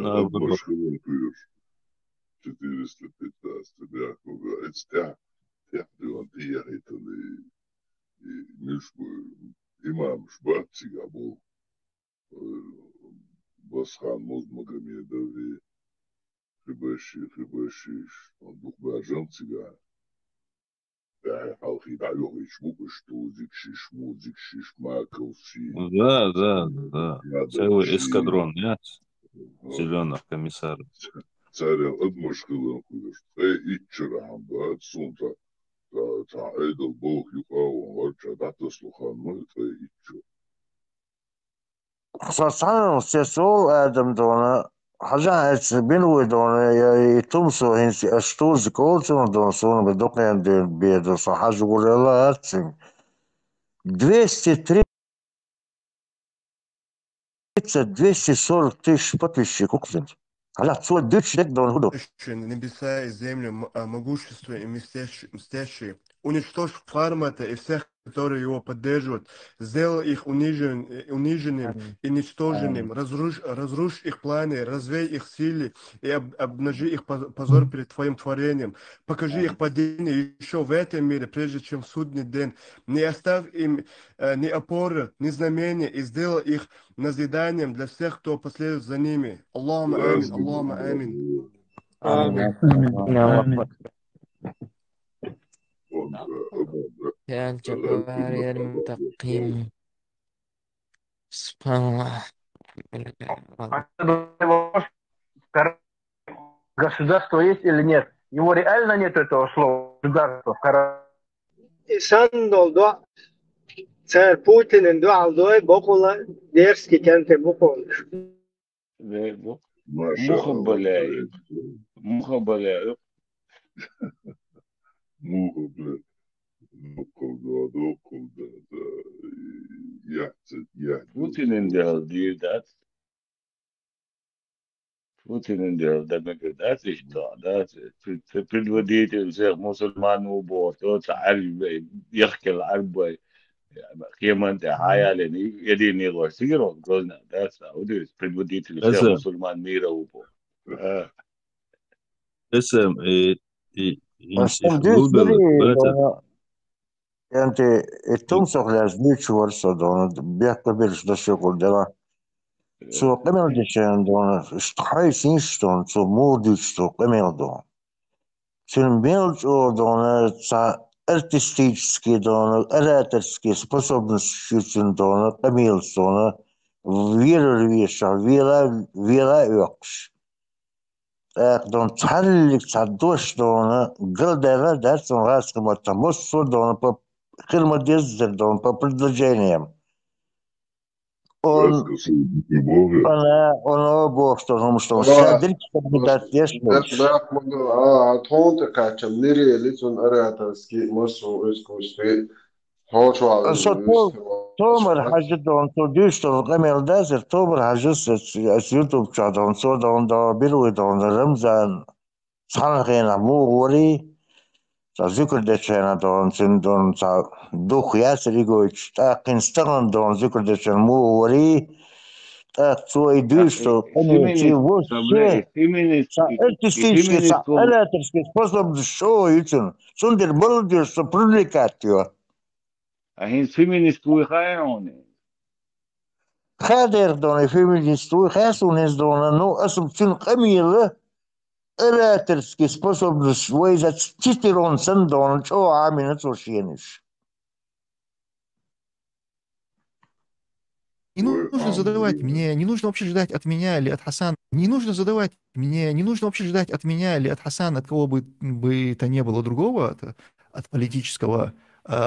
наоборот. обмашкивал пьешь 415, да, это он это мишку имам Шбатсига был, Басхан Музмагомедов, Хибаши, он дух Бажанцига, да, Алхи Далёвич, Мукаштузик, Шишмузик, Шишмаковси, Да. Целый эскадрон, нет? Зеленых комиссаров. Царя отмашкивал, иччерам, да, сунта, Эдл Бог Юхау, Варча, Дата Слухан, ну это иччо. Sasan se sol Adam dona haja et binwe dona ya tumso in stuz kolton don son be doknen de be do sahaj gurela atsin 230 240 тысяч подписчиков. Аля, цой дичь дек дон худо. Небеса и землю, могущество и мстящие, уничтожь фармата и всех, которые его поддерживают, сделай их униженным и ничтоженным, разрушь их планы, развей их силы и обнажи их позор перед твоим творением, покажи их падение еще в этом мире, прежде чем в судный день, не оставь им ни опоры, ни знамения, и сделай их назиданием для всех, кто последует за ними. Аллахума амин, Аллахума амин. يا الجبار يا المنتقم سبحان الله. Государство есть или нет? Его реально нет этого слова государство. İnsan oldu. Sen Putin'in dualı bokula ders ki kendi bokulmuş. Мухоболяев. Муха, блядь. Putin indeldi dat. Putin indeldi dat is dat. Предводитель всех мусульман убор. Тот عرب يحكي العرب. Кем انت حيالي يديني غسيرو قلنا dat Saudi предводитель всех мусульман мира убор. Sam düz Ente etum sohlas mutual so don biakka bir da şokol dela. So qemel de şen don isthay sinston so modi so qemel don. Sen belj o don sa artistički don oratorski sposobnosti don qemel sona vira öks. Don tallik saddosh don gildera derson раскома тамоссо don по хирмодезер don по предложениям. Он бог, что он садрик кандидат яшмыш. Да, тонте качам нери лицун аратаски мосо өскөстө хошвал. Томар хажы don то дюшто гамел дазер томар хажы с YouTube чадон со don да биру don Рамзан санахена муори за зикр дечена don син don за дух ясригоич та кинстан don зикр дечен муори та цой дюшто они вообще артистически ораторский способ шоу ютун сундер молодежь со привлекать. Hij is feminist hoe ga je on? Ga dan feminist toe, ga zo eens dan no assumption камилы ораторский способ свой за цитирон сандон что амина цошениш. Не нужно задавать мне, не нужно вообще ждать от меня или от Хасана. Не нужно задавать мне, не нужно вообще ждать от меня или от Хасана, от кого бы то не было другого, от политического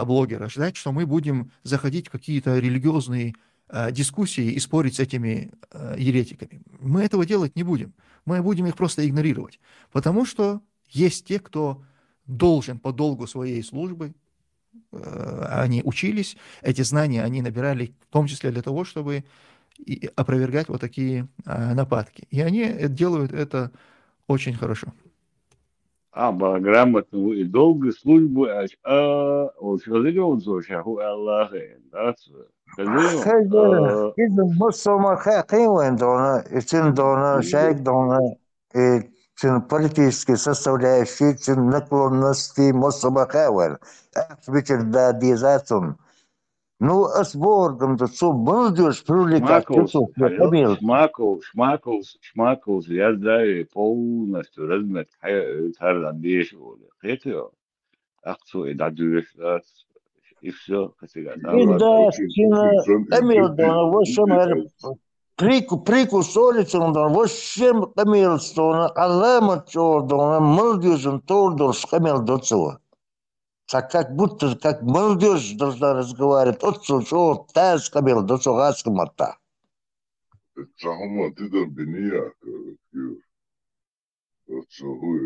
блогера, ждать, что мы будем заходить в какие-то религиозные дискуссии и спорить с этими еретиками. Мы этого делать не будем. Мы будем их просто игнорировать. Потому что есть те, кто должен по долгу своей службы, они учились, эти знания они набирали в том числе для того, чтобы опровергать вот такие нападки. И они делают это очень хорошо. Грамотную и долгую службу, вот что он слушал, Аллах, كلمه خير إذا بصوا ما خاقين وين دونا يتن دونا شايك دونا يتن politiski sastavljajući يتن naklonosti osoba kavel. Biće da dizatun. Nu asbordum da su buldus prilika شماكوس titu حلو kamil. شماكوس يا زي полностью размет тар андеш ولا قيتو اقصو ادعدوش لاس и все كسيغا Иван, Inda تابا sina Чин kamil индити, dona vošem her индити, priku solicun dona vošem kamil stona alamat čor dona muldiusun tordors kamil doцова. Так как будто, как молодежь должна разговаривать, отцу, что таз камил, до цугаскомата. تسعهما تقدر بنية تسوي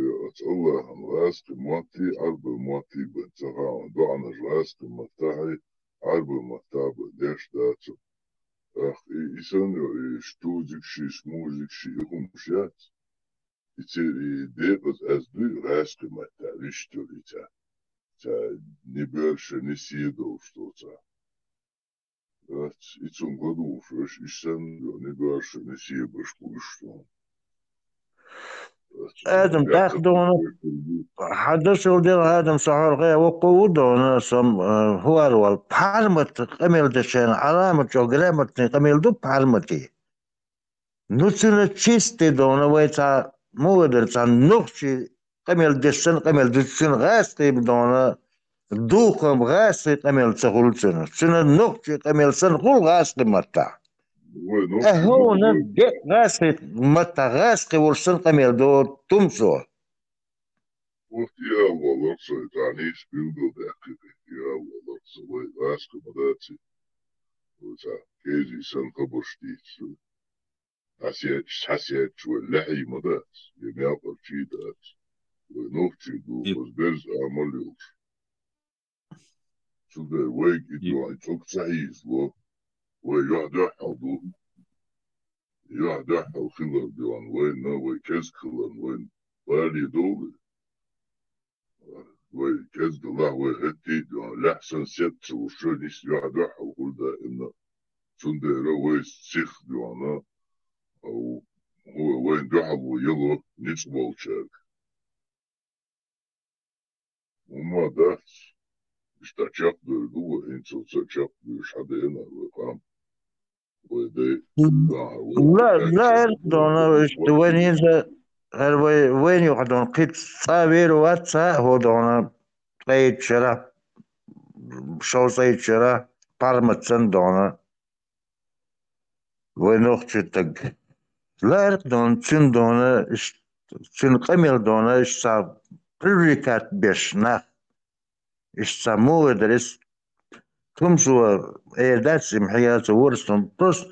الله الغاز ماتي عرب ماتي بتسعة دعنا الغاز متاعي عرب متاع ليش داتو أخ إيسانيو إشتوزك شي سموزك شي يقوم شات يتيري ديبت أزدي غاز متاع ريشتو إيتا تا نبرش نسيدو شتوتا إتسون قدو فرش إيسانيو نبرش نسيبش بوشتو آدم تاخدون حدثوا دير آدم سهر غير وقودون سم هو الوال بحرمت قميل دشان علامة جو قلامت قميل دو بحرمتي نوتسنا تشيستي دون ويتا مودر تان نوخشي قميل دشان قميل دشان غاسقي بدون دوخم غاسقي قميل تغلتنا سنا نوخشي قميل سنقول غاسقي متى هو نبدأ غاسقي متى غاسقي ورسن قميل دو تمسو يا والله تعنيش بيوضو دقيقة يا والله سوي غاسك مداتي وتا كيجي سن قبشتيت حسيت شو اللحي مدات يمياقر شي دات ونوفتي دو بزبرز عمليوش شو ده ويك إدو عن توك تعيز لو ويقعد يحضو يقعد يحضو خلال ديوان وين نوي كيز خلال وين والي دولي وكذب الله وهدي لحسن ست وشونيس يعدح وقول ده إنه سندرة ويسيخ دوانا أو هو وين دعب ويلو نسبة وشاك وما ده اشتاكيق دو إنسو تشاكيق مش حدا هنا وقام ودي لا يقدرون وين ينزل وين يقعدون قيت صابر واتسا هو دونا قيد شرا شو صيد شرا بارمتسن دونا وين اختي تق لا يقدرون تشن دونا تشن قميل دونا اشتا بريكات بيشنا اشتا مو درس تمسوا ايدات سمحيات ورسهم بس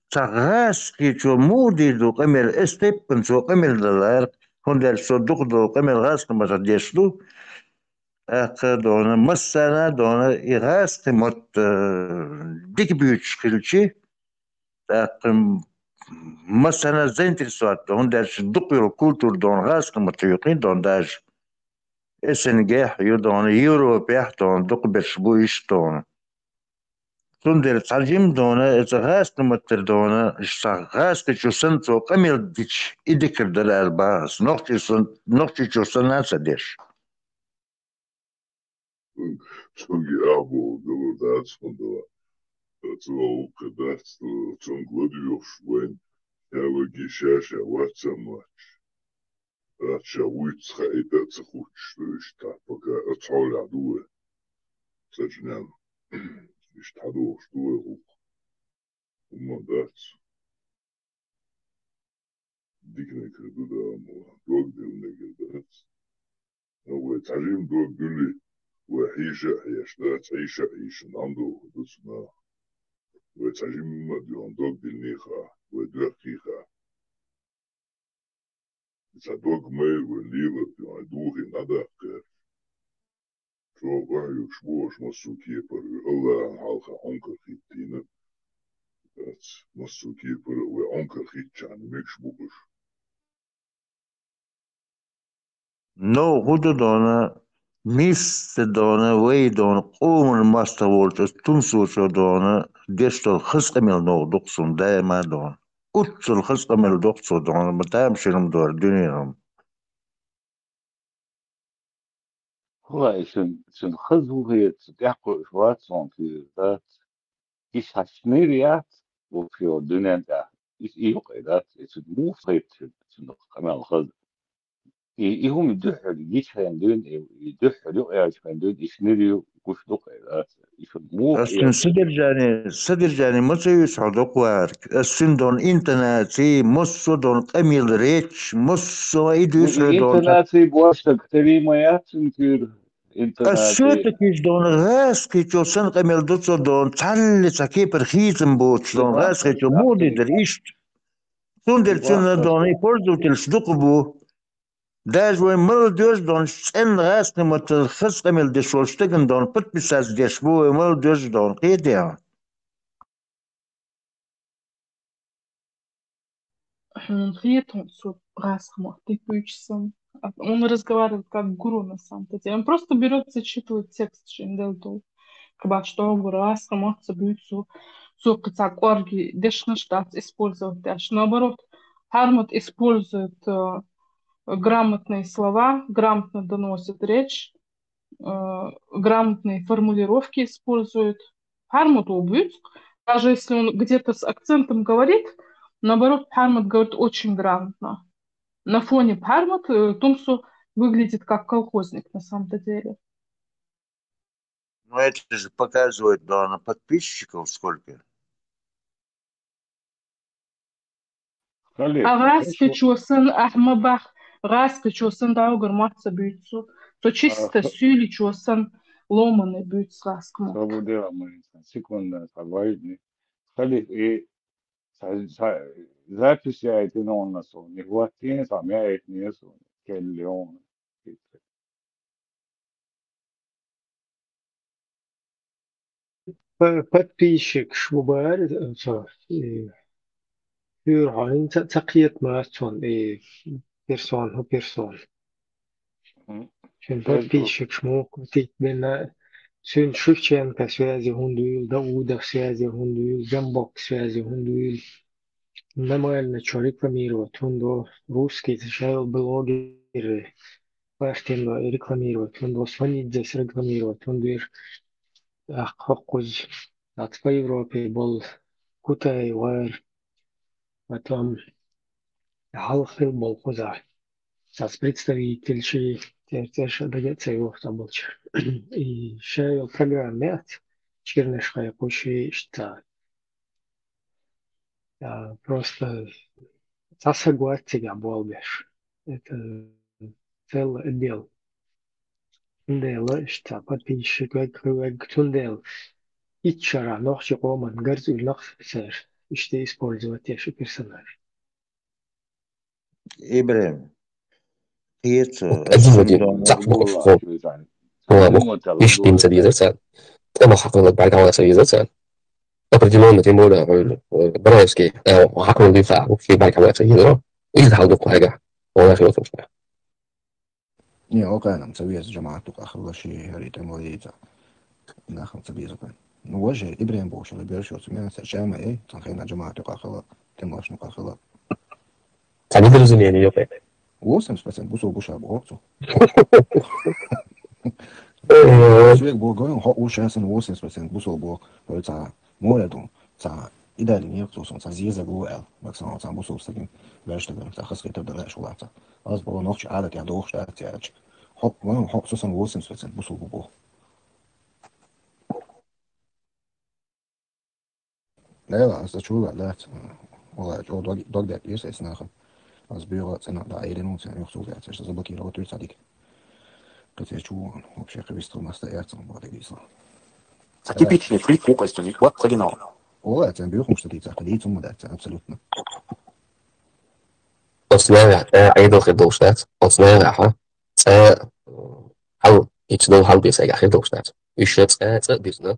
تغاس كي شو مودي دو قمل استيبن شو قمل دلار هون دل شو دو قمل غاس كما تديشلو دونا مسانا دونا إغاس قمت ديك بيوتش خلشي مسانا زين تلسوات هون دل شو دقيرو كولتور دون غاس كما تيقين دون داج اسنجاح يو دون يورو بيح دون دق برشبويش دون Tundel تعلم دونا إذا غاس نمتر دونا غاس تشوسن تو قميل ديش إديكر دل الباس نقطي تشوسن ناسا ديش تونجي أبو دور دات فندوا تلو قدات تنقلديوش وين ياوغي شاشة واتسما شاويت خايدة تخوش تشتا بقى أتحول عدوه سجنان اشتحدوش دوه وما دات ديكنا كردو دا دوغ ديل نجدات هو تعليم دوغ دولي وحيشة حيشتات عيشة عيشة عنده دوسنا وتعليم مديون دوغ ديل نيخا ودوغ كيخا إذا دوغ مير وليلة دوغي نداك شو غايو شبوش مسو كيبر الله حالخا عنكر خيتينا مسو كيبر وعنكر خيتشان ميكش بوش نو هدو دونا ميس دونا ويدون قوم الماستر وولتس تنسوشو دونا ديشتو الخسقة من دقصون دايما دون قلت الخسقة من دقصو دونا متامشنم دور دنيا هو شن خذوا هي تحقق إخوات صون في ذات إيش هشميريات وفي الدنيا ده إيش قيدات إيش مو خيط شن كمان الخذ هم يدحوا يجيش عندون يدحوا لقيا عندون إيش نريو كوش قيدات إيش مو السن صدر جاني مصر يسعدوك وارك السن دون انتناتي مصر دون قميل ريتش مصر ايدو يسعدون إنترنتي بواشتك تريميات نكير إنترنتي السوتك يش دون غاس كيشو سن قميل دوتسو دون تعلي سكيبر خيتم بوتش دون غاس كيشو مودي دريشت سندر سن دون يفرزو تلصدق بو داز وين مل دوش دون سن غاس نمت الخص قميل دشولشتگن دون پت بساز دشبو مل دوش دون قيديا Приятно, что Расхма, ты учишься. Он разговаривает как гуру на самом деле. Он просто берет, зачитывает текст Шинделту. Как что Расхма будет so как орги, дешнаштат использовать. Аж наоборот, Хармат использует грамотные слова, грамотно доносит речь, грамотные формулировки использует. Хармат убьют, даже если он где-то с акцентом говорит, наоборот, Хармат говорит очень грамотно. На фоне Хармат Тумсу выглядит как колхозник на самом-то деле. Ну это же показывает, да, на подписчиков сколько. Раска чосын Ахмабах, раска чосын даугар матса бютсу, то чисто сюли чосын ломаны бютс раскма. Свобода мы секунда согласны. Хали и запись я это на он нас он не хватит, сам я это не сон, келлион. подписчик шубар hur har ni taqiyat maraton person och person. Sen подписчик шмокутит бена sen Шевченко связи хундуил, Даудов связи хундуил, Замбок связи хундуил. Нормально, что рекламировать, хундо русский сначала блогеры, паштем рекламировать, хундо звонить здесь рекламировать, хундо хокуз от по Европе был кутай вар потом халхил был куза сейчас представитель ши теж дается его там и еще программе чернышка кучи что просто согласия был беш это целый отдел Тundela что подписчик как Тундел ичара нохши коман гарзу нохсер что использовать те же персонаж. Ибрahim Pietro مش تنسى دي أنا حقول لك بعد كده سيزات определенно тем более Браевский حقول لي فاعل في بعد كده سيزات إذا حاولوا حاجة والله خير وصلنا Не, окей, нам цавиз джамаату ахлаши харит эмолита. Нахам цавиз окей. Ну воже Ибрахим бошел бершо цумя сачама танхайна джамаату ахла темлашну ахла. Они разумели ее. 80% бусо буша бохцу. Человек был говорил, что у сейчас 80% бусо бо, это море за идеально не кто сон за зиза гуэл, максимум за бусо с таким верштагом, за хаскетер да шулата. Az было nog عادة يعني دوخ شات يعني حق ما حق خصوصا وسم سوسن بوسو بو لا از تشولا لا والله جو دوغ ده يس اسناخ از بيرا سنة دا ايرنو سنة يخصو ده تشتا زبكي لو توي صديق قد يشو вообще христо настояться вот и слава типичный фрикукость у них вот оригинал والله это бьёхом что ты заходить ему да абсолютно Als idol gedoogstaat, als neraha, hou iets door houden is eigenlijk gedoogstaat. Dus het is ne,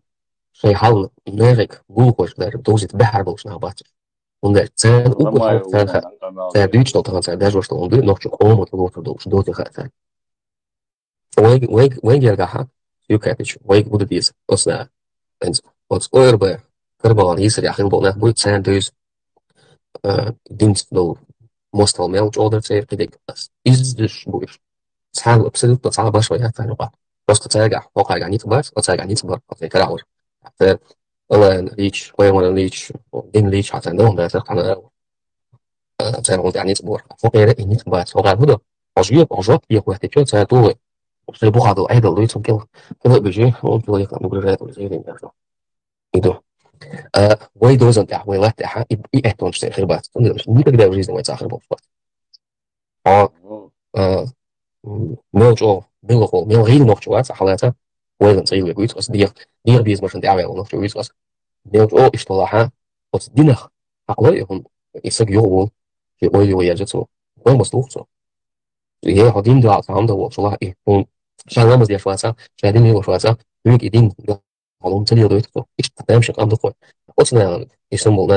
zij hou merk boekers daar dozit beharboos naar wat. Omdat zijn ook het Duitsland gaan zijn, daar was het onder nog zo om het woord doos door te gaan zijn. وين يرجعها يكاتش وين بود ديز أصلا إنز واتس أوير بقى كربون يسري آخر بقنا بويت ساندوز دينست لو مستوى ميل جودر تير كديك بس إزدش بويش تعال absolut تعال باش ويا ثاني بقى بس تراجع واقع يعني تبارس وتراجع يعني تبار في كراور ف الله ليش وين ليش دين ليش حتى عندهم ده تقنا زي ما قلت يعني تبار فوق يرى إني تبارس واقع هذا عجيب يقوى تكون ساعة所以不好的爱豆都从给我必须我做一个不是在做这个点上，你懂我都是在为了在还一东西是吧？真的是你这个在为什么在很不错啊没有做没有好没有黑的nog zo على هذا وين زي اللي قلت أصل دي بيز مش نتعامل ولا شو يسوى没有做إصلاحها بس دينا عقلية هم يسق يوم يقول يجتو وين مصلوح صو هي هدين ده عم ده وصلاح إيه هم像那么些说啥，决定没有说啥，因为一定要好龙这里有对头，一直在是干的活，我是那样的，你什么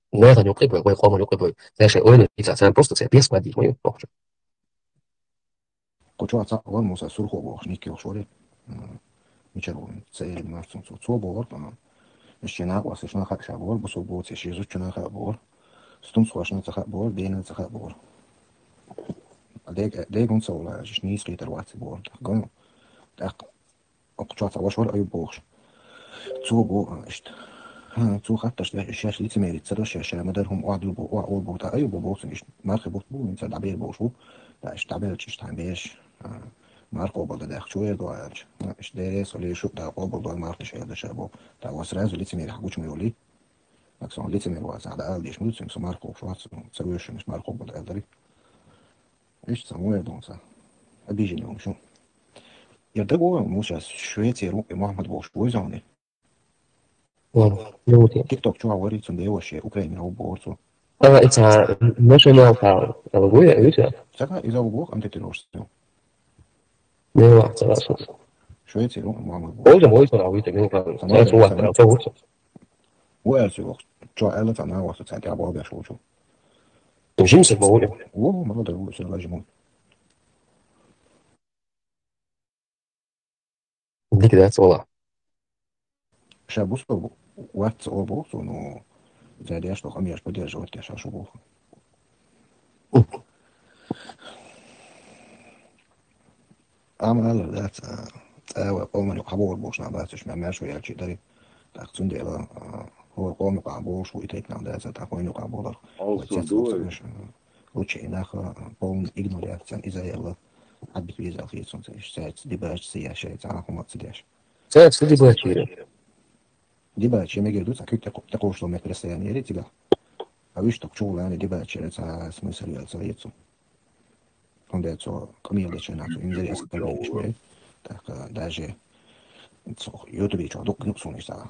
那很有可不会，花么有可不会，但是为了你在просто在别是外地没有多少。قلت له أول موسى سور هو بوخ نيكي وشوري ميشلو تسأل ما تصو بور الشنا واسشنا خا شابور بصو بو تشي زوجنا خا بور ستون سواشنا تخا بور دينا تخا بور ديك كنت سولا جشني سكيتر واتس بور قال دق أقطع وشور أي بوخ تو بو اشت تو خطش الشاش اللي تميري تصير الشاشة مدارهم وعدوا بو وعول بو تا أي بو بوكس إيش ما خبط بو من سد عبير بو شو لا إيش تعبير تشيش تعبيش ماركو بلد داخل شوية دوارش إيش دارس ولا شو دا قبل دوار ماركش هذا شابو تا وسراز اللي تميري حقوش ميولي أكسون اللي تميري واسع على الأقل إيش مدرسين سو ماركو شو تسويش مش ماركو بلد أدري إيش تسوي دونسا أبيجي اليوم شو يدقوا موسى شوية تيرو محمد بوش بوزوني تيك توك شو عوري تندي وشيء أوكرانيا أو بورصو it's a national power أقول إيش سكا إذا بوق أنت تروش没有啊，这个是شوية تيرو محمد بوش我怎么会说到会这个个才说完这我我也是我做爱了长大我是才调包别说出有心什么我没得我是来什么你给他做了شابوس وقت أو بوق إنه زي ده أشتغل خميس بدي أجود كاش شو بوق أعمل ذات قوم يقابل بوش نعباتش مع ماشي ويا شيء دري تأخذون دي هو قوم يقابل شو يتيكنا ذات تأخذون يقابل وشيء ناخ قوم إجنوريات إذا يلا عاد بتويز أخي سنتش ساعات دي باش سياشة تعرفوا ما تصدقش ساعات دي باش دي باش ما يجدوا تأكيد تقوش لهم مدرسة يعني ريت لا أويش تقول يعني دي باش تاع اسمه سريع سريعته هم ده تو كمية ده شيء ناتو إنزلي أسكال بيش بيه تاك داجي يوتيوب يجوا دوك نقصون إيش تاع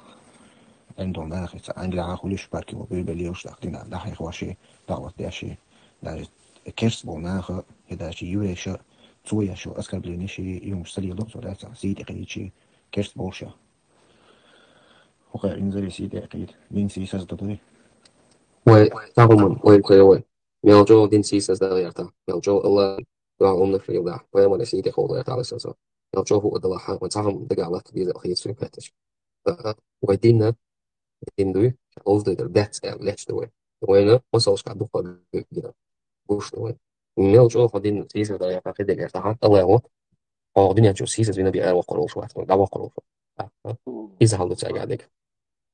عندهم داخل عندي عاقوليش باركي وبيبليوش داخلين داخل خواشي دعوة داشي داجي كيرس بوناخ هداشي يوريش تويا شو أسكال بلينيشي يوم سريع دوك ده سيدي قيتشي كيرس بوشا وقع إنزلي سيدي أكيد مين سيساز تطري 大部分我可以问苗州电视是这样的苗州الله我们的有的我们的是一点好的大的时候苗州我的话我们这个了比较可以随便的我定呢定对 over the that let's do it 我呢我手上不可能的不是我苗州好定其实的呀可以的他الله هو اه الدنيا تشوف سيسا زي نبي أروح قروش واحد ده قروش إذا حاولت تراجع عليك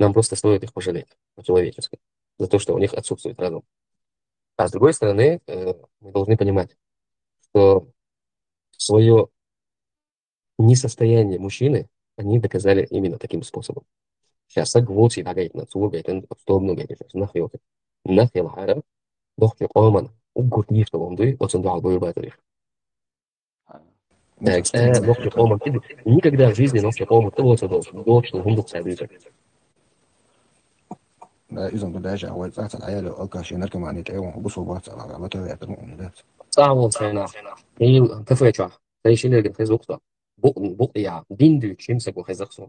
нам просто стоит их пожалеть по-человечески за то, что у них отсутствует разум. А с другой стороны, мы должны понимать, что свое несостояние мужчины они доказали именно таким способом. Сейчас أقولي حاجات نسوي جيتن أسلوب نوجد نخيل نخيل عرب ضغط قوما وقلت لي طبعا دي وصندوق البيض باتريخ ضغط قوما كده никогда в жизни ضغط قوما تبغى ضغط что هم ضغط إذا بدأش أول ساعة العيال ألقى شيء نركب عن يتعاون وبصوا بات على كده يعتبرون ده صعب سنة هي كفاية هي شيء اللي خيز وقتها بق يا دين دوش يمسك وخيز خصم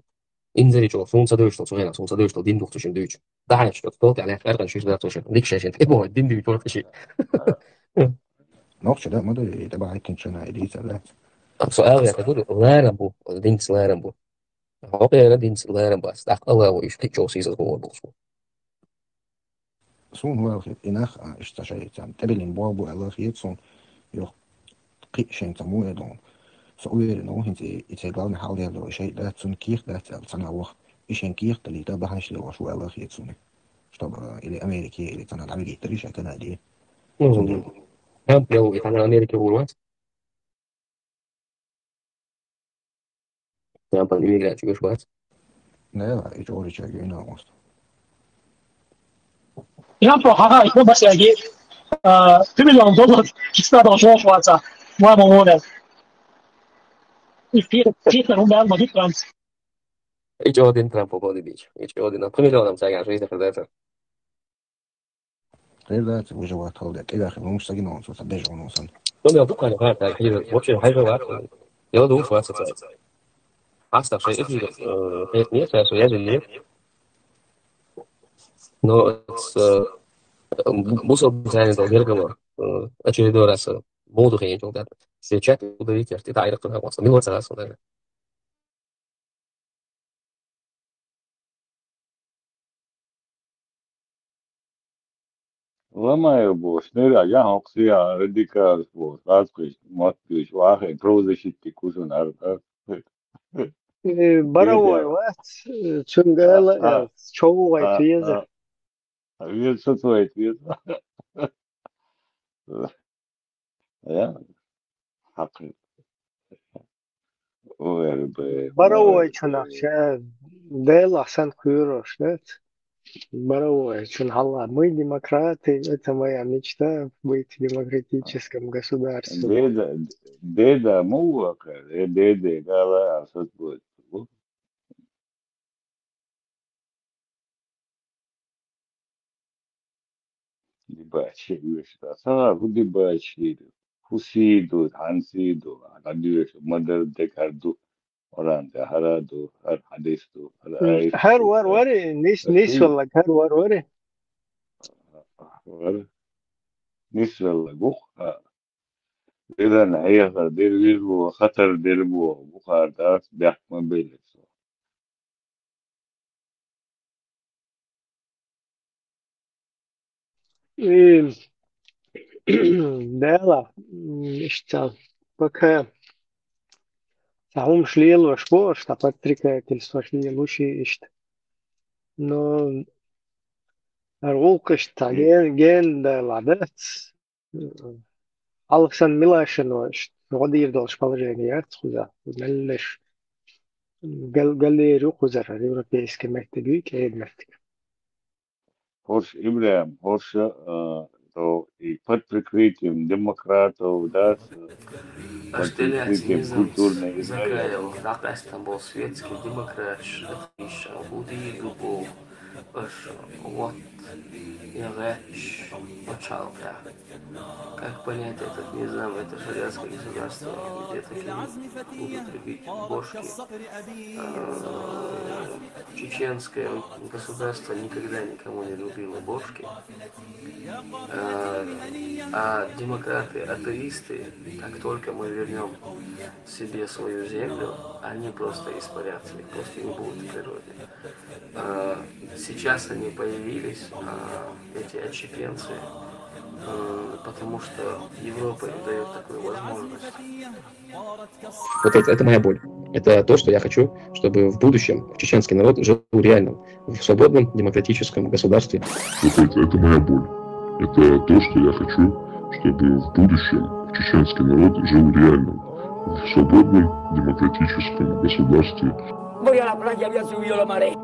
إنزل جو صون صدوش تصوينا صون صدوش دين دوش تشين دوش ده عايش تطلع على فرق شيء ده توش ليك شاشة إيه دين دوش ولا شيء نقش ده ما ده تبع يمكن شنا إدي سلات سؤال يقول لارمبو دينس لارمبو هوقي دينس لارمبو استحق الله ويشتي جوسيز هو بوسو Sun huelhit inach istashaitan terilin boabu elahit sun jo qishen muedon. Så uer no hinti itse galne haldialo shay dat sun kiert dat sana wacht ishen kiert li da bahash li washu elahit sun. طبعا إلى أمريكا إلى تنا العملية تريش كندي سندي هم لو يتعامل أمريكا هو الوقت يعني الإميجرانت يوش وقت لا يجوري شيء وسط ihan på haha ikon bas lagi 2 miljoner dollar kita da så schwarza var månaden i fyra hon där mot trans إيش أودين ترامب وبودي بيش إيش أودين 2 مليون أم ساعة عشان يدخل ذاته غير ذات وجوات هولدك إلى آخر مش ساقين ونص صدق ونص ثم يوم تقال هذا الحين وش حاجة واحد يلا شو هسه hasta شيء إيه هيك نية فاسو يا جميل но بوصل بتاعي ده غير كمان очередной раз буду ходить вот это сейчас буду видеть ты تعرف تقول هو أصلا مين هو أصلا لما يبوش نرى جاه أقصيا راديكال بوش أسقيش ماتقيش واحد بروزة كوسون أرد Baraway what? Chungala Chow White Visa. ويل سويت ويل يا حقي Baraway Chunaksha Del Ahsan Kurosh that. Baraway Chunhalla. Мы демократы, это моя мечта быть в демократическом государстве. Деда мувака, деда гала асат будет. Дебачи, вещи. Сара, дебачи. Хусиду, хансиду, гадюш, мадер декарду, оранте, хараду, хадисту, هر وري نيس والله هر وري نسبة لجوخ إذا نهاية ديربو خطر ديربو بخار داس بيحكم بيلك Dela, işte пока تعوم شليل وشبوش تقد تركة تلسوشليل وشي إشت но الروق جين دلعبات Алксан Милашинович غدير دولش положение خذا ملش قال لي خذا اليوروبيسكي مكتبي كيد مكتب Horš Ibrahim, Horš to i под прикрытием демократов, да, под прикрытием культурной Закаев, там был светский демократ, Удии Дубов, вот, я рэч, Мачалка. Как понять этот низам, это шариатское государство, где такие будут любить бошки. Чеченское государство никогда никому не любило бошки. А демократы, атеисты, как только мы вернем себе свою землю, они просто испарятся, их просто не будет в природе. Сейчас они появились, эти отщепенцы, потому что Европа им дает такую возможность. Вот это моя боль. Это то, что я хочу, чтобы в будущем чеченский народ жил реально, в свободном демократическом государстве. Это моя боль. Это то, что я хочу, чтобы в будущем чеченский народ жил реально, в свободном демократическом государстве. Voy a la playa, había subido la marea.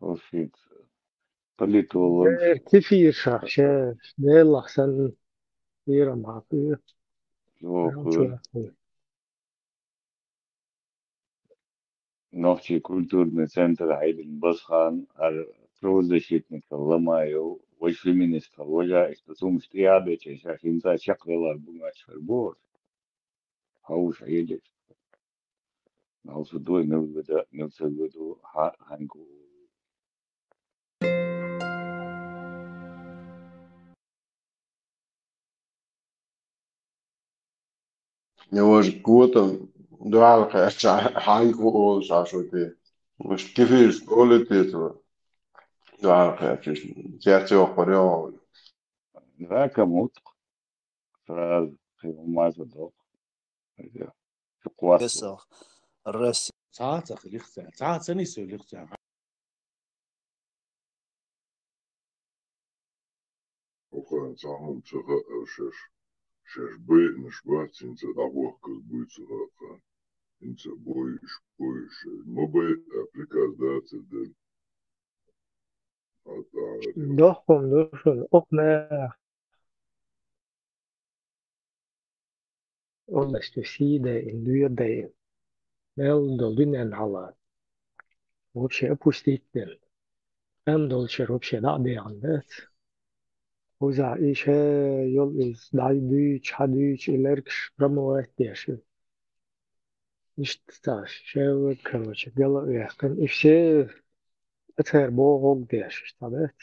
Horšit politolog. كيفية شاف ديل أحسن يرم عقير Ночи культурный центр Хайден Басхан, прозащитник Ламаю, ой феминист, ой, что сумсти яды, чеша хинца чакрела бугач фербор. Хауш едет. Also doing no with that, no so good, hangul. نواج قوة دعاء حاي قوة شاشوتي مش كيفيش قولتي دعاء سياسي وقرية ذاك موت فراز في ما صدق في قوات قصة الرسي ساعات خليختها ساعات سنيسو خليختها وكان تعمل شغاء شاش بي نشبات انت دعوه كالبوي شغاء انت بويش موبي افريكا ذات الدل حتى عارف دوشن أقنع Ondersteunen in duurder wel dolin en alla. Вообще опустить أم دولشر вообще دا بيعندت وزع إيش يل إز داي دوش حدوش إلركش برموات ديش مش تستاش شو كروش قال يحكم إفشي أثر بوغ ديش تابت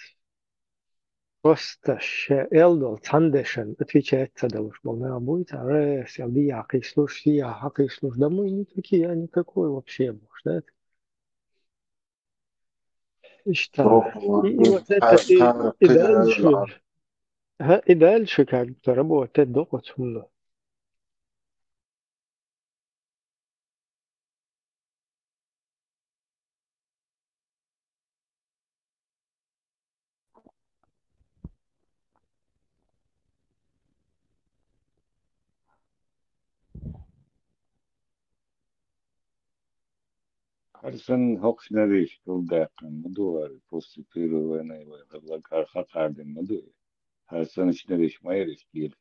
وستش إلدول تندشن أتفيتش تدوش بولنا أبوي تعرف يلدي عقيسلوش فيها عقيسلوش دمو نيكي يعني كوي вообще بوش ده İşte idealше как-то работать дома умно. Harsan hoxnarish kuldaaqan maduar postitiru wena wala kar khaqardin madu harsan shnarish mayrish kiel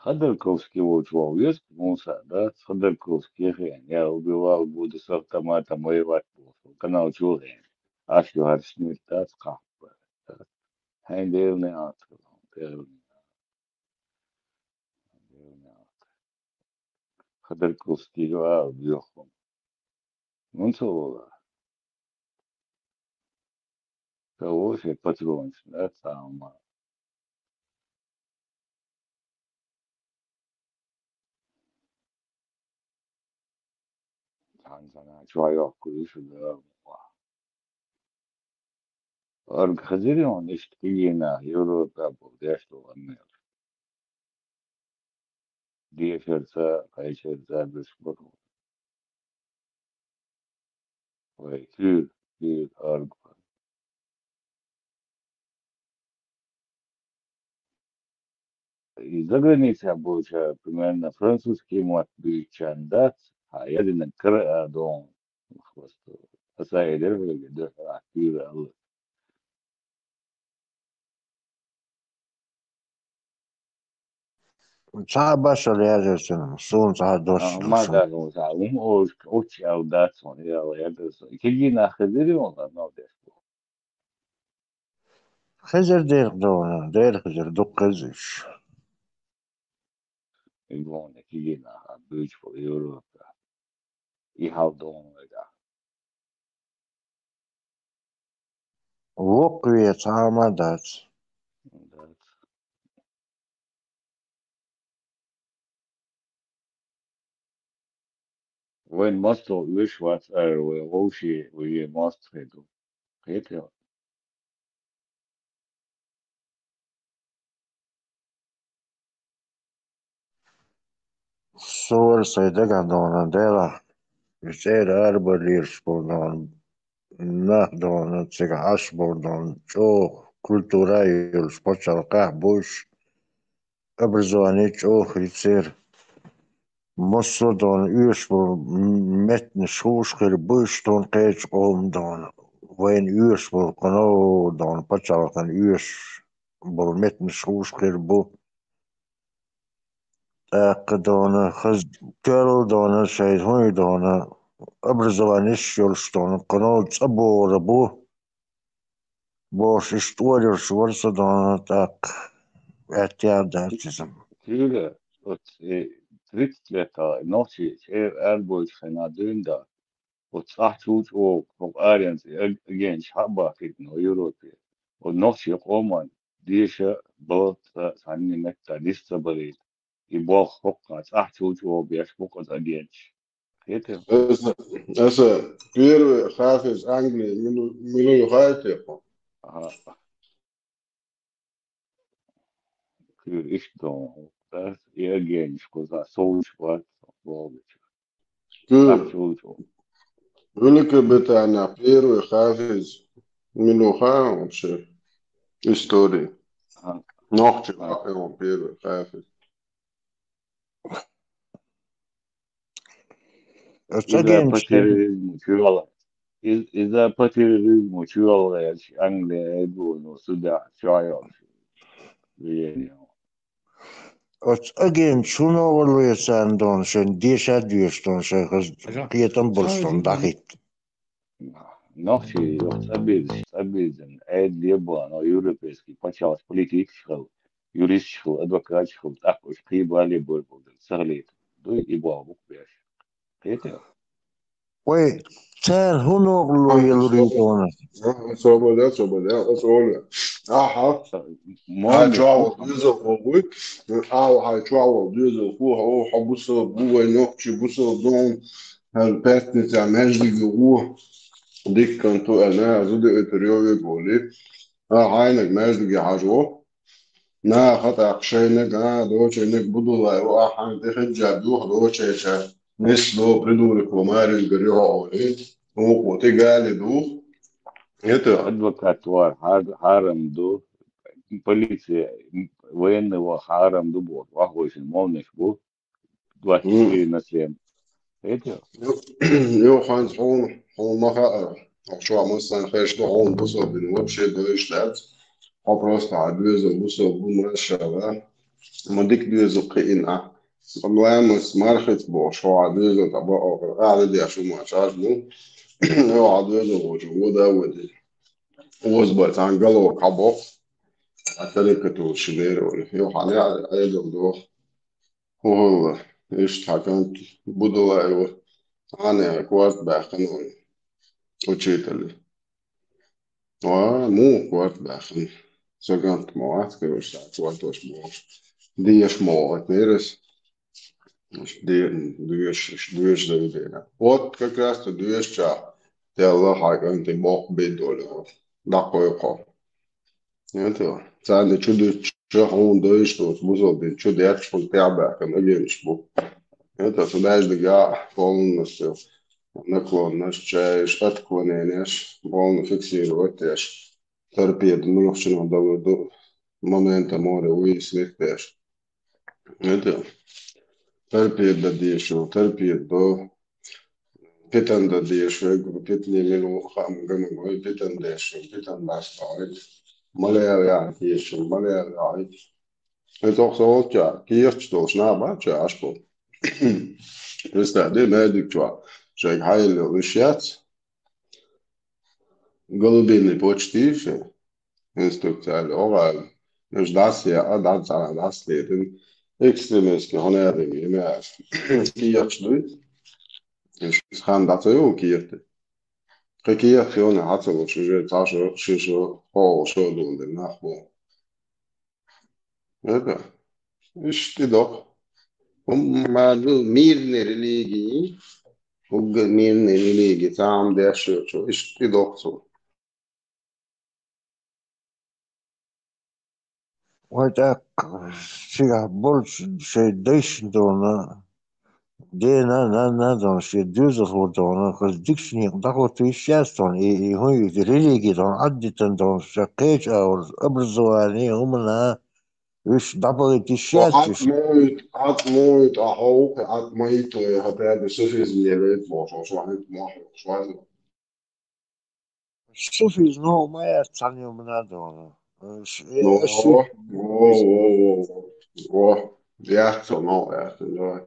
Ходорковский вот вовес, Муса, да, Ходорковский хрен. Я убивал, буду с автоматом воевать. Канал Чурен. Ашки гаршнир тат капа. Хайн дерне атр. Ходорковский ва бьёхом. Мунцола. Того же патронс, да, сама. Танзана чуайок кулишу да. Арг хазирион иштигина Европа будешто анне. Диешерца, кайшерца бешбору. Ой, кир, арг. И за границей обучаю примерно французский мат бичандат, а я дина кра дом хвосту. Асайдер вегедер акира ал. صعب بشر يا جسم سون صعب دوش ما دوشم دا غوزا اوش او داتون يا درس كيجي ناخذري والله ما بدي خزر دير دونا دير خزر دق خزش يقولون كيجي ناخذ بيج فور يوروبا يحاولون ولا وقوية تعمدات وين ماستر ويش وات ار ووشي وي ماستر دو كيتيا صور سيدك دونا ديلا يصير أربع ليرش بردون نه دونا تسيق عش بردون شوخ культура юлш почалка буш образованич охрицер Mossodon ursprung metten schoolschil buiston keets omdon. Wen ursprung kono don pachalkan ursprung metten schoolschil bu. Dona хыз тел дона шейд хуй дона образование шёлштон kono цабора бу. Бош история шварца дона так. Это датизм. Kyllä, trittletar nochi erboisena dynda och tsahut och arians again shabakit no Europe och nochi qoman disha bot sanni metta distabari ibog hokka tsahut och biash hokka again heter Это первый хафиз Англии, Милу Хайтеху. Kyllä iston das again skoza soulswat bogut tsahut Великобритания, первый хафиз Милуха вообще истории. Ногти он первый хафиз. إذا patriotismo tjualle Anglia ebuno suda tjualle Again, şunu oluyorsan don sen dişe diyorsun sen kıyıtan bulsun dakit. Nochi yok sabizin ed liban o europeiski paçaus politik schil jurist schil advocaat schil akos qibali bulbul saglit du ibo buk beş qete Oy sen hunu oluyor Свобода, свобода. Aha. Hai čuavo düzo kogu. Hai čuavo düzo kogu. Ha buso bugo nokči buso don. Her petnica meždigi u. Dikkan tu ana zude ötürüyor goli. Haynek meždigi hajo. Na hata şeynek ha doçenek budulay o ahan tehecca duh doçeça. Neslo priduri komarin gariho. O te gali duh. адвокат вар харам до полиция военного харам до бот вахойшин молниш бу 24/7 это Johan hon macha شو مثلا خيش هون بوصل بالوبشة دويشلات просто عدوزة بوصل بمرشة ما ديك دوزة قينا والله مس مرخت بو شو عدوزة تبقى قاعدة دي شو ما شاش مو هو عدوزة وجوده ودي وزبط عن قلو كابو أتركته شدير ولا يو حالي على دو هو إيش حكمت بدو أيوه أنا كوارت باخنون وشيتلي مو كوارت باخن سجنت موات كيوش كوارت وش مو ديش موات نيرس مش دويش دينا وات كاست دويش شا تلا حاجة أنت موق بيدول دقو يقو ينتو سألني شو هون دويش توس بوزو بين شو دياتش فول تعبا كان أجيش بو ينتو سداش دقاء فولن نسيو نكون نش شتكونينش بولن فيكسيروتش تربية نروحشنا دو момента море уяснитеш. Это терпит да диешо, терпит до питан да диешо, питни мину хам гамой питан дешо, питан бастарит. Малая диешо, малая ай. Это också ja, kiert då snabba ja asko. Just det med du så jag har ju lyssnat. Голубиный почти все. Instruktion oral. Już dasie, a dacia dasie, ten ekstremistiski honoring med kiert już han dacia ju kiert. Kiert ju na hatso że taszo szyszo o szodun den nachbo. Ja, ist die doch. Ma mirne religii, mirne religii, tam der szyo, ist die doch so. Wat ik zie bol şey değişti ona. دي نا دون شي دوزر هو دون خز ديكشني داخل في الشاستون هو ريليجي دون عدة دون شقيش أو أبرزواني همنا وش دبل تشاتش عطموت أحوك عطميت هذا سوفيز ميريت وشوانت موحد شوان شوفي نو ما يستعني من هذا الشيء no hjärter no hjärter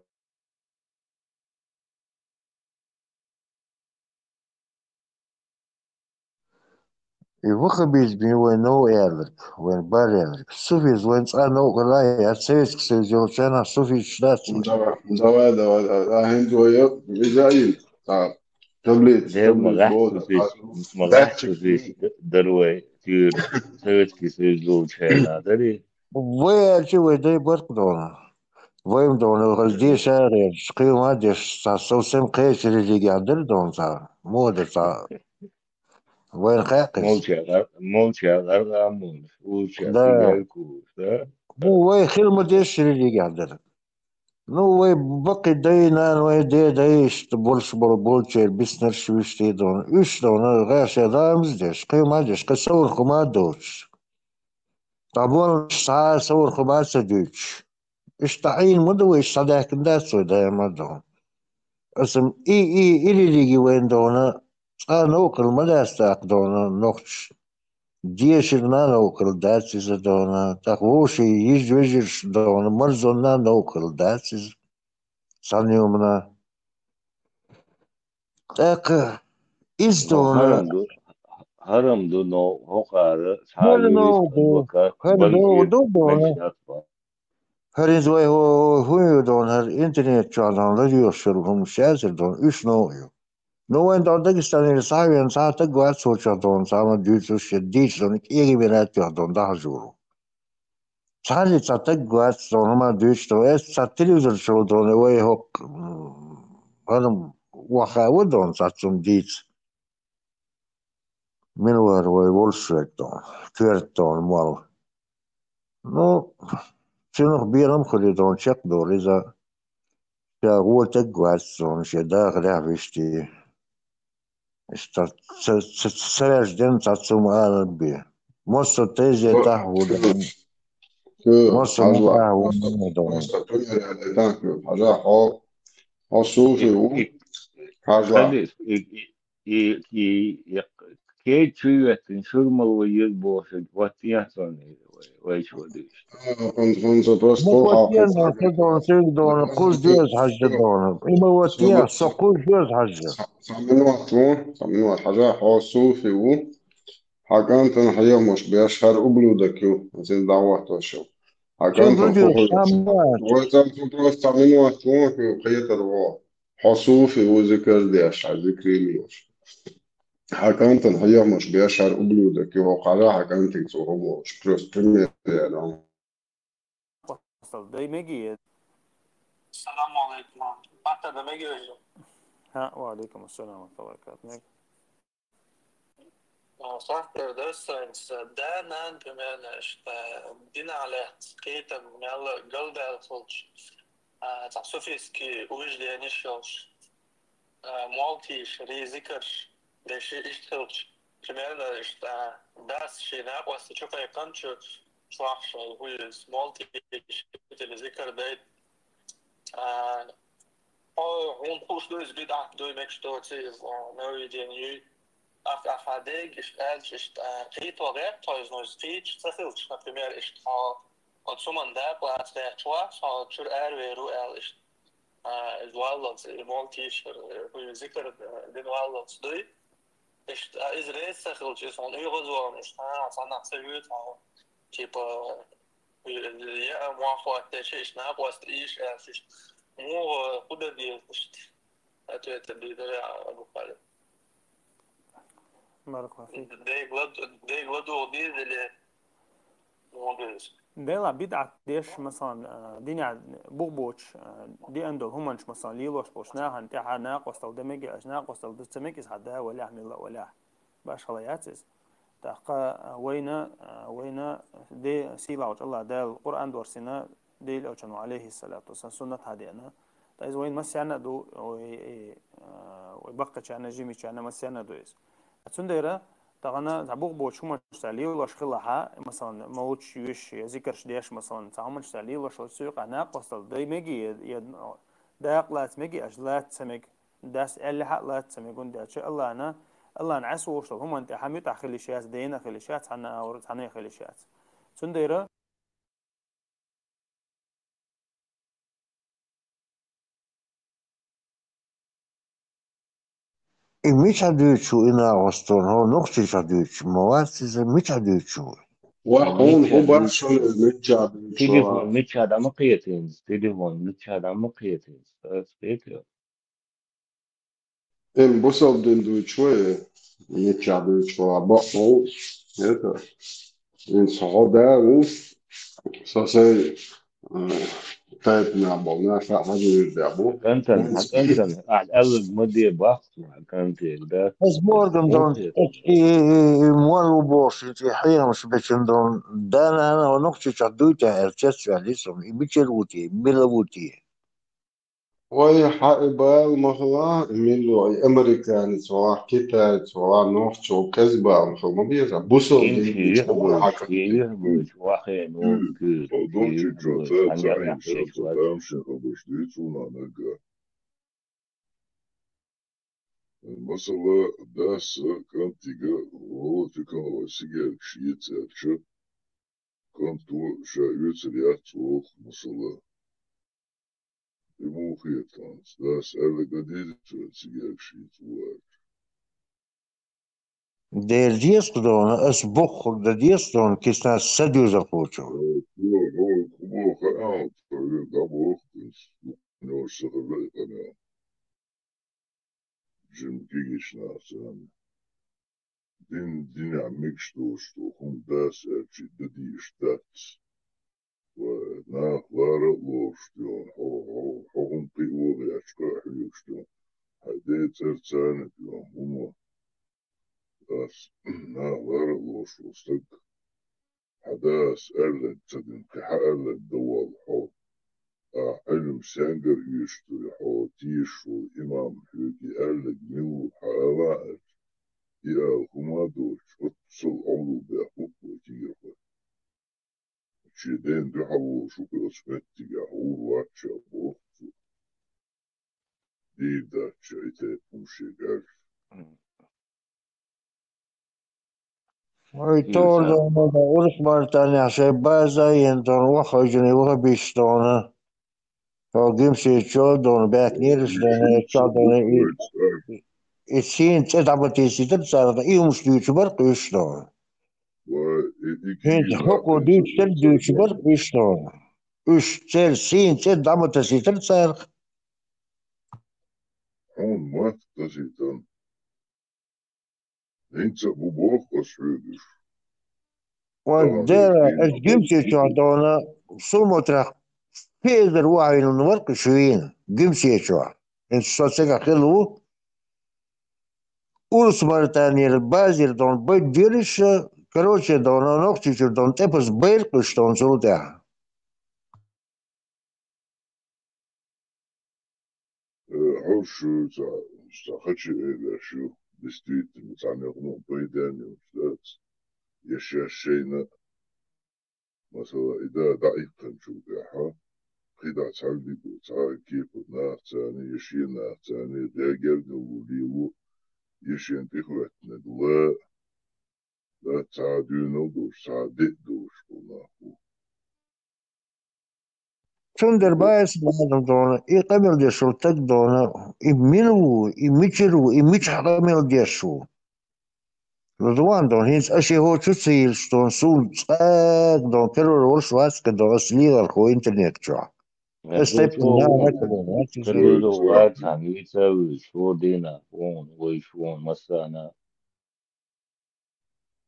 يوخبيز بي وين نو يالك وين بار يالك سوفيز وين أنا وقلاي أتسيس كسيجو شانا سوفي شلاتي ده هندوية بزايل ده تبليت بودا مغاحسوس داتشك دروي تير سويت كيسيزو تشينا دري وين شو دي برك دونا وين دونا غزدي شارع شقي ما ديش سوسم قيش اللي قاعد دون صار مو ده وين خاقس موشا غرامون وشا لا تيجاكوس ده مو وين خير ما ديش اللي قاعد نو وي بقي دينا وي ديش تبولش بولشير بسنر شويش تيدون ايش دون غاش دامز ديش قي ما ديش قصور خما دوش طابون ساعة صور خما سدوش ايش تعين مدو ايش صداك داسو دا مدون اسم اي الي ليجي وين دونا نوكل مداستاك دونا نوخش ديش نوكل داتسيز دونا تخوشي يجوجرش دونا مرزونا نوكل داتسيز صانيومنا تاك نو إزدونا هرم دو نو هوكار هرنو سايوريس دو الوكا هرنو بنجير دو دونا مكشاتفا هرنزوي هو دون هر إنترنت شادان راديو شرهم شازر دون إيش نوعيو نو وين دون دقستاني صاحبي ساعة تقوات سوچا دون ساما ديوتو شديد دون إيغي بنات دون ده جورو سالي تقوات دون هما ديوتو إس تلفزيون شو دون وي هوك هرم وخاو دون ساتسون ديت من وي وولستريت دون كيرت دون مال نو شنو خبيرهم خلي دون شق دور إذا هو تقوس دون شدا غريح بيشتي سرش دين تاتسوم آل بي مصر تيجي تحو دون مصر ما حاجة تحو دون مستقبل على ذاك حاجة حا صوفي حاجة خلص كي تشويت شرمل ويربوش واتياتون ويش وديش كنت بس طول مكوتيان حافظ دون دون سيك دون قوس جوز حاجة دون إما وتيا سو قوس جوز حاجة سامنوات حاجة حا صوفي حاجان تنحيه مش بيشهر أبلودكيو زين دعوات وشو شن حاجان رجل تنخوه ساموات وزن تبرو سامنوات في قية الروا حصوفي وذكر ديش ذكري ليش حاجان تنحيه مش بيشهر أبلودكيو وقالا حاجان تنسوه مش بروس بريمير يعني داي ميجي السلام عليكم حتى ده ميجي ها وعليكم السلام ورحمة الله وبركاته صح das daarna gemeens دينا على قيتا مال قلب الخلج تعصفيسكي وجد يعني شوش مالتي شري ذكر ليش اشتغلش كمان داس شينا وستشوف يقنش صح هو مالتي ذكر ده hon koos bid af doe met stoot is nou die nu afadeg is als is het wel recht thuis nog speech zegt например is от суман да plaats recht was al tur weer el is wel dat multi hoe zeker den wel dat doe is reis zegt is van euro zo is van dat ze goed al type ja maar voor het is na was is مو قدر دي أتوقع تبديل أبو خالد بارك الله فيك ده يقعدوا دي اللي موجود ده لا بدعة ديش مثلا دينا بوغبوش دي عنده همنش مثلا ليلوش بوشناها انتحى ناق وستو دمجي أجناق وستو دستمك إسحدها ولا عمل الله ولا باش خلاياتس تحقا وينا دي سيلا وش الله ده القرآن دورسنا دي لو كانوا عليه الصلاة والسلام سنة هذه أنا تايز وين مسيانا دو ويبقى كأنا جيمي كأنا مسيانا دو إيش أتسنديرة تغنى تعبوق بوش هم تشتغلي ولا شخلها مثلا موتش يش ذكرش ديش مثلا تعمل تشتغلي ولا شو تسوق أنا قصل داي مجي داق لا تمجي أجلات سمج داس اللي حق لا تسمجون ده شيء الله نعس وشل هم أنت حميت أخلي شيء دينا خلي شيء عنا أو عنا خلي شيء تسنديرة مش هدوشو إنا غستون هو نقطة هدوشو مواسس مش هدوشو وهون هو برشلونة المتجاب تليفون مش هذا مقيتين تليفون مش هذا مقيتين استيكر إن بوصل دين دو شوي المتجاب شوي بقو هذا إن صعودا و ساسي تايب نعملنا فحاجة يدعبو كنتن أعلق مدي بحث كنت ده بس مورجن دون مولو بوش حيهم سبيشن دون دانا أنا ونقطة هدوشة إرتش عليهم بيشلوتي بيلوتي وهي حائبة مثلا ميلو أمريكان سواء كتا سواء نوح شو كذبة مثلا ما بيزا بوصل دين دو شوي حكا يهبش واخين وكير Doći يهبش čota عن caim يريح شيء šelta tamšin habošlicu na nega. Mesela ders kantiga o tikana sigel şiitselçi kantu şayütsel soğuk mesela muhiyetans ders erle gadiditse sigel şiit var. Der diestron es buch de diestron kisna seduza pocho. Kubo kanaat gabo no şakırlı kana jim gigişna sen din عمك شتو هم داس ارشي ددي اشتات ونا لارا لوشتون هم قيوغي اشكا حيوشتون هدي ترتان بيوم هما داس نا لارا لوش وستك حداس ارلد تدن كحا ارلد دوال حو علم سانجر يشتو حو تيشو امام حيوكي ارلد ميو حالات يا هما دوش وتصل عمرو بأخوك وتيجي شيدين بيحاولوا شو كده سمعتي يحول واتشا بوخت دي دا شايتات مشيقاش Tor don urus martani ashe baza yen don wacha juni wacha bistona. To gimsi cho don back nearest don cho don it seems it abati sitter sarda iums duuchbar qishton. Hint hoko duuchtel duuchbar qishton. Ush tsel sin tsel damata sitter sar. هون ما تزيتن انت ببوخ وشويدش ودير es gimsi cho dona sumotra Peder waai no work shwin gimsi cho. En so sega khelu Урус Мартанир Базир Дон Бадириш, короче, Дон Нохтичер Дон Тепас Бейрку, что он сюда. حوش خدش ايه شو بستيت متعني غنو بيداني وشدات يشيا شينا مثلا إذا ضعيف كان شو بيحا خدا تعلي بوتاع كيف ناخ تاني يشي ناخ تاني غير نوليو يشي انتخواتنا لا تعدينو دوش تعديت دوش بناخو Чундер Байс Бадам Дона, и Камил Дешу, так Дона, и Милу, и Мичеру, и Мич Камил Дешу. Лудуан Дон, хинс Аши Хочу Цил, что он сул цак, Дон, Керу Ролш Васка, Дон, Слигал, Хо интернет Чо. Степ на كرودو واتان يتساوي شو دينا وون ويشون مسانا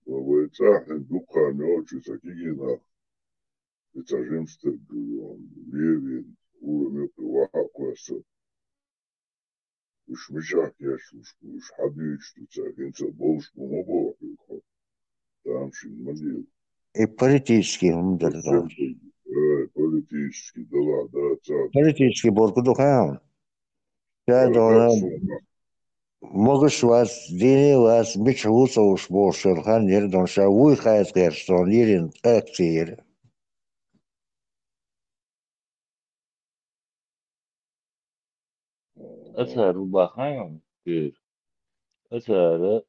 ويتاح دوكا نوچو ساكينا يتاجمستر ليفين ورميقي واحد كويسة وش مشاك ياش وش حديش تتاك انت بولش بمبوح يخو تامشي المليل И политический умдер Дон. политически дела, да, политический борку хаун. Я думаю, могешь вас день вас бичуса уж больше ханер дон ша уйхает керстон лирин актир. أثر بخيم كير أثر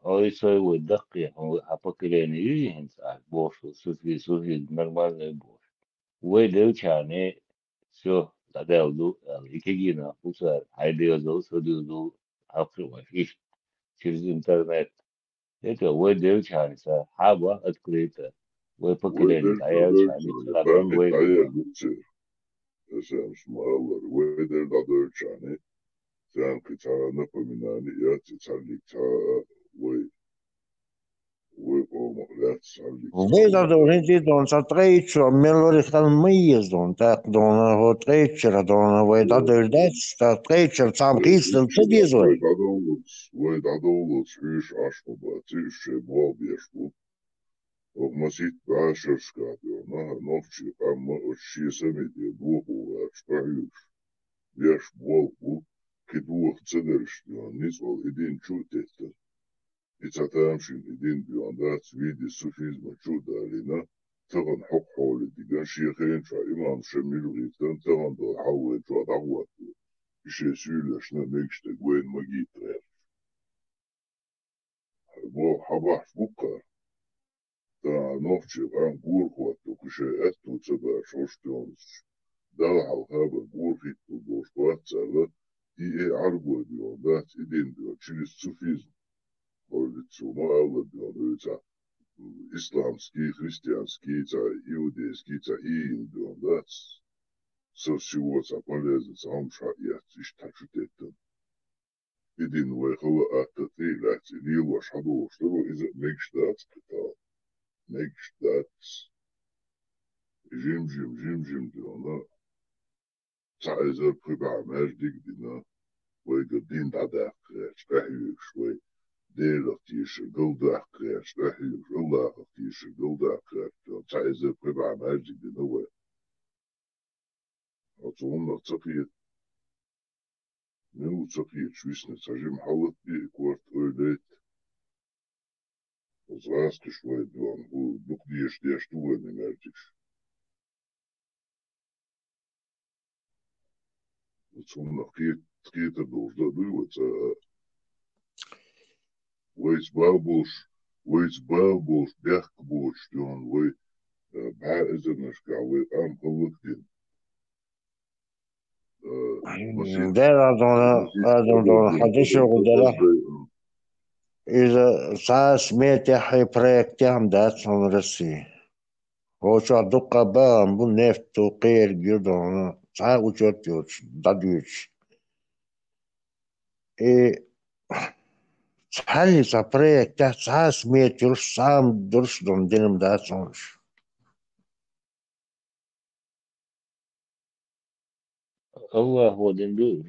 أي شيء ودقي هو حبكلين يجين ساعة بوش سوفي نورمال بوش ويدو كاني شو تداولو الإكيجينا وصار هيديوزو سوديوزو أكثر وفيش شيز إنترنت إيه ويدو كاني سا حابة أتكريتا ويبكلين تعيال كاني تلابن ويدو ويدر دادر كاني كان كتارا نفهمناني يا تتعليك تا ومغلات تتعليك وبيدا دون هنتي دون ساتريتشو ميلوري خالميز دون تاك دون هو تريتشر دون ويدا درداتش تا تريتشر تام قيسل تديزوي ويدادولوس هيش عشقو باتيش شبوال بيشبو ومسيت باشر سكاديو نوفشي أما الشي سميدي بوهو أشباهيوش بيشبوال كدوخ تصدرش ديون نيسوال إدين شو تيتا إتاتامشين إدين ديون دات فيدي سوفيزم شو دارينا تغن حق حولي ديگان شيخين شا إمام شميل غيتان تغن دو حولي شو دعوات إشي سيولشنا نيكشتا قوين مجيت غير بو حباح فوقا تا نوفشي غان قور خواتو كشي أتو تبا شوشتونس دلع الغابة قور خيتو بوش واتسالا إيه عربو ديون دات إدين ديون شيلي سوفيزم قولتسو ما أولا ديون تا إسلامسكي خريستيانسكي تا يوديسكي تا إين ديون دات سوسيوة تا بوليزة هم شعيات إشتاكشو تيتن إدين ويخلا أتتي لاتي ليلوش حدوش تلو إذا ميكش دات كتاب ميكش دات جيم ديونا تعيزر بخبع ماجدك دينا ويقدين دعداق شباحيوك شوي دير اختيش قلداق شباحيوك الله اختيش قلداق تعيزر بخبع ماجدك دينا وي أطولنا تقيت نو تقيت شويسنا تجيم حلت بي كورت أوليت وزغاست شوي دوان هو بقديش ديش دواني ماجدكش أطولنا تقيت الدوزة دوت ويت بابوش بيحك بوش دون وي بعائزنش قاوي أم خلقين دير دون حديث غدرة إذا ساس ميت يحي بريك تهم دات رسي هو شو دقة بام بو نفت وقير جدون ساس وشوت يوش داديوش إيه حالي سابريك تحت ساس ميت يوش سام درش دون دينم دات سونش الله هو دندو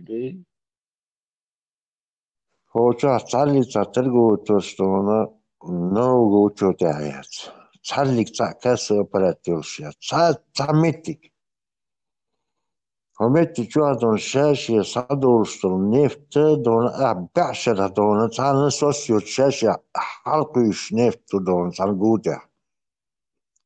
هو شو تعلي ترجو توستونا نو جو تعيات تعلق تعكاس أوبراتورش تعمتك همتي شو هدون شاشة صدورش نفط دون بعشر هدون تعال سوسيو شاشة حلقيش نفط دون تعال جودة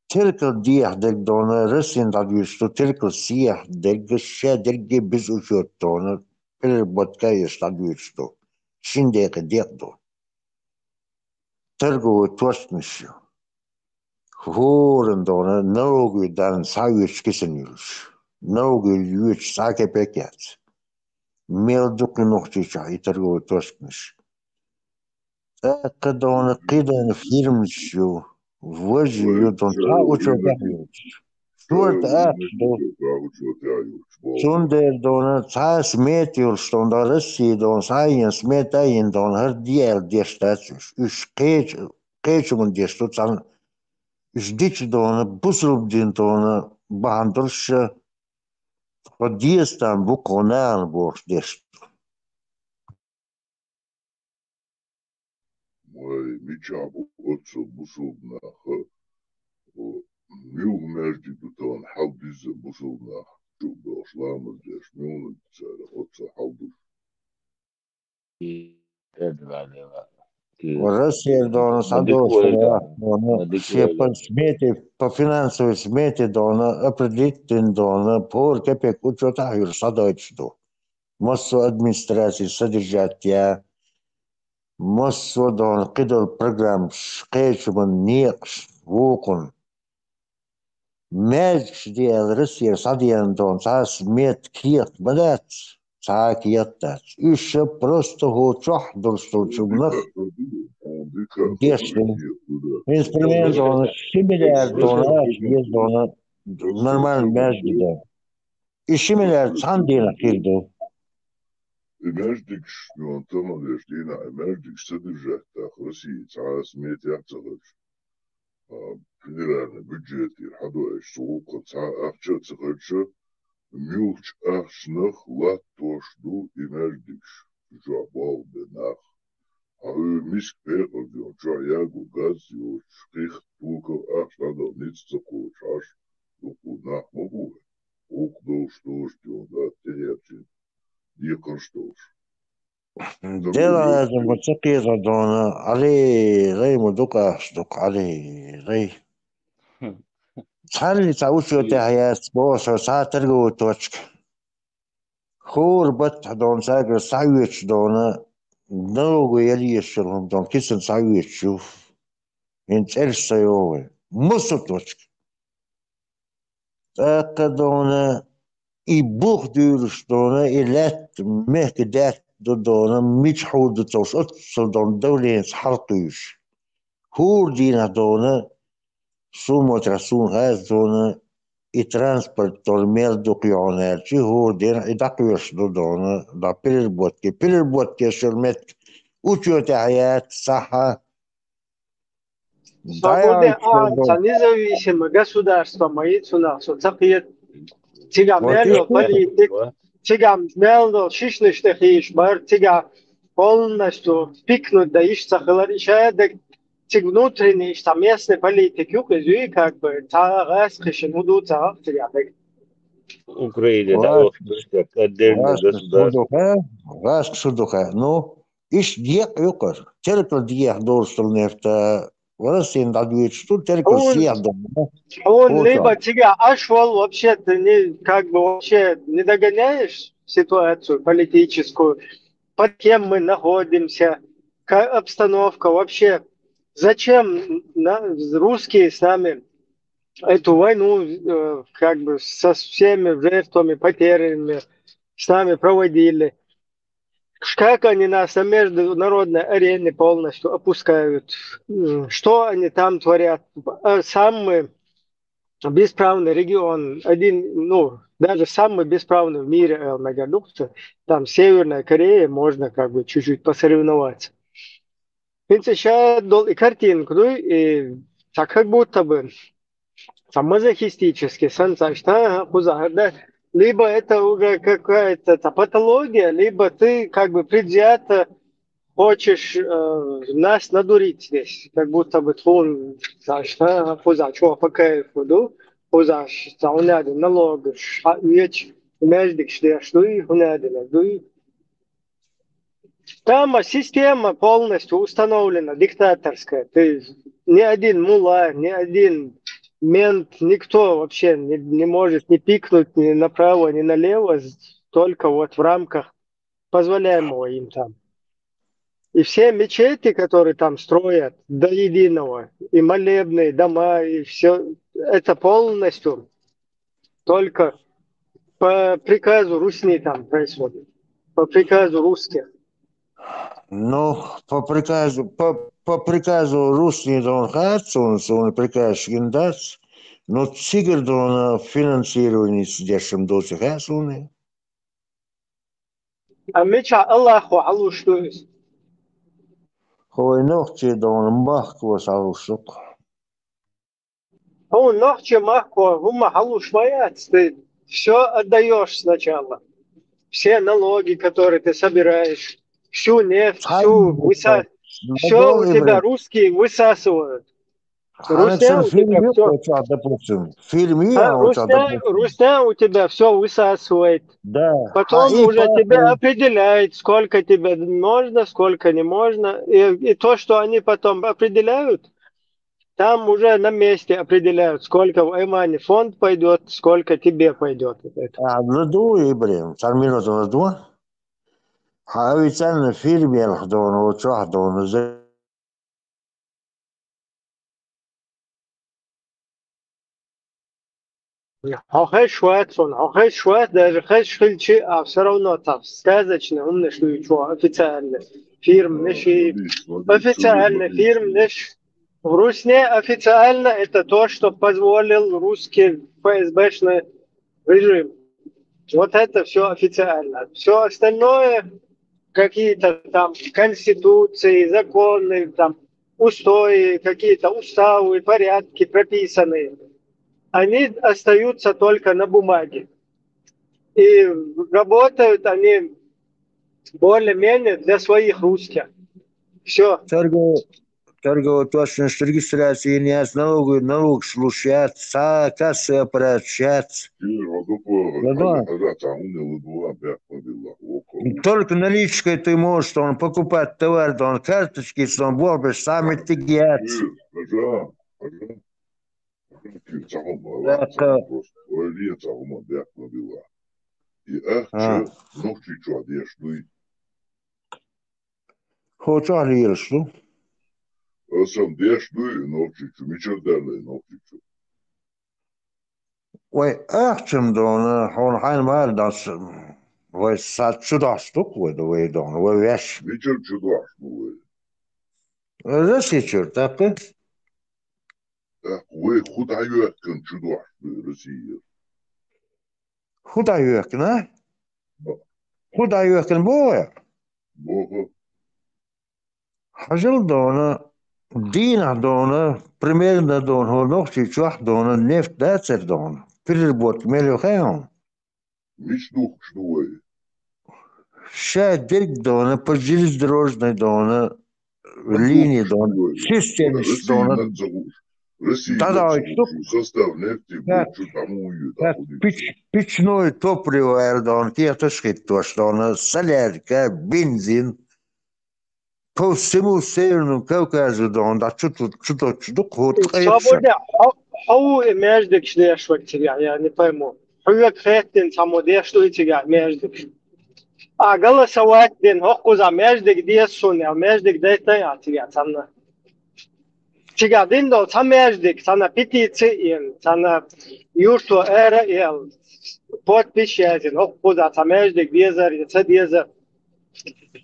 تلك الديح دك دون رسين داديشتو تلك السيح دك الشا دك بزو شوت دون بالبودكايش داديشتو شين ديك دون ترجو توستنشو Horen dan nogu dan saus kissenjuls. Nogu juts sake peket. Meel doeken nog tja itergo tosknis. Ek dan qidan firmsju. Wajju dan taucho dahjuts. Soort do. Zonder dan saas meetjuls dan daar is dan science metayin dan her diel destatus. Us keetje van destot aan جديش دونا بسرب دين دونا باندرش قديستان بقنان بورش ديش ميتشابو أتسو بسرب ناخ ميوغ ماجدي دوتان حال بيزا بسرب ناخ شوبا дош ламас деш мюнут цара отца халдуш. Россия должна все по смете, по финансовой смете должна определить, должна по кепек учета юрсадочду. Массу администрации содержать я, массу должна кидал программ шкечуман некш вукун. Мяч дел Россия садиан должна са смет киет балет. Саакиятtat. Еще просто гучах дурстучумнах. Если инструмент он шимилярд дона, есть дона нормально между. И шимилярд сандина хирду. И междик шмён тома деждина, и междик содержать так России цаа смет яцалыш. Федеральный бюджет ирхадуэш суука цаа ахча цахача. Мюлч ахшнах латтошду и междикш жабал бенах. А миск перховдион чаягу газио шких тулков ахшнадал ниц цакуш аш луку нах могуэ. Ук долштош дион да терячин диконштош. Дела это вот такие задона, али рей мудука штук, али рей. Царли цаушоте хаяс босо сатергу точка. Хур бат дон сагр савич дона много ялишелом дон кисен савичу. Интересует. Мусор точка. Так дона и бух дюрш дона и лет мех дат дона мич худ тош отсо дон дولين حرقيش. Хур дина дона سومة رسون هذون الترانسبورت между قيونات هو دين إدقيش دون دا بيلر بوتكي شرمت учет حياة صحة Свободная Анца, независимое государство, моится нас, цапиет тига мело политик, тига мело шишнышты хиш, бар тига полностью пикнуть да ищ цахалар ищает тиг внутренний местный политик, юкезуи как бы царас хишин уду царах тига. Украина, да, вот отдельное государство. Раз судуха, ну, ищ дьяк юкер, терпел дьяк должен нефта. Вырастин дадует, что только съедом. Он либо тебя ашвал вообще ты не как бы вообще не догоняешь ситуацию политическую, под кем мы находимся, как обстановка вообще. Зачем русские с нами эту войну как бы со всеми жертвами, потерянными с нами проводили? Как они нас на международной арене полностью опускают? Что они там творят? Самый бесправный регион, даже самый бесправный в мире, там Северная Корея, можно как бы чуть-чуть посоревноваться. Сейчас и картинку, и так как будто бы там мазохистически, либо это уже какая-то патология, либо ты как бы предвзято хочешь нас надурить здесь, как будто бы твой, что по кайфу, унады, налоги, веч, междик, что и унады, там система полностью установлена, диктаторская. Ты ни один мула, ни один мент, никто вообще не может ни пикнуть ни направо, ни налево, только вот в рамках позволяемого им там. И все мечети, которые там строят до единого, и молебные дома, и все, это полностью только по приказу русни там происходит, по приказу русских. Ну, по приказу русских он хатсон, он приказ гендац, но цигер он финансирование сидящим до сих хатсоны. А меча Аллаху алуштуюсь. Хой ногти он махко салушук. Он ногти махко, ума алушваят, ты все отдаешь сначала. Все налоги, которые ты собираешь. Всю нефть, все у тебя русские высасывают. Ханексон фильм у тебя, допустим. Фильм у тебя, допустим. Русня у тебя все высасывает. Да. Потом уже тебя определяет, сколько тебе можно, сколько не можно. И то, что они потом определяют, там уже на месте определяют, сколько в Эмане фонд пойдет, сколько тебе пойдет. Ладу, Ибрим, Сарминут ладу. А ведь на фильме Ладу, вот что Ладу, Хохеш шват, даже хешхильчи, а все равно там сказочно умный, что официально. Фирм ниши, официально фирм ниш. В Русне официально это то, что позволил русский ФСБшный режим. Вот это все официально. Все остальное, какие-то там конституции, законы, там устои, какие-то уставы, порядки прописанные, они остаются только на бумаге. И работают они более-менее для своих русских. Все. Торговая точность регистрации не налог слушать, кассы обращаться. Только наличкой ты можешь покупать товар, карточки, можешь сами тягаться. Хочу алиершу. Ой, чем дона, он хайнмар дас, вы сад сюда штук вы дона, вы вещь. Вечер чудо, вы. Засечер, так? Вы худоёкин чудо, Россия. Худоёкин, а? Худоёкин боя? Бога. Хажил дона, Дина дона, примерно дона, nog чуть дона, нефть дацер дона. Переработ мелюхаем. Мечтух что? Шадик дона, по железнодорожной дона, линии дона, системы дона. Да, состав нефти будет что-то печное топливо, дона, это то, что дона, солярка, бензин. По всему Северному Кавказу, да, что-то ход. Свобода, хау между что тебя, я не пойму. Хуя кретин самодеш, что тебя между. А голосовать день, хокуза между где суня, между где ты, тебя, цана. Тебя день до цан между, цана петиции, цана юрту РЛ. Подписчик, хокуза цан между где за,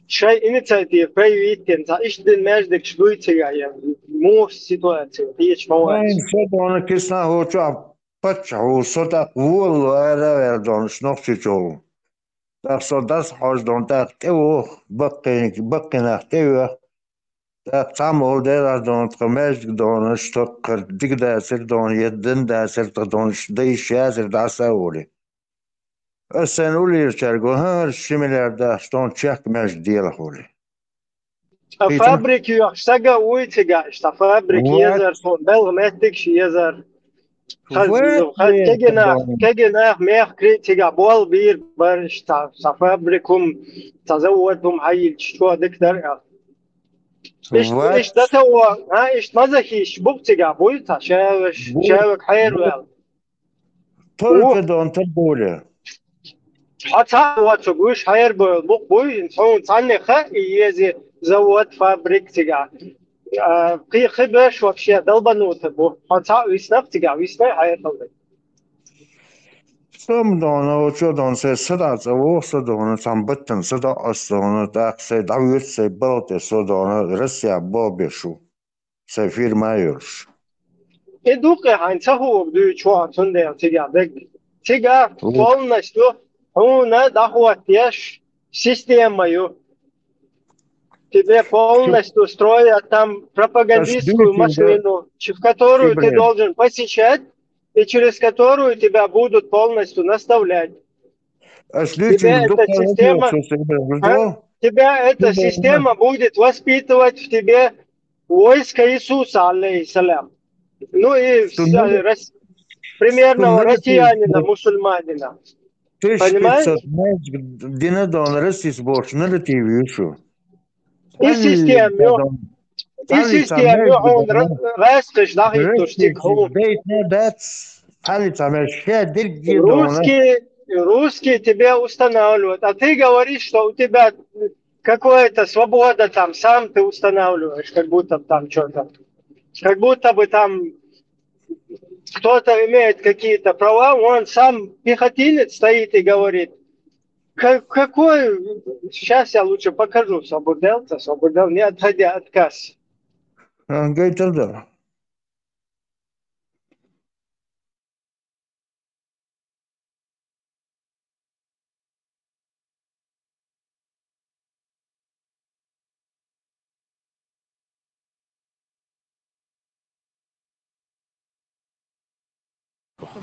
Шай инициатив проявитель, за ищден между шлюйцега, муж ситуацию, пич мовать. Дона кисна хоча, пача, сота волу вердон, снохчичол. Так что das хож дон так тево, баккенах тево. Так само дела дон между дон, что дигдасер дон, един дасер дон, да ищазер дасаули. Sen ulirčargo, similar što čak meš dijela huli. A fabrik ju saga uitiga, šta fabrik jezar, son belmetik jezar. Kegena mer kritiga bol bir bar šta fabrikum تزودهم هاي شو دكتور. إيش ده هو إيش مزحيش بوقتها بويتا شاوك حير ويل. ترك دون تبولة. حتى واتشوش حير بوي إنسان ثاني خا يزي زود فابريك تجا. قي خبش وبشيء دلبنوت بو حتى ويسنق تجا ويسنق حير طلع. Som dona och så dona se sada så också dona sambeten sada asdona tak se David se brote så dona Russia bobeshu se firma görs. Eduke han tahu du chwa tunde tiga полностью она дохватешь системою. Тебе полностью строят там пропагандистскую машину, в которую ты должен посещать, и через которую тебя будут полностью наставлять. Тебя эта система будет воспитывать в тебе войско Иисуса, алейхиссалям. Ну и примерного россиянина, мусульманина. Понимаешь? Dine donları siz boşuna TV И систему, он растешь, да, и туштик. Русские тебя устанавливают, а ты говоришь, что у тебя какая-то свобода там, сам ты устанавливаешь, как будто там что-то, как будто бы там кто-то имеет какие-то права, он сам пехотинец стоит и говорит, какой, сейчас я лучше покажу свободел, не отходя от кассы. Gaytalda.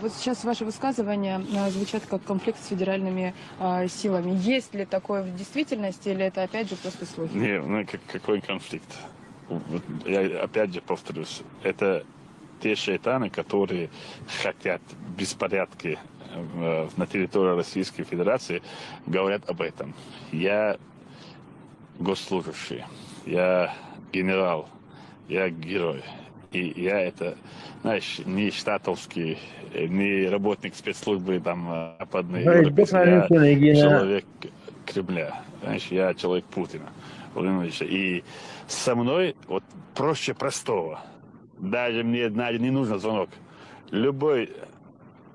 Вот сейчас ваши высказывания звучат как конфликт с федеральными силами. Есть ли такое в действительности, или это опять же просто слухи? Не, ну какой конфликт? Я опять же повторюсь, это те шайтаны, которые хотят беспорядки на территории Российской Федерации, говорят об этом. Я госслужащий, я генерал, я герой. И я это, знаешь, не штатовский, не работник спецслужбы там Западной Европы, я человек Кремля, знаешь, я человек Путина. И со мной вот проще простого. Даже мне не нужен звонок. Любой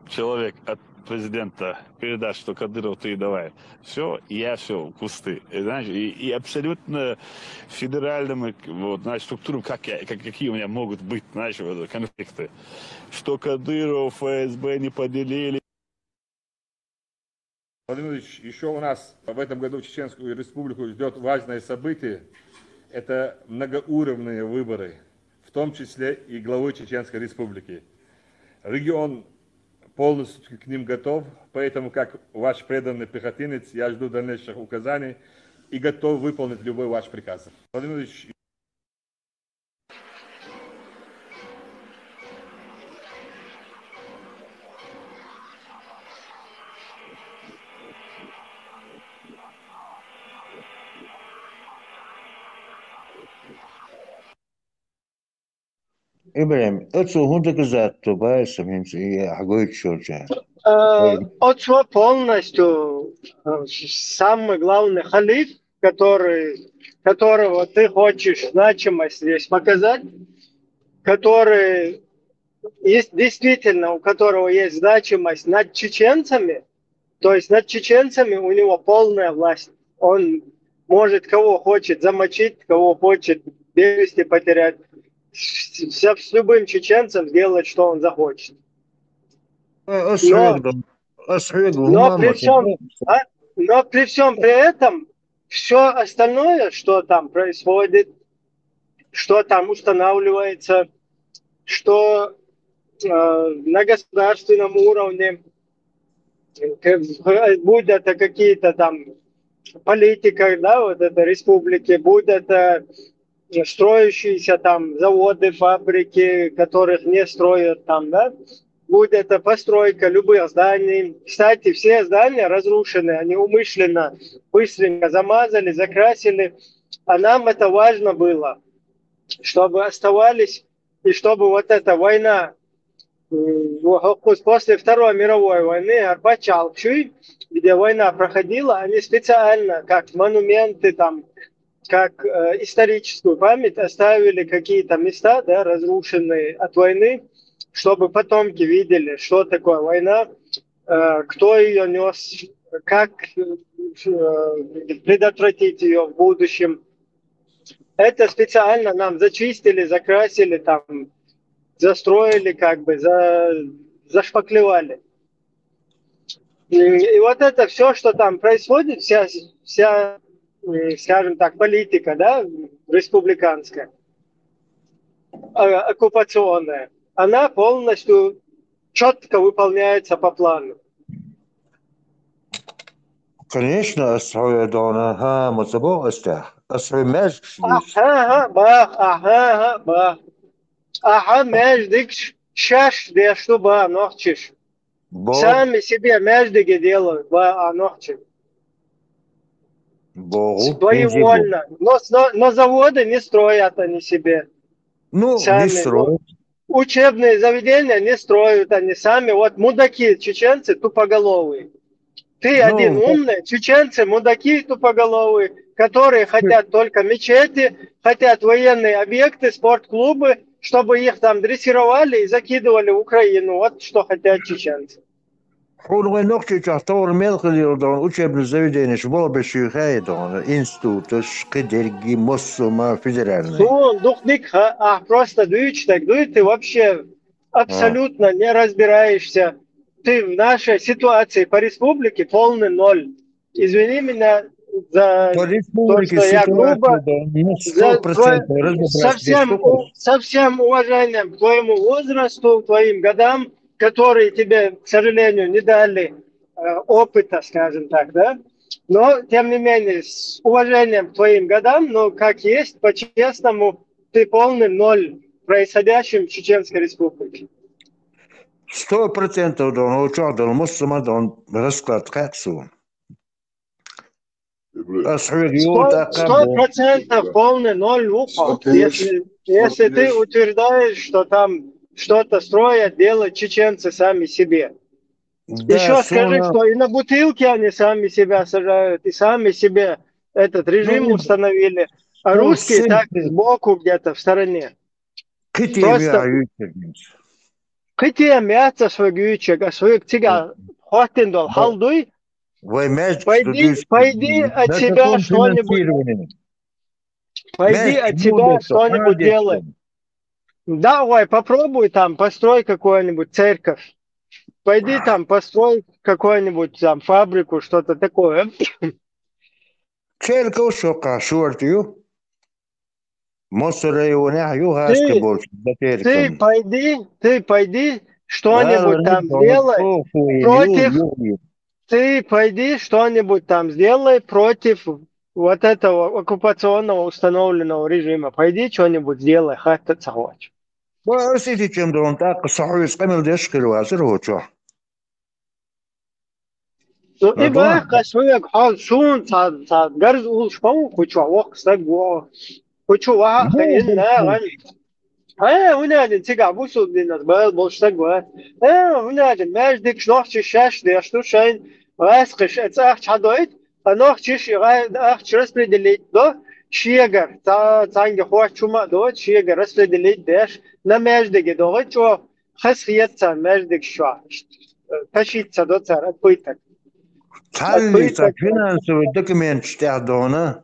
человек от президента передаст, что Кадыров ты давай. Все, я все, кусты. И, знаешь, и абсолютно федеральным вот, знаешь, структурам, какие у меня могут быть, знаешь, конфликты. Что Кадыров, ФСБ не поделили. Владимир Ильич, еще у нас в этом году Чеченскую Республику ждет важное событие. Это многоуровневые выборы, в том числе и главы Чеченской Республики. Регион полностью к ним готов, поэтому, как ваш преданный пехотинец, я жду дальнейших указаний и готов выполнить любой ваш приказ. Владимир Ильич, İbrahim, это гунда казатто, байсам, агой чёрча. Отцо полностью самый главный халиф, которого ты хочешь значимость здесь показать, который есть действительно, у которого есть значимость над чеченцами, то есть над чеченцами у него полная власть. Он может кого хочет замочить, кого хочет без вести потерять. С любым чеченцем сделать, что он захочет. Но при всем при этом, все остальное, что там происходит, что там устанавливается, что на государственном уровне, будь это какие-то там политика, да, вот это республики, будь это строящиеся там заводы, фабрики, которых не строят там, да, будь это постройка любых зданий. Кстати, все здания разрушены, они умышленно быстренько замазали, закрасили, а нам это важно было, чтобы оставались, и чтобы вот эта война после Второй мировой войны, Арбачалчуй, где война проходила, они специально, как монументы там, как историческую память оставили какие-то места, да, разрушенные от войны, чтобы потомки видели, что такое война, кто ее нес, как предотвратить ее в будущем. Это специально нам зачистили, закрасили, там, застроили, как бы, зашпаклевали. И вот это все, что там происходит, вся скажем так, политика, да, республиканская, оккупационная, она полностью четко выполняется по плану. Конечно, Асхуядона, Мацабо, Астах, Асхуймеш. Ага, бах. Ага, междик шаш, да что ба нохчиш. Сами себе междиги делают, ба нохчиш. Своевольно. Но заводы не строят они себе. Ну, сами. не строят. Учебные заведения не строят они сами. Вот мудаки, чеченцы, тупоголовые. Ты один умный, чеченцы, мудаки тупоголовые, которые хотят только мечети, хотят военные объекты, спортклубы, чтобы их там дрессировали и закидывали в Украину. Вот что хотят чеченцы. Хуй ногти часто мелкие учебные заведения, школа большие институты, кедерги, моссума, федеральные. Ну, духник, просто дуйчтак, ты вообще абсолютно не разбираешься. Ты в нашей ситуации по республике полный ноль. Извини меня за то, что я грубо, со всем уважением к твоему возрасту, к твоим годам, которые тебе, к сожалению, не дали опыта, скажем так, да? Но, тем не менее, с уважением к твоим годам, но как есть, по-честному, ты полный ноль происходящим в Чеченской Республике. 100% он участвовал, он расклад как су. 100% полный ноль ухо. Если ты утверждаешь, что там что-то строят, делают чеченцы сами себе. Да, еще скажи, что и на бутылке они сами себя сажают, и сами себе этот режим установили. А русские так сбоку где-то в стороне. Кытия мяться свой гючек, а свой цига хватиндол халдуй. Пойди от себя что-нибудь. Пойди от себя что-нибудь делай. Давай, попробуй там, построй какую-нибудь церковь. Пойди там, построй какую-нибудь там фабрику, что-то такое. Церковь шока, шортью. Ты пойди, что-нибудь там сделай против. Ты пойди что-нибудь там сделай против вот этого оккупационного установленного режима. Пойди что-нибудь сделай, хата цахоч. وأسيتي كم دون تاق صحوي سقمل دشكل واسر هو شو. Ну и баха своя хасун та гарз улшпау кучу вак стагва кучу ва хинна гани. ونادي تيجا بوسو دينا بال بوشتاغوا ونادي ماجدك شنوخش شاش دي شتو شاين راسقش اتاخ حدويت انوخش اخ распределить до شيغر تانجي خو چوما دو شيغر распределить داش на ماجدك دو چو خسيتsa ماجدك شو تشيتsa до цара пыток تعالي فينانسو دوكيمنت شتاعدونا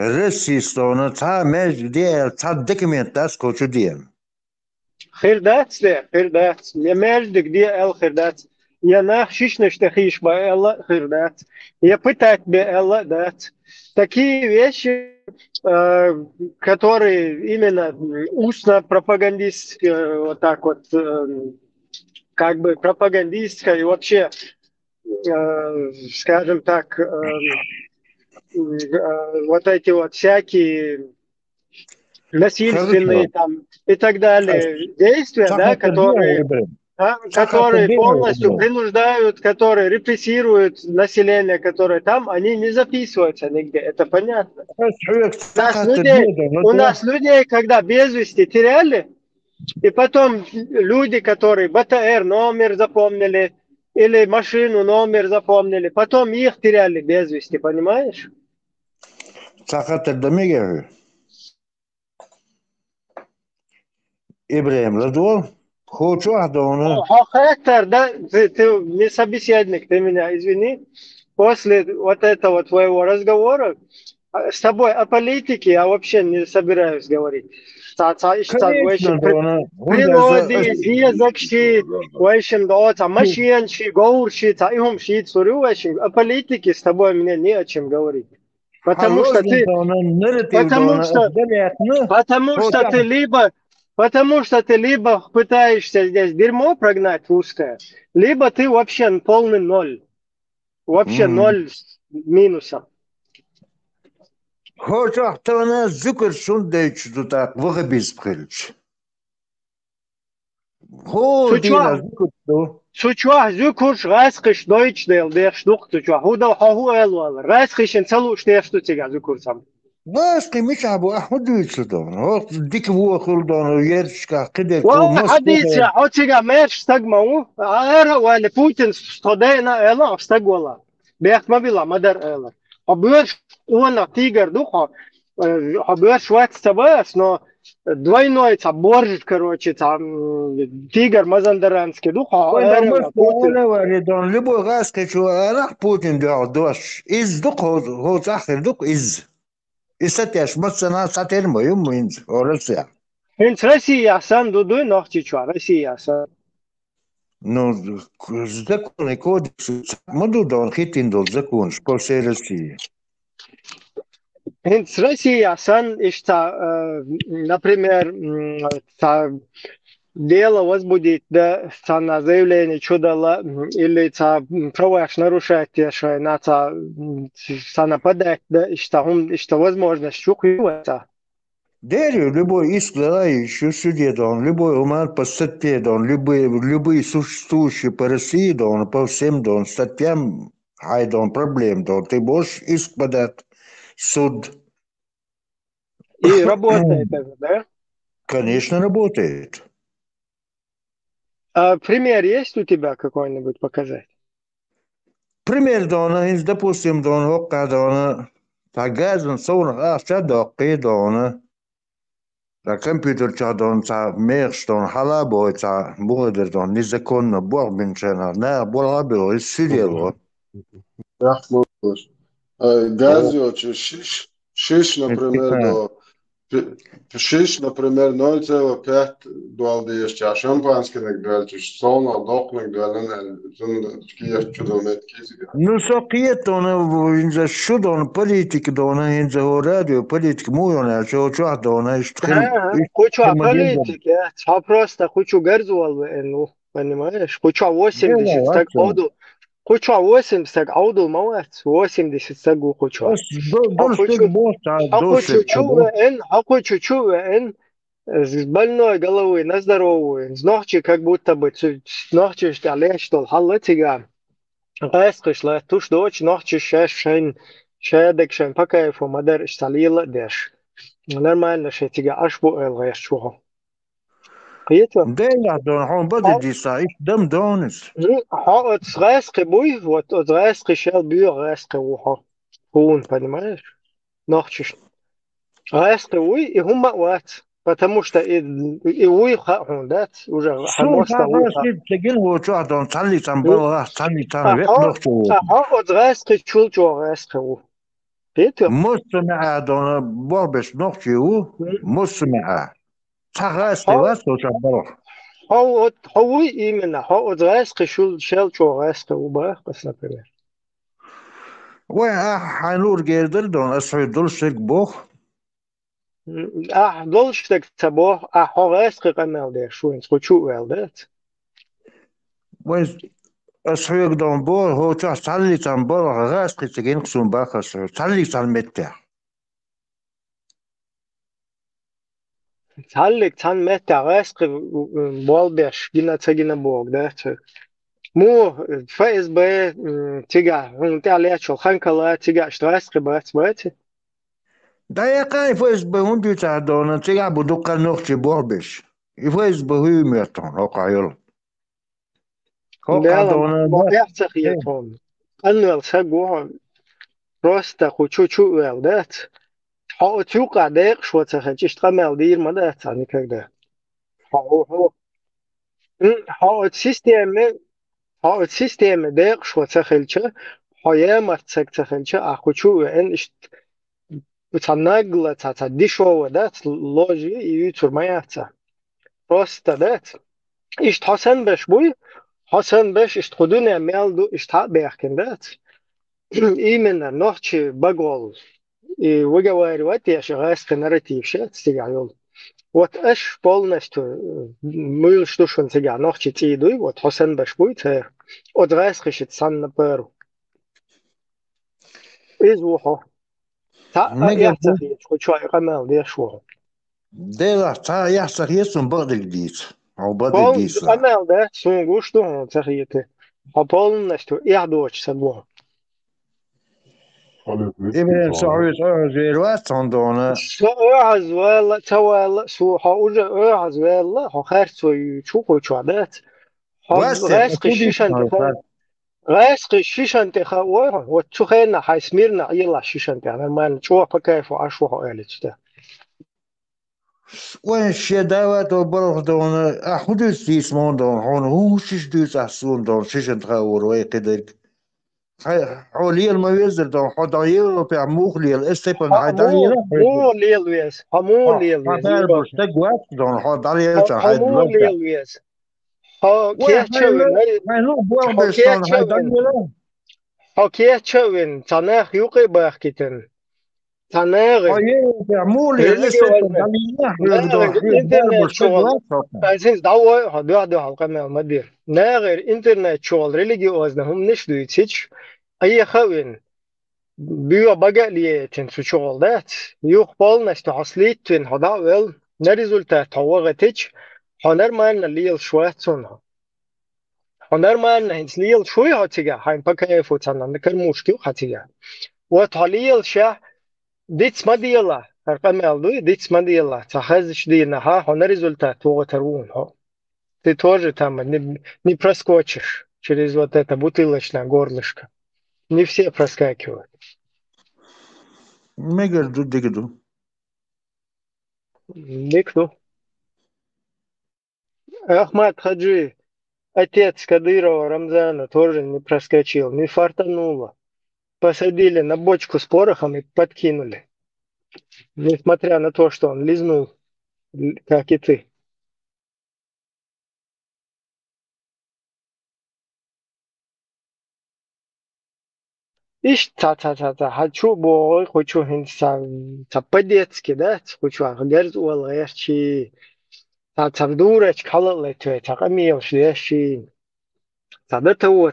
رسيستونا تا ماجد دي تا دوكيمنت داس كوچو ديم خيرداتس يا ماجدك دي ال خيرداتس я нахшишнеш тахиш ба Элла хирдат. Я пытать бы Элла дат. Такие вещи, которые именно устно пропагандистские, вот так вот, как бы пропагандистская и вообще, скажем так, вот эти вот всякие насильственные там и так далее действия, да, которые полностью принуждают, которые репрессируют население, которое там, они не записываются нигде, это понятно. У нас людей, когда без вести теряли, и потом люди, которые БТР номер запомнили, или машину номер запомнили, потом их теряли без вести, понимаешь? Ибраим Ладуал? Хочу Адона. Хактор, да, ты не собеседник, ты меня извини. После вот этого твоего разговора с тобой о политике я вообще не собираюсь говорить. Природе, язык, машин, говор, о политике с тобой мне не о чем говорить. Потому что ты либо пытаешься здесь дерьмо прогнать русское, либо ты вообще полный ноль. Вообще ноль минусов. Хочешь, то она зукер шундейч тут так, вогабиз прилич. هو دينا زكتو سوچوا زوكورش راسخش دويتش ديل ديش نقطة هو ده هو الوال راسخش انسلو شتيشتو تيجا زوكورسام بس مش ابو احمد يتسدون هو ديك هو خلدون يرشكا قدر كو وحديث يا حوتيجا ميرش استجمعوا انا ولا بوتين استودينا الا استجولا بيخ ما بيلا مدر الا объешь она тигр духа объешь вот стабас но двойной борж короче там тигр мазандаранский духа ولا وردون لبو غاسك شو راح بوتين دوش از دق هو اخر دق از استاتيش مثلا ساتين مهم وينز ورسيا انت Россия сам дудой нахти чё Россия сам Ну, законы кодексы, моду да он хитин дол закон, что все России. انت Россия сам ишта например та дело возбудить да на заявление чудала или та проваш нарушать те что на та нападать да что возможность чухиваться. Дерю, любой иск еще суде дон, любой уман по статье дон, любые существующие по России дон, по всем дон, статьям, ай дон, проблем дон, ты можешь иск подать суд. И работает это, да? Конечно, работает. А пример есть у тебя какой-нибудь показать? Пример дона, допустим, дон, ока дона, tagazan sonra çadaqi dona la computer çadon ta merch don halabo ta border don nizakon bor binchana na borabo isidelo Газио, шиш, например, до 0,5 дуалдиеш, а шампанский нагдал, солна, док нагдал, киев чудомет кизига. Ну, сокиет он инза шудон политик дона инза радио политик муйона, что дона хочу политик, я просто хочу гарзуал, ну, понимаешь, хочу 80 так году. Хочу 80 аудул молодец, 80 сагу хочу. Хочу чувен с больной головой на здоровую. С ночи как будто бы с ночи что лечтол халатига. Раскошла туш дочь ночи шешен шедек шен пока его мадер шталила деш. Нормально шетига аж бу элгешчу. Дела дон он بدي ديسايف دم دونس ها اتسراسك بوي вот اتسраск шел бью раск ухо он понимаешь нахчиш раск уй и хума вот потому что и уй он да уже хамоста уй تجين هو شو دون صلي تنبل صلي تنبل نخشو ها اتسраск чул чё раск у Петр مستمع دون بوربش نخشو مستمع تغاس واسو شبر هو именно هو اتسраск шул шел чё раск у ба например وين حنور جيردل دون اسعد دول شك بوخ دول شك تبوخ راسك قمل ده شو انت хочу велдет وين اسعد دون بور هو تصلي تنبر راسك تجين قسم باخس تصلي تنمتع تعلق تان متى راسك بالبش جينا تجينا بوق ده مو فايز بي تيجا هم تعليات شو خنكلا تيجا اشتراسك بات دا يقاي فايز بي هم بيتا دونا تيجا بدوكا نوختي بوربش يفايز بي هو ميرتون هوكا يلا هوكا دونا ما يحتق يتون أنو الساقوها просто хочу велдет هو تشوقع ديق شو تخجيش تقمل دير ما ده تاني كده هو السيستم ديق شو تخلشه هيا ما تخلشه أخوشو إن إشت بتنقل تديشوا ده لوجي يوتر ما يحتى просто ده إشت حسن بش بوي حسن بش إشت خدوني ميل إشت حق بيحكن ده إيمنا نوحشي بقول и выговаривать я шагайский нарратив шет стигайол. Вот аж полностью мы что шон сега ночи тидуй вот Хосен баш будет от райскишит сан на перу. Из ухо. Та я хочу я канал де шо. Дела та я сахесун багдик дит. عقبال الجيسة أنا ده سونغوش تو تخيته هبول نشتو إعدوش سبوه إبراهيم سعود غير واتندونه شو أعز ولا توال سو حوجة أعز ولا خارج شو كوشادات واسه غاسق الشيشان تخا غاسق الشيشان تخا وتشوخنا حيسميرنا يلا الشيشان تاعنا ما نشوف كيف وعشوه قالت وين الشداوات وبرخ دون أحدث تيسمون دون هون هو شش دوس أحسون دون شش تخاور ويقدرك حولي الموزر دون حضايل وبيع موخلي الاستيبن هيدالي مو ليل ويس مو ليل ويس حضايل بشتق وقت دون حضايل تحيد مو ليل ويس ها كيتشوين هاي بوغ بيشتون هيدالي حكيت شوين تناخ يوقي باخكتن تناغ مولي الانترنت شغل عايزين دعوة هدوا حلقة من المدير ناغر انترنت شغل ريليجي اوزنهم نشدو يتسيج اي خوين بيو بقى لي تنسو شغل دات يوخ بول نشتو حصليت تن هدا ويل نريزولتات هواغتج هنر مان ليل شوات سنها هنر مان هنس ليل شوي هاتيجا هاين بكا يفوتانا نكر موشكيو هاتيجا وطاليل شاه ديتس ما ديلا رقم الدو ديتس ما ديلا تخزش دينا ها هنا ريزولتات هو ترون ها ты тоже там не проскочишь через вот это бутылочное горлышко не все проскакивают ميجر ديجدو никто Ахмад Хаджи отец Кадырова Рамзана тоже не проскочил не фартануло посадили на бочку с порохом и подкинули несмотря на то, что он лизнул, как и ты. Ишь, хочу бой, хочу по-детски, да, хочу герз уалгерчи, дурачь, калалетуэ, амил, шлящи, да того,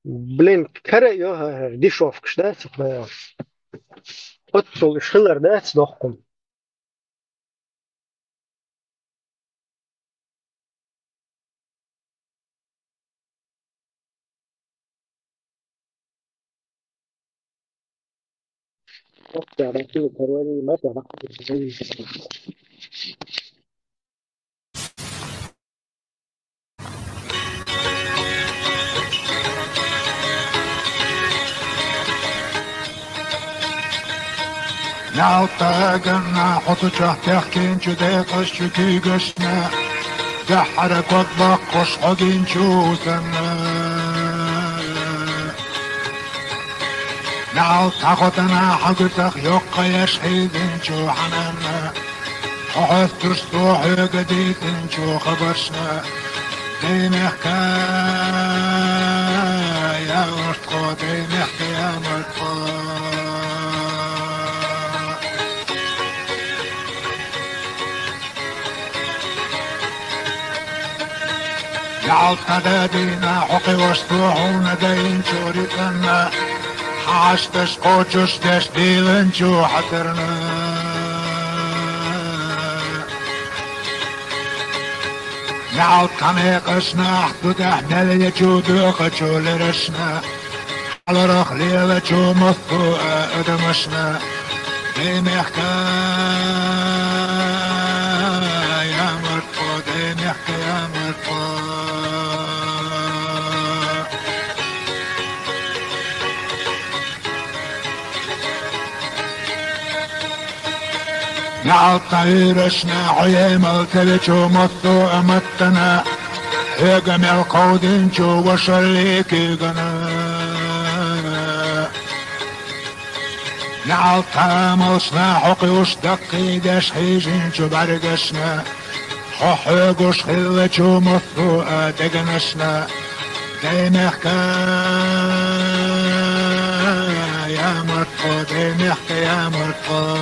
блин, кара ё дешевкш, да, вот шиллер, да, сдохком. نعطاقنا حط تحكين جديقش جديقشنا دحرك وطبقش حقين جوزنا نعطاقنا حقتك يقى يشهيدين جو حنانا حوث ترسطوحي قديدين جو خبرشنا دين حكاية مرتقو دين حكاية مرتقو عالقدادينا حقي واسطوعونا داين شوريتنا حاشتش قوتش تشديلن جو حترنا نعود قميقشنا حدود احنا ليجودوق جو لرشنا على رخ ليلة جو مصطوء ادمشنا دين حكاية مرتقو دين حكاية مرتقو نعطيرشنا عيم التلجو مطو امتنا هيقم القودين جو وشريكي قنا نعطاملشنا حقيوش دقي داش حيجين جو برقشنا حقيقوش خلة جو مطو ادقنشنا دين حكاية مرتقو دين حكاية مرتقو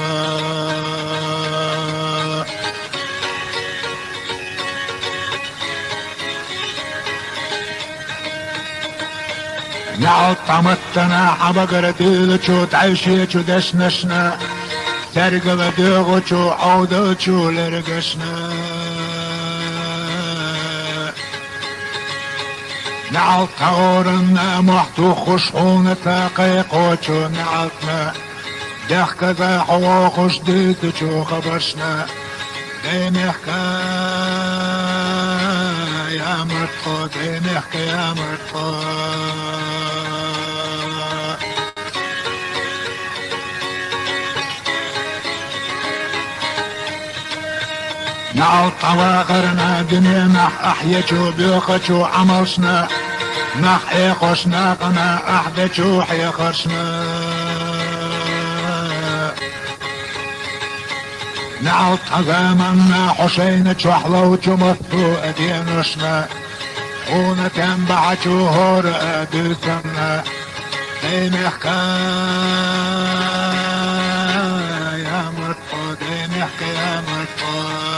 نعود طمتنا حبقر ديلچو تعيشيچو دشنشنا ترقب ديغوچو عودوچو لرقشنا نعل تورنا محتو خشحون تقيقوشو نعلتنا دخك ذا حوا خوش ديتو شو خبرشنا ديمحكا يا مرتقو ديمحكا يا مرتقو نعل طواغرنا دنيا نح أحيشو بيوخشو عملشنا نح إيقوشنا قنا أحدشو حيخرشنا نعل طغامنا حسين شحلو شمثو أدينشنا خونا تنبعشو هور أدرتنا ديمحكا يا مرتقو ديمحكا يا مرتقو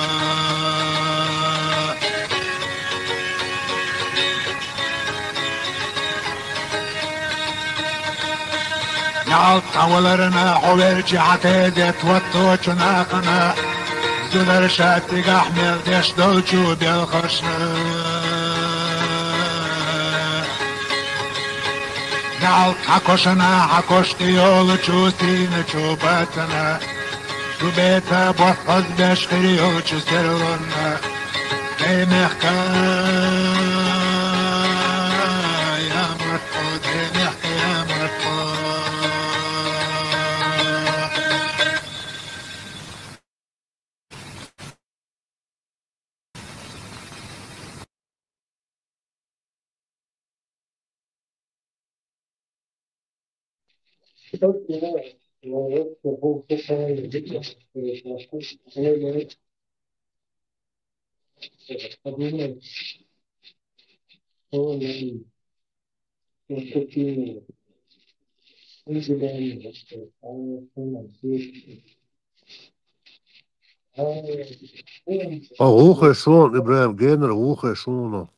نعل طولرنا حويرجي عتيدت وطوشنا قنا زلر شاتي قحمل ديش دولشو بالخشنا نعل حكوشنا حكوشتي يولشو سينشو باتنا شو بيتا بوحظ بشخري يولشو سرلنا ديمحكا يا مرتقو ديمحكا يا مرتقو Hoge son, Ibrahim Gener, hoge son.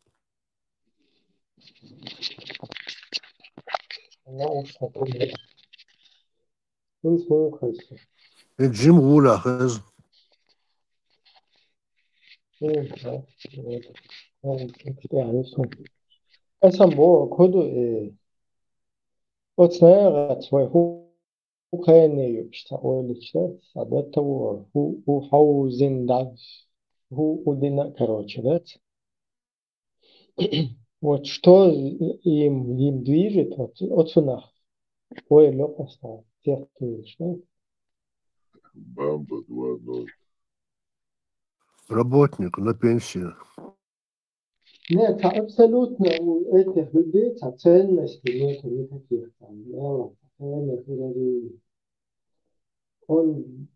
Jim Rula, hez. Essa boa, quando otsnagat way hu kaynayo işte öyle işte садата hu хаузин да hu удина короче да вот что им движет от сюда ой лопаста тех что Бамба 2-0. Работник на пенсии. Нет, абсолютно этих людей ценности нет никаких там, он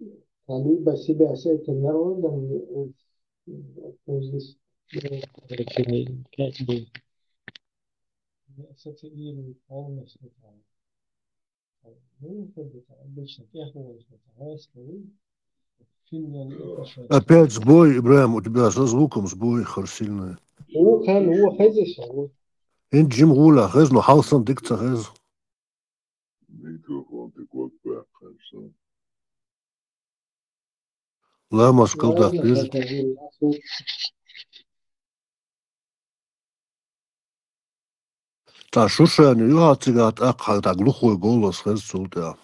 либо себя с этим народом здесь как бы ассоциирует полностью ну, обычно Опять сбой, Ибраим, у тебя со звуком сбой сильный. Ин Jim Rula, hez, но Hausan дикца hez. Микрофон ты кот пахнешь. Лама скалда пиз. Та шушани, юхацигат акха, та глухой голос hez султя.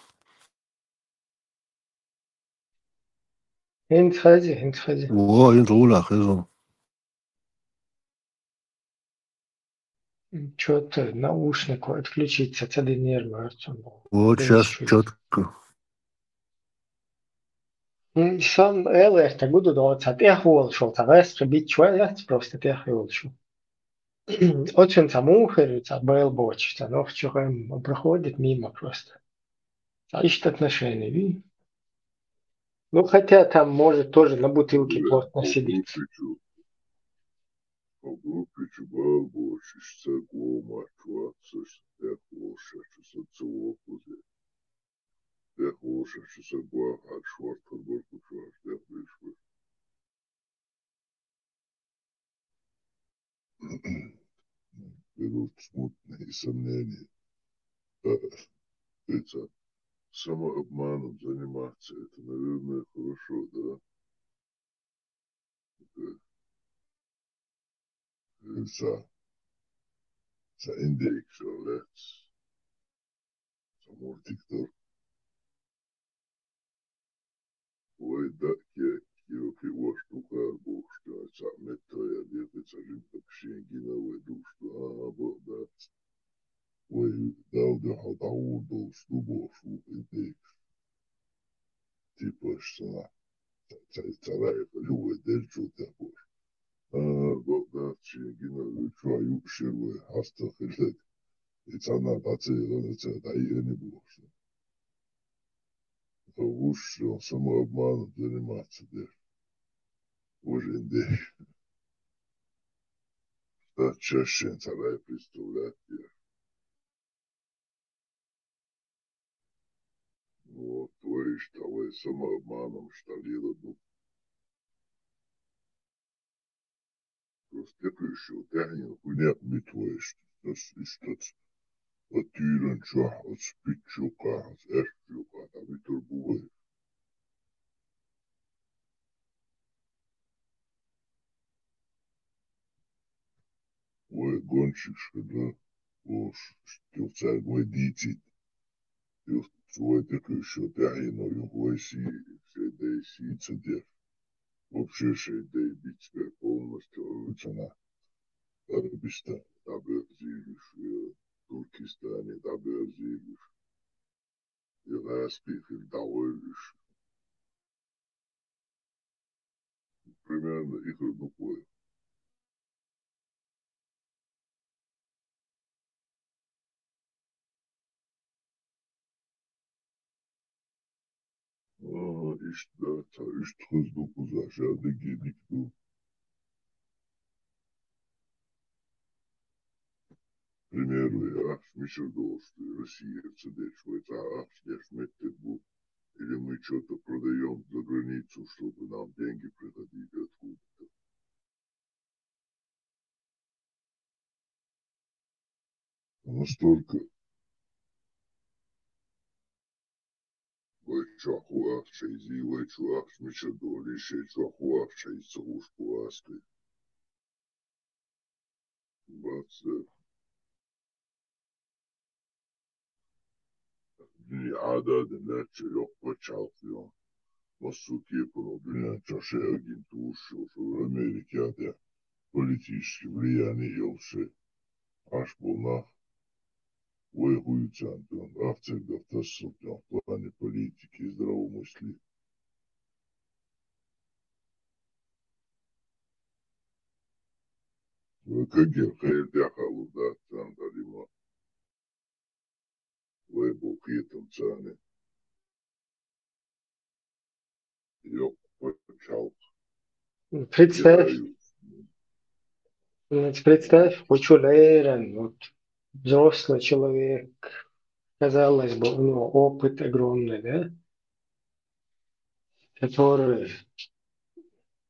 انت خذي О, ин Rula hez. что-то наушник отключиться, это нервы, Артем. Вот сейчас четко. Сам элех так буду доцать. Я хол шо, tagasi бить швея, просто я хол шо. Очень там ухерится, был бочится, но вчера проходит мимо просто. А ищет отношения, ви? Ну, хотя там может тоже на бутылке плотно сидеть. В группе чубал больше, что гома, чуваться, что я лучше, что целого пузыря. Я лучше, что собак, а шварт, подборку шварт, я пришел. Берут смутные сомнения. Это самообманом заниматься, это, наверное, хорошо, да? Это индекс, мультиктор. Ой, да, киоки воштука, бушка, метоя, детица, жимка, пшенгиновая душка, да. Ой, да, хаутаудол, стубошу, индекс. Типа, что царая, любой дельчу такой. Да, пшенгиновая, чую, ширвы, астахилет. И цана, да, и не бушка. Лучше самообманом заниматься, да. Уже индекс. Да, чаще царая представлять, да. Вот, твои шталы самообманом шталила, ну, просто еще тягнет, хуйня битвой, что от тюренча, от спичука, от эшчука, там и турбует. Ой, гонщик, да, уж, что царь мой дитит, свой так еще тягнет, его си, все да и си, цедер. Вообще, шейдей бить полностью, цена. Арабистан, Аберзилиш, Туркестане, Аберзилиш, Ираспих, Даволиш. Примерно их рукой. İşte hızlı aşağıda gedikti. К примеру, я смешал, что Россия цедет, Швейцария, Шметтербург, или мы что-то продаем за границу, чтобы нам деньги приходили откуда-то. Настолько Чахуах, Шейзи, Чуах, Смешадоли, Чахуах, Шейцуху, Аской. Бацы. Dünyada dinler yok başaltıyor. Высокие проблемы, чаши агентур, Америкада, политические влияния елши, аж полнах, воюются, авцердов тассутен в плане политики и здравомыслия. Как я хайрдяхалу, да, там далима, выбыл хитом цаны. Yok, почал. Представь, учулерен, вот взрослый человек, казалось бы, у него опыт огромный, да, который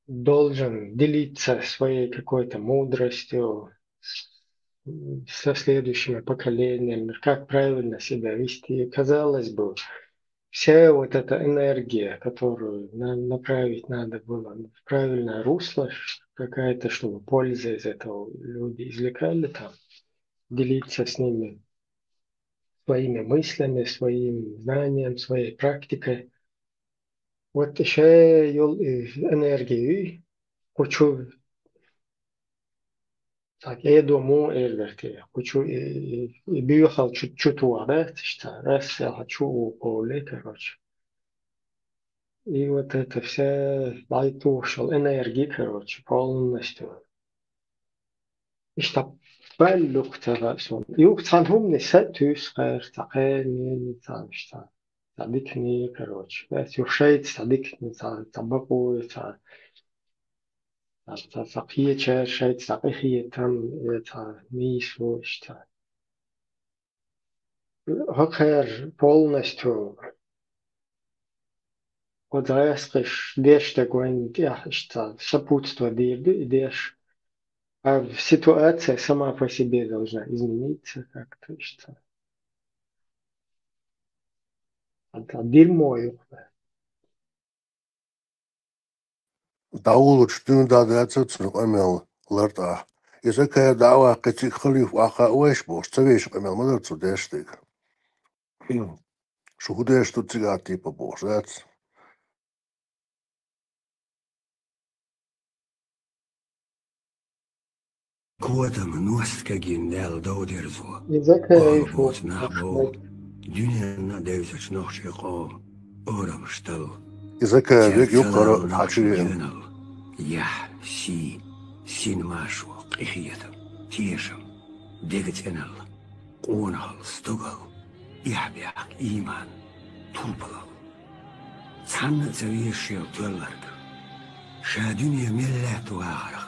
должен делиться своей какой-то мудростью со следующими поколениями, как правильно себя вести. Казалось бы, вся вот эта энергия, которую направить надо было в правильное русло, какая-то, чтобы польза из этого люди извлекали там, делиться с ними своими мыслями, своим знанием, своей практикой. Вот еще энергию хочу так, я думаю, Эльверти, хочу и бьюхал чуть-чуть уарет, что раз я хочу поле, короче. И вот это все байтушал энергии, короче, полностью. И что пэллук тавасон. Юг цанхум не сэтюс хайр, тахэни, там что. Табикни, короче. Это юшейт, табикни, табаку, تقیه چه شاید تقیه там это мису что хакер полностью подрастешь дешь такой я что сопутство дешь а ситуация сама по себе должна измениться как-то что это дерьмо. Даулу чтүн да дэцэцэн амел лэрта. إذا كان دعوة قتيك خليف وعقا ويش بوش تبيش قمل مدر تداشتك شو هداش تتسيقاتي ببوش ذات Koda mnoska gindel dodirzo. يذكر شو Orbot nahbo. Dünya na devzach nohşe qo. Oram shtal. إذا كان ذيك يقرأ الحكيين Yenal. Yah si. Sin mashu. Qihiyatam. Tiyasham. Deget enal. Qonal. Stugal. Yahbiak. Iman. Tulpalal. Tanna zaviyashil tullark. Şadünya millet وآخرة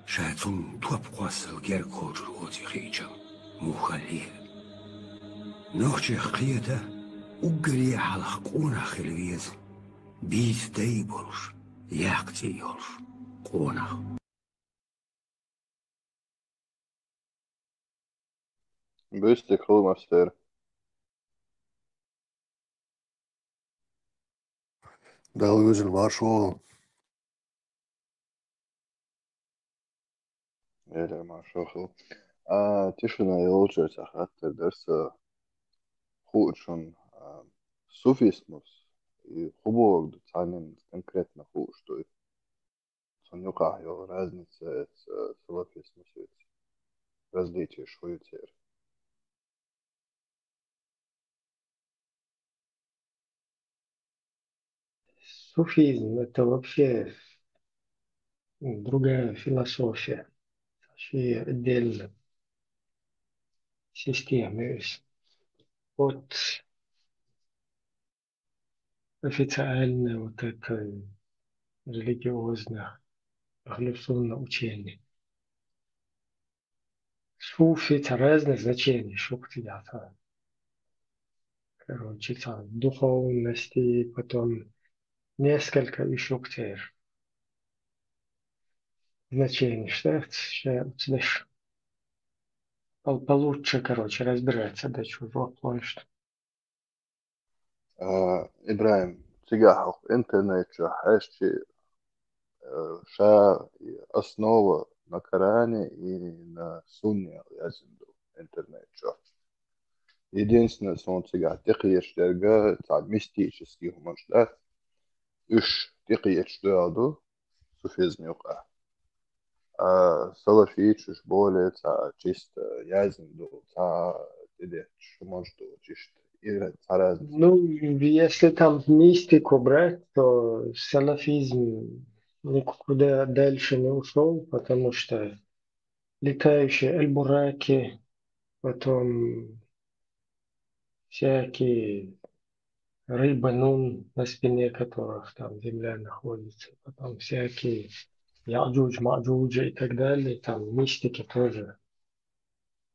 شاتون توب قوصل غير كوجر وزي خيجا مخليه نوخشي خيتا وقري على قونا خلويز بيز دايبولش ياقتي يولش قونا Bystik hulmaster. دعوة يوزن مارشو Ele maşoxu. Tishuna yolcuysa hatta dersa худшон суфизмус и хубог цанин конкретно худ, что сонюка его разница с салафизмус различие шуицер. суфизм это вообще другая философия, вообще отдельно система. Вот официально вот это религиозное революционное учение. Суфи это разные значения, шуктията. Короче, там духовности, потом несколько еще ктер значений. Что сейчас получше, короче, разбираться до чужого площадь. إبراهيم تجاه إنترنت حاشي شا основа на Коране и на Сунне язынду интернет шо. Единственное, что он сега тикиеш дерга, та мистический хуманштадт, үш тикиеш дерду, суфизм юка. А салафичуш более та чисто язынду, та идеч, может, чисто и та разница. Ну, если там мистику брать, то салафизм никуда дальше не ушел, потому что летающие аль-бураки, потом всякие рыба нун, на спине которых там земля находится, потом всякие яджудж, маджуджи и так далее, там мистики тоже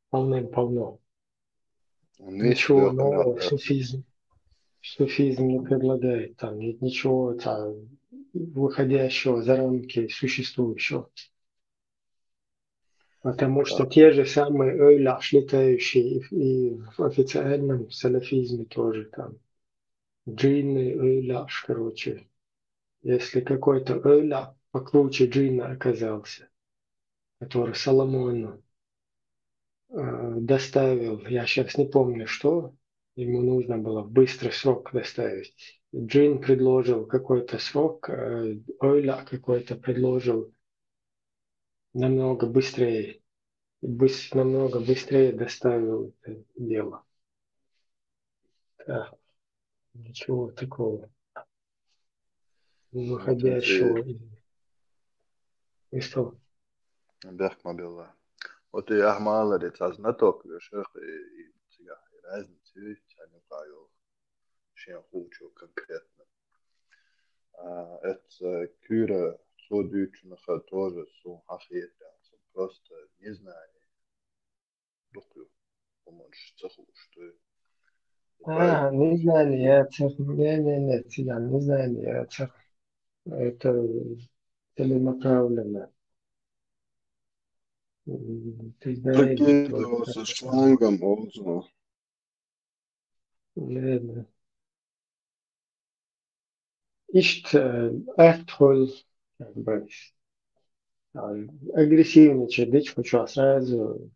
полным-полно. Ничего нового суфизм не предлагает, там нет ничего там, выходящего за рамки существующего. Потому что те же самые ойляш, летающие и в официальном салафизме тоже там. Джинны, ойляш, короче. Если какой-то ойля покруче джинна оказался, который Соломону доставил, я сейчас не помню что, ему нужно было в быстрый срок доставить. Джин предложил какой-то срок, ойля какой-то предложил намного быстрее. Намного быстрее доставил это дело. Да, ничего такого выходящего из того. Бехма билла. Вот и ахмала де таз наток шех и сега разницы тяню каю шен хучу конкретно. Это кюра со дючнаха тоже су хахиета, просто незнание. Духу, помочь цеху, что незнание, нет, я незнание, это целенаправленно. Ты знаешь, что со шлангом можно. Ладно. Ишт أدخل بس агрессивничать, хочу сразу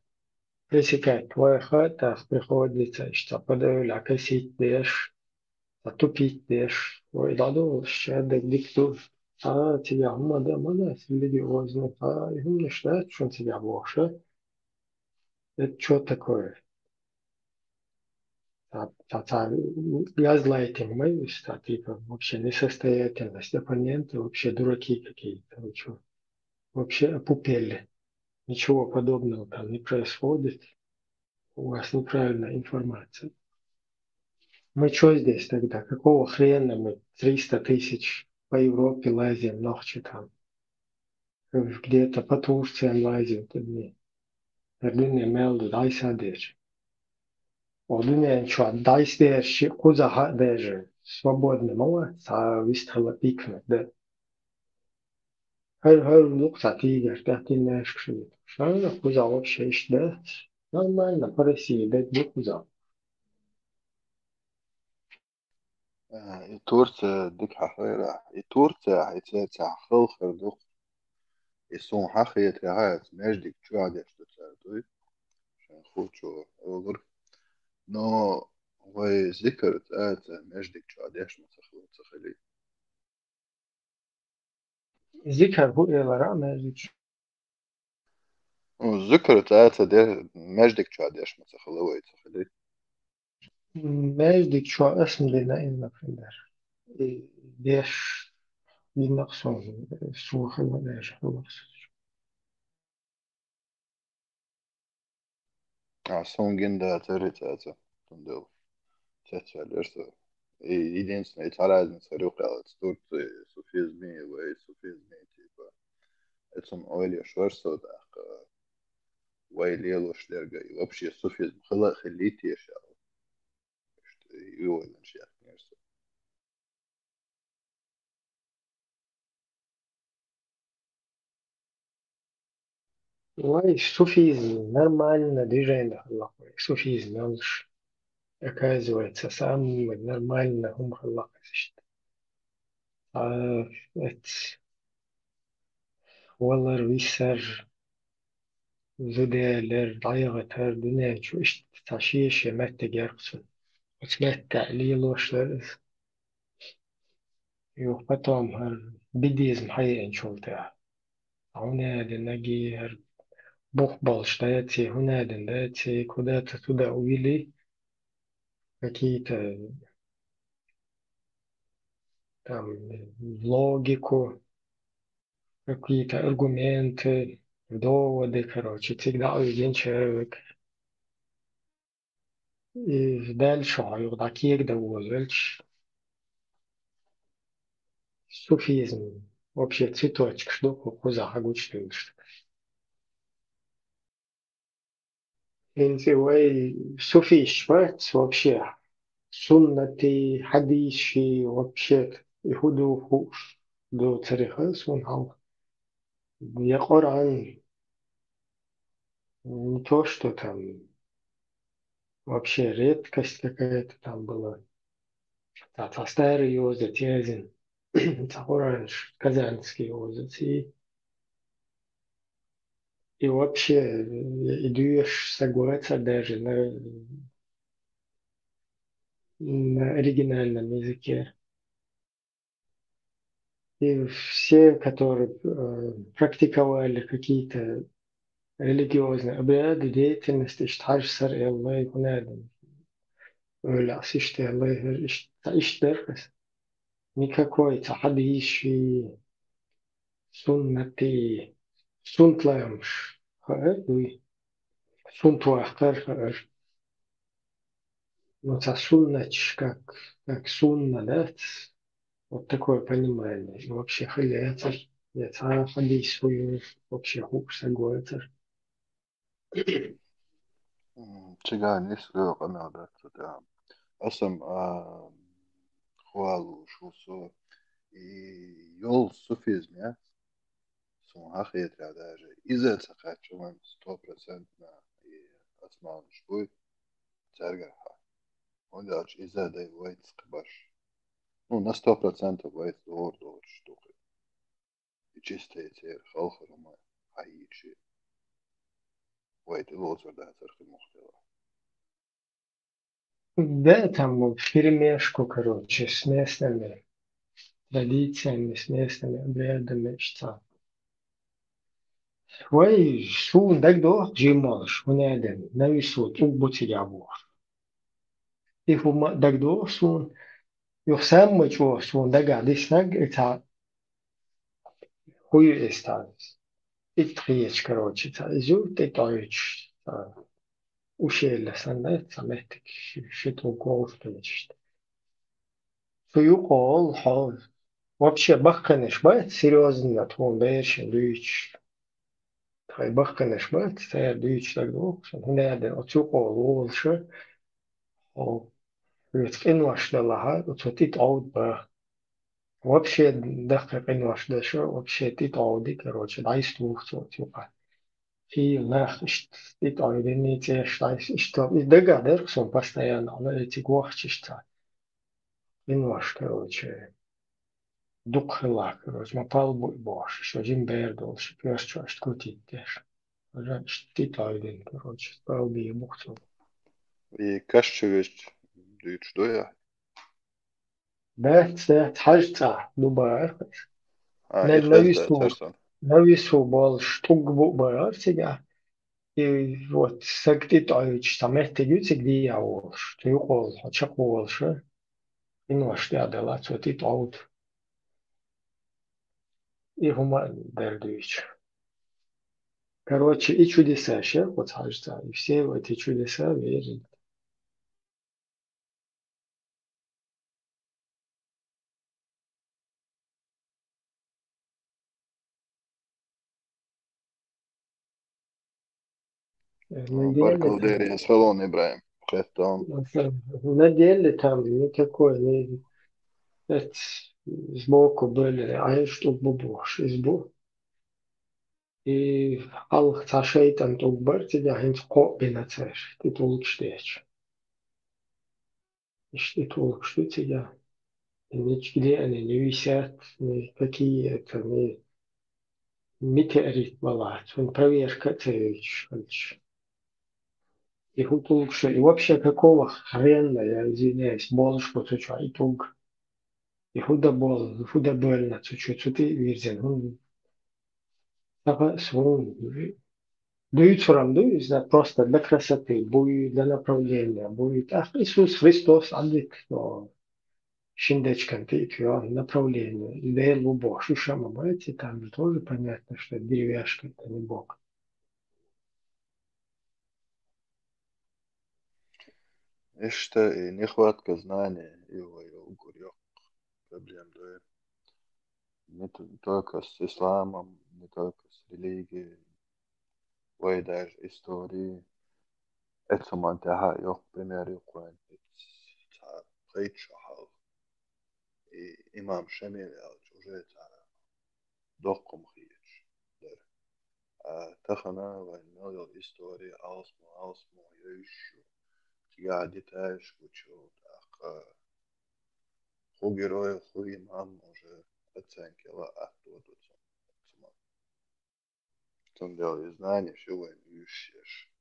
пресекать твой ход, приходится, что подаю, косить дешь, тупить дешь, ой, ладно, сейчас диктур. Тебя мада, религиозный, им не считает, что он тебя больше. Это что такое? Газлайтинг, мы, типа, вообще несостоятельность, оппоненты вообще дураки какие-то, вы что? Вообще опупели. Ничего подобного там не происходит. У вас неправильная информация. Мы что здесь тогда? Какого хрена мы 300 тысяч по Европе лазим ночью там? Где-то по Турции лазим. Dünya meldu daysa der. O dünya что дайс der, куза der. Свободно, мало, вистала пикнет, да. Her нукта тигер, да, ты не шкши. Что куза вообще ищет, да? Нормально, по России, да, куза. И Турция дик حقيرة и Турция هيتسع خلخر دق يسون حقية هاي مجدك شو عاد يشتغل عشان خوت شو أولر نو وي ذكرت مجدك شو عاد يشتغل تخلي ذكر هو إلى مجدك ذكرت ده مجدك شو عاد يشتغل تخلي مجدك شو اسم لنا إنك فندر ديش بالنقصون سوخ ولاش خلاص عصون جندا تريت تندو تتفلرت единственное италязм сарюкал стурт суфизми и суфизми типа это он ойли шварсо да ويليلو شلرجا вообще суфизм خليتي يا شاو يقول شيء Ой, суфизм, нормально движение, суфизм, он ж, оказывается, сам нормально ум халакасишт. Это والله висар, زدالر ضيغتر دنيا شو إيش تعشيش متى جرقصن وسمعت تعليل وشلرز يو потом بديزم حي إن شولتها هنا دنجي بوخبال штаяти هنا дендати куда-то туда увели какие-то там логику, какие-то аргументы, доводы, короче, всегда один человек. И дальше такие довольно суфизм, вообще цветочек, что куза огучный. Интуэй суфиш, вообще суннаты, хадиши, вообще и худу хуш до цариха сунхал. Я Коран, не то, что там вообще редкость какая-то там была. Tā старый оза Тязин, tā оранж, казанский оза. И вообще идешь согласиться даже на оригинальном языке. И все, которые практиковали какие-то религиозные обряды, деятельности, штаж сар и Аллах, хунадам, öyle işte Allah işte никакой хадиши, суннати, сунтлаемш, сунтуахтар, ну, суннач, как сунна, да, вот такое понимание. И вообще халяцер, я хадис свою, вообще хук сагоецер. Чиган нису канада да асам хуалу шусу и йол суфизм я сон хахет я даже из-за цахачеван 100% и осман шуй царгаха он даже из-за да вайт скбаш ну на 100% вайт дор штука и чистые те халхарумай حيجي ويت الوزر ده ترخي محتوى Да, там перемешку, короче, с местными традициями, с местными обрядами, что. Ой, сун дагдо джималш, унеден, навису, тубути ябуш. И хума дагдо сун, юхсам мачо сун дага диснаг, это хую эстадис. И триеч, короче, это зюрт и тойч. Ушеле санет, саметик, шиту голфтович. Фуюкол, хол. Вообще бахканеш бает серьезно, твой бэшен, дүйч. Твой бахканеш бает, ты дүйч так долг, не отсюкол лолше. Ведь инваш далага, утотит аут ба. Вообще дахка инваш даша, вообще тит ауди, короче, дайс тух, тюпа. И нах, тит ауди не те, что и догадер, сон постоянно, но эти гохчишься. Инваш, короче. Дукхила, короче, мапал бош, что Джим Бердол, что пьешь что крутитешь. Уже штит один, короче, спал бы и бухтел. И кашчевич дүйч доя. Бэт, хальца, дубар. Навису бол штук бубар сега. И вот сагдит ойч, самете гюцик дия олш. Ты укол, очак олш. Инваш дядела, цотит аут. И хума дердуич. Короче, и чудеса, вот кажется, и все в эти чудеса верят. Баркалдерия салон Ибраим. На деле там никакой, сбоку были, а что бубош, избу. И алх цашейтан тугбар тебя хинц копина цеш, ты толк штеч. И ты толк что тебя, ничего они не висят, ни какие-то, ни метеорит балат, он проверка цеч. И толк что, и вообще какого хрена, я извиняюсь, больше вот что, и толк. И худа больно, что ты вирзен, свой. Дают фрамду, просто для красоты, будет для направления, будет. А Иисус Христос, адик, шиндечкан, ты направление. Идея Бог, шушама, знаете, там же тоже понятно, что деревяшка, это не Бог. Ишта и нехватка знаний его угорек проблем, да. Не только с исламом, не только с религией, ой, даже истории. Это мантаха, ёх, пример, юкуэн, это притчахал. И имам Шамиль, уже доком хич. Тахана, война, история, алсмо, еще. Я детаешь, учу, так, ху герой, ху имам, уже оценки, оттуда. Том деле знания, все вы ищешь.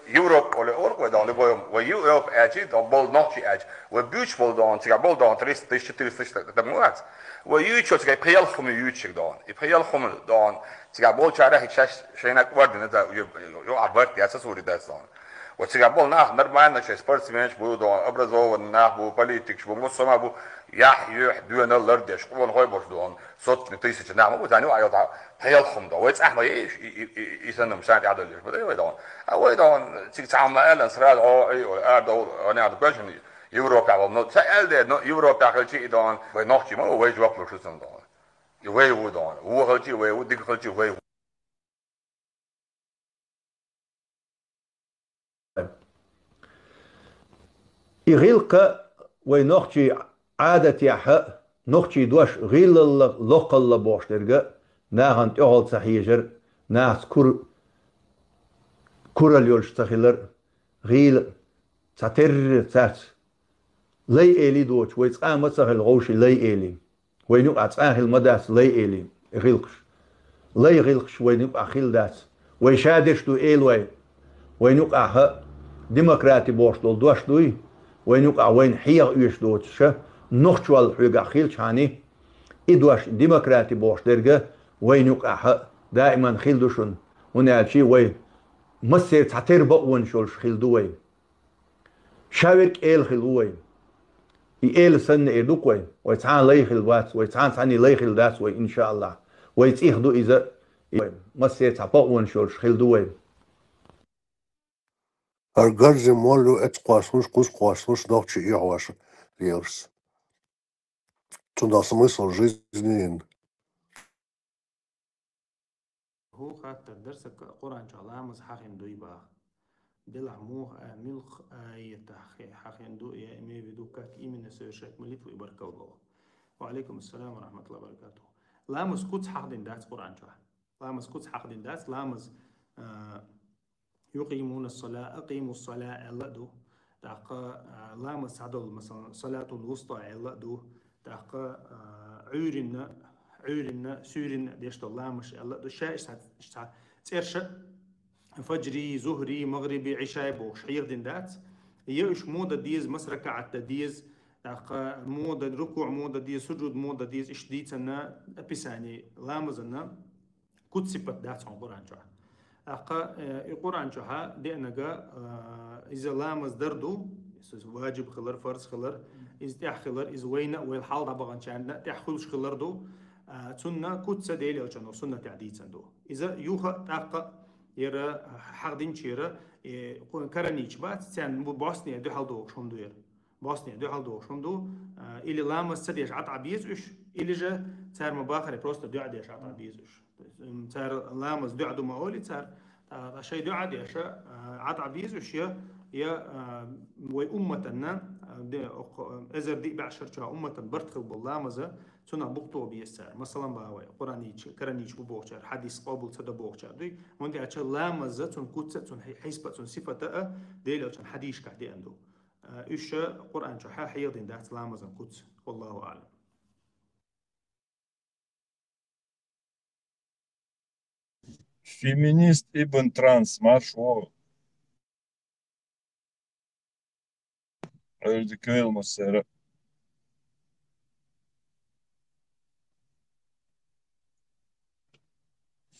Europe eller orko dan de boyom wa Europe edge dan bol nog edge wa buch bol dan tiga bol dan 300 da muat wa yucho tiga payal khum yuchik dan i payal khum dan tiga bol chara hich shaynak wardina da yo abart ya sasuri da dan wa tiga bol nah normalna shay sportsmen bu dan образован nah bu politik bu musama bu يح دونا لردش قوان هاي باش دوان صوت نتيسة نعمة وتاني وعيا هيال خمدة ويتس أحمد إيش يسنم ساعة عدل ليش بدي ويدان ويدان تيجي تعمل إعلان سرال أي ولا أردو أنا عاد بقولش يوروب يعمل نو سأل ده يوروب يعمل شيء دان ويناقش ما هو يجوا بلوش اسم دان يوي ودان هو خلتي وي وديك خلتي وي يغيلك ويناقش عادة يحق نختي دوش غيل لق الله بوشترجع ناهن تقول صحيجر ناس كور اليولش تخيلر غيل تاتر تات لي إلي دوتش ويتقام مصر الغوش لي إلي وينوق أتقاه المداس لي إلي غلقش لي غلقش وينوق أخيل داس ويشادش دو إيل وينوق أها ديمقراطي بوش دول دوش دوي وينوق وين حيغ يش دوتش نوخشوال حيغ أخيل شاني إدوش ديمقراطي بوش درجة وينوق أها دائما خيل دوشن ونالشي وين مصير تعتير بقون شولش خيل دوي شاورك إيل خيل وين إيل سن إدوك وين ويتعان ليخل وات ويتعان ثاني ليخل داس وين إن شاء الله ويتيخدو إذا مصير تعبقون شولش خيل دوي أرجع مولو قاسوش قاسوش نوعي يعواش ريرس تunda смысл жизни هو خاطر درسك قرآن شغلامز حقن دوي باخ دلع موه ملخ يتحقي حقن دو يا إمي بدوكاك إيمن سيرشك مليت ويبركو الله وعليكم السلام ورحمة الله وبركاته لامز كوتس حقن داس قرآن شغل لامز كوتس حقن داس لامز يقيمون الصلاة أقيموا الصلاة اللدو داقا لامز هذول مثلا صلاة الوسطى اللدو داقا عورنا سورنا ديشتو لامش اللدو شاء تيرشا فجري زهري مغربي عشاء بوش حيردن دات يوش موضة ديز مسركة عتا ديز داقا موضة ركوع موضة ديز سجود موضة ديز اشديتنا أبساني لامزنا كتسبت دات عن قرآن شوها أقا القرآن شوها دينجا إذا لامز دردو واجب خلر فرض خلر إذا تح خلر إذا وين والحال طبعا شان تحخلش خلر دو سنة كتسة ديلي أو شنو سنة تعديد سندو إذا يوخا أقا يرى حقدين شيرة كرنيش بات سان بوسنيا دو حال دو شوم دو ير بوسنيا دو حال دو شوم دو إلي لامز سديش عطع بيزوش إلي جا صار مباخر بروست دو عديش عطع بيزوش صار لامز دو عدو ماولي صار شيء دو عديش عطع بيزوش يا وأمتنا إذا دي بعشر شا أمة برتخل باللامزة سنة بقطو بيسار مثلا باوي قرانيش كرانيش ببوخشار حديث قابل تدا بوخشار دي وندي أشر لامزة سن كتسة سن حسبة سن صفة ديل أشر حديث كعدي عنده إيش قرآن شو حيضين ده لامزة كتس والله أعلم Феминист Ибн Транс маршо. Öldü kıyılmasıyla.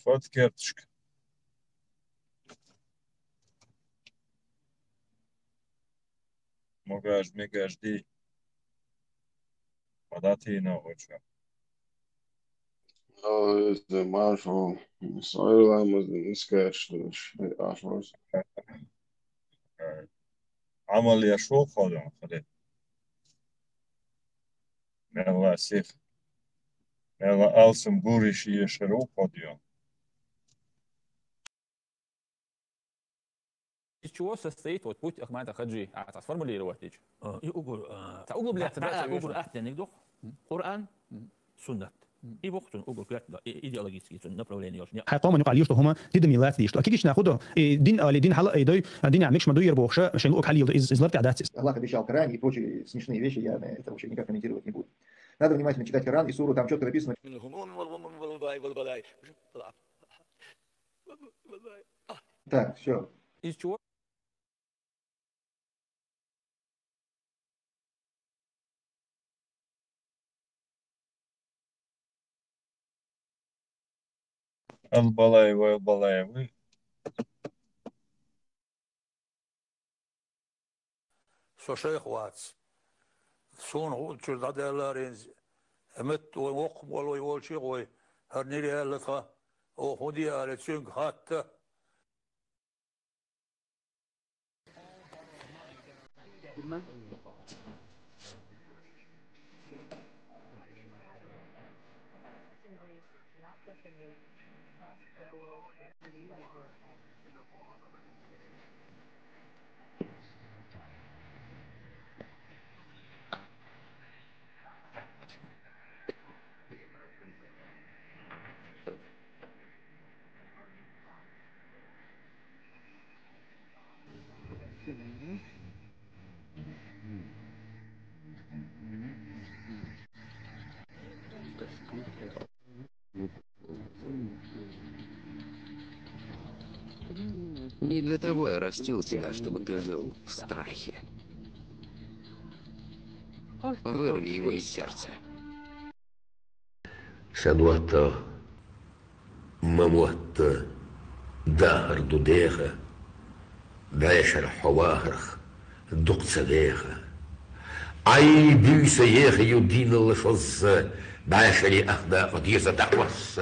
Fat карточка. Могаш ди. Подати на оча. إذا ما أعرفه إسرائيل مسكاش أعرفه عمل يشوق خالد خالد. Nella sich. Nella alsam gurish yesharu podium. Из чего состоит вот путь Ахмада Хаджи? Сформулировать лишь. Углубляться. Коран, суннат. И бог идеологические направления. حقا نقول что هما دين ميلاد دي что أكيد ناخده دين على دين حلا أيدي دين عميكش ما دوير بوخشة عشان نقول حليل إزلاب تعدات. Аллах обещал Коран и прочие смешные вещи, я это вообще никак комментировать не буду. Надо внимательно читать Коран и суру, там четко написано. Так, все. Из чего? Албалаевы. شيخ واتس سون هو تشرد هذا لارينز امت ووق ولو يقول شيء قوي هرنيري هلقا او خدي على تشنك حتى Не для того я растил тебя, чтобы ты жил в страхе. Вырви его из сердца. Садуата, мамуата, дахар дудеха, бешер хавахрах, дукцадеха. Ай бюса еха юдина лошоз, бешери ахда одьеза даквас,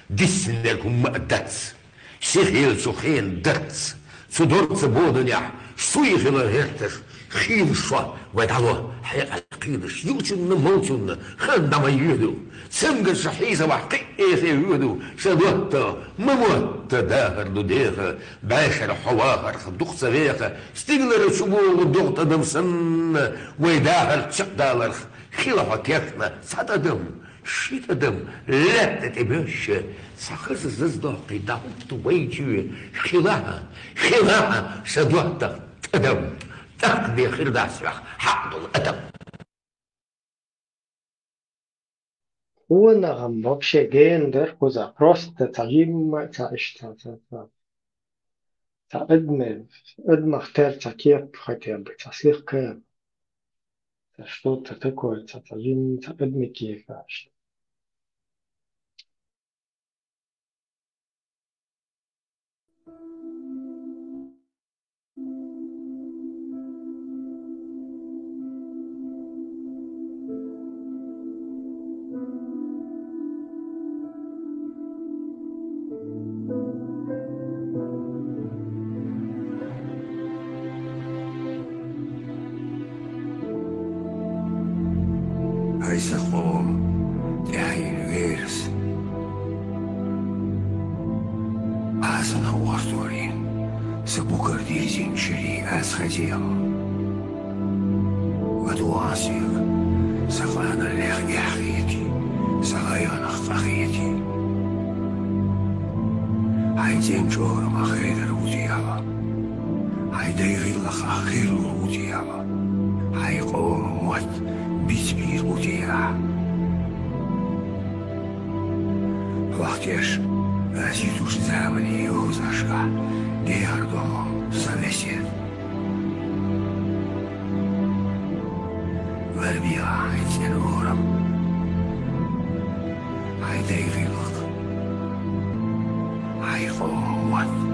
диснекум датс, сихил сухин датс, судорца бодуня, суихила гертеш, خيلشوا ودعوة حقيقة قيلش يوتن موتن خندم يهدو سمج الشحيزة وحقيقة يهدو شدوتا مموت داهر دوديخة باشر حواهر خدوخ سغيخة ستيغلر شبول الدوغة دمسن ويداهر تشقدالر خيلة كيخنا ساتدم شيتدم لا تتبش سخص الزدوقي دعوت ويجي خلاها شدوتا تدم تقضي خير داسرخ حق الأدب. Унагам вообще гендер куза просто тагим таишта та эдмах терца кеп хотя бы таслих кеп. Что-то такое тагим та эдми кефаш. Esa qom tahin veres. Asana wastorin. Sabukar dizin shiri as khazia. ودواسيك سغانا لغي حقيتي سغايانا خطاخيتي عايزين جور ما خير الوزيابا عايدي غلق خير الوزيابا عايقوم موت بيسبير وزيابا وقتيش أزيدوش زامني يوزاشكا دياردو سالسيد والبيع عيتين الغرم عيدي غلق عيقوم موت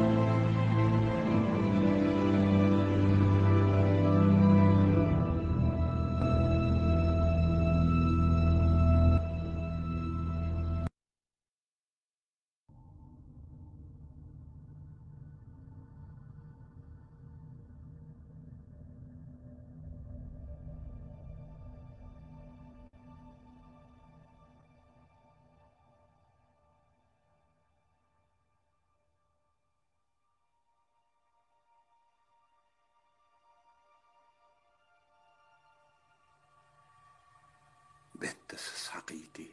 بتس حقيقي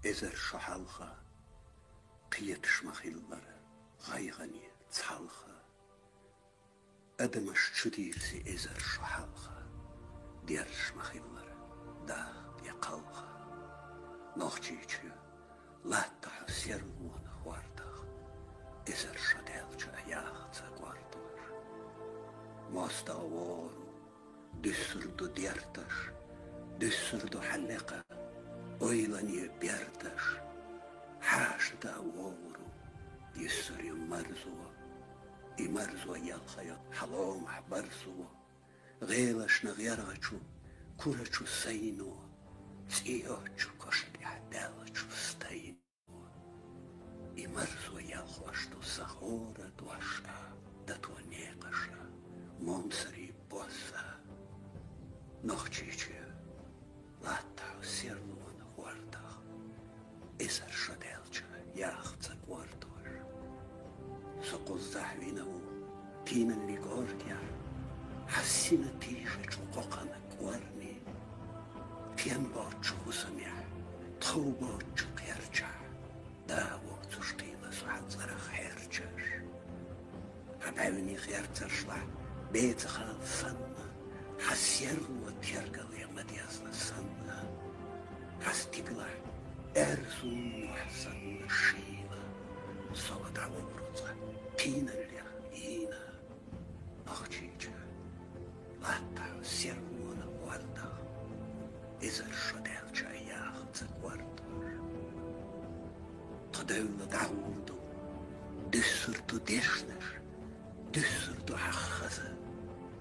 إذا شحالخا قيتش مخيلبر غيغني تحالخا أدمش تشديرسي إذا شحالخا ديرش مخيلبر دا يقالخا نوختيتشي لا تحسيرون واردخ إذا شدالش أياخت واردخ ماستاوارو دسردو ديرتش دسردو حلقة أيلاني بيرتش حاشتا وورو يسري مرزو يالخيا حلوم حبرسو غيلش نغيرغشو كورچو سينو سيوچو كشتي حدالچو ستينو مرزو يالخوشتو سخورة دوشتا دتو نيقشا مونسري بوسا نوختيچي لاتاو سيرلون وردخ إزر شدالچا ياختصك وردوش سقوز زحوينو تينا اللي قورتيا حسينا تيشة قوقنا كورني تين باتشو سميع تخو باتشو قيرجع داو تشتينا سحد زرخ حيرجش عبعوني خيرتشلا بيت خال سنة حسير وتيرقل يا مدياسنا سنة حستيقلا أرسون وحسن الشيلة صوت عوورتها تينا اللي قدونا دعوندو دسرتو دشنش دسرتو حخزة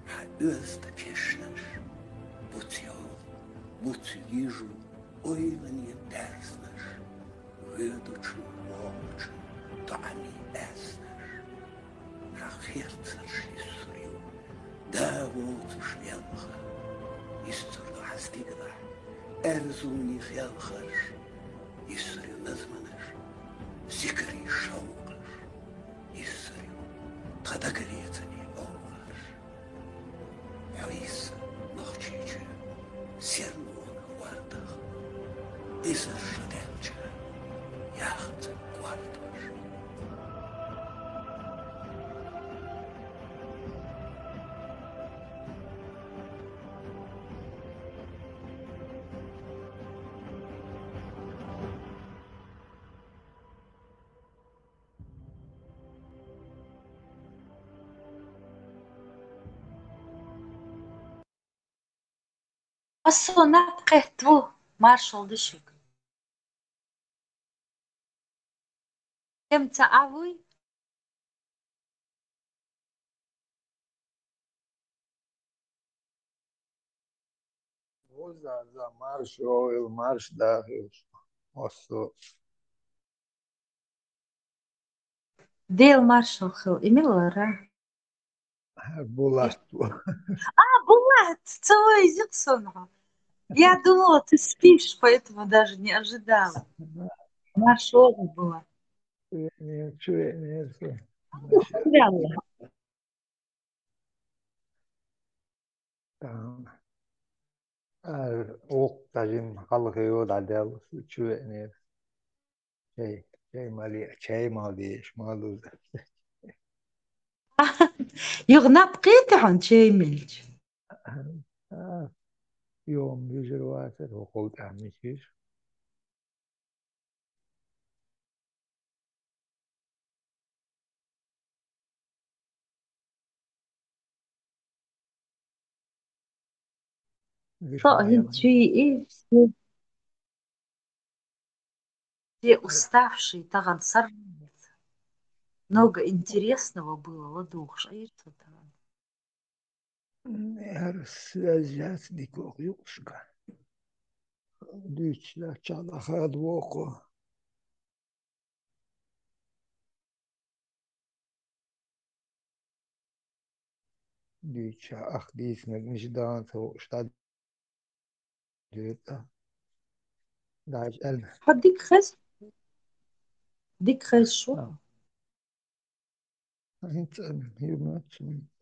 حقوزت فيشنش بوتيجو ойван يدرسنش غيدوشو وامچو طعني اسنش حخيرتش يسريو داوتش يلخر يستردو حستيقدح ارزوني خيالخرش يسريو نزمنش ذكري شوقش يسريو تدقريتني اوغرش عيسى نخشيجي سيرنون وردخ إذا شدنجي ياخد وردش Osuna qehtu Marshall düşük. Hem ta'awi za marš ili marš da osu Del Marshall khil imilara. Булат. Булат, твой язык сонга. Я думала, ты спишь, поэтому даже не ожидала. Marshall была. Реально. Oqtajim halqıyor da del çüveni çay mali şmalı يغنى بقيت عن شي ملج. يوم يجر واسد وقلت أهمشيش Все уставшие, таган сорвется. Много интересного было, ладух, шаирца таган. Связь никак юшка. Дичла чала хадвоко. Дича ахдис мجдан то штат ديتا داج ال هديك خز ديك خز شو انت يومات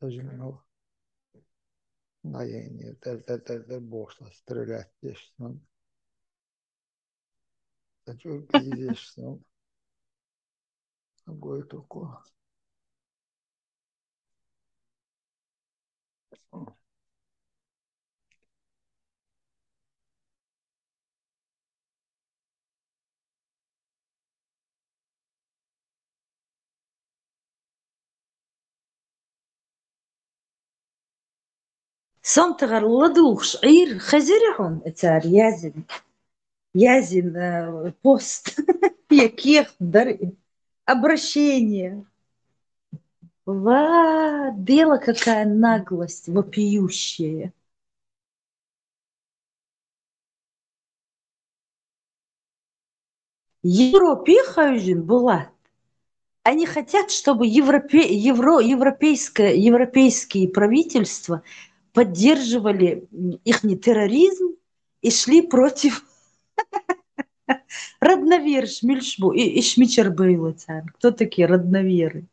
تجمعوا نايني تل بوشتا سтрелять дешно тачу дешно огой токо سم تغلضوخ شعير خزرحون اتار язин пост яких дари обращение. Дело какая наглость вопиющая. Европе хаюжин была. Они хотят, чтобы европейские правительства поддерживали их терроризм и шли против родновер Шмильшбу и Шмичербейлоцан. Кто такие родноверы?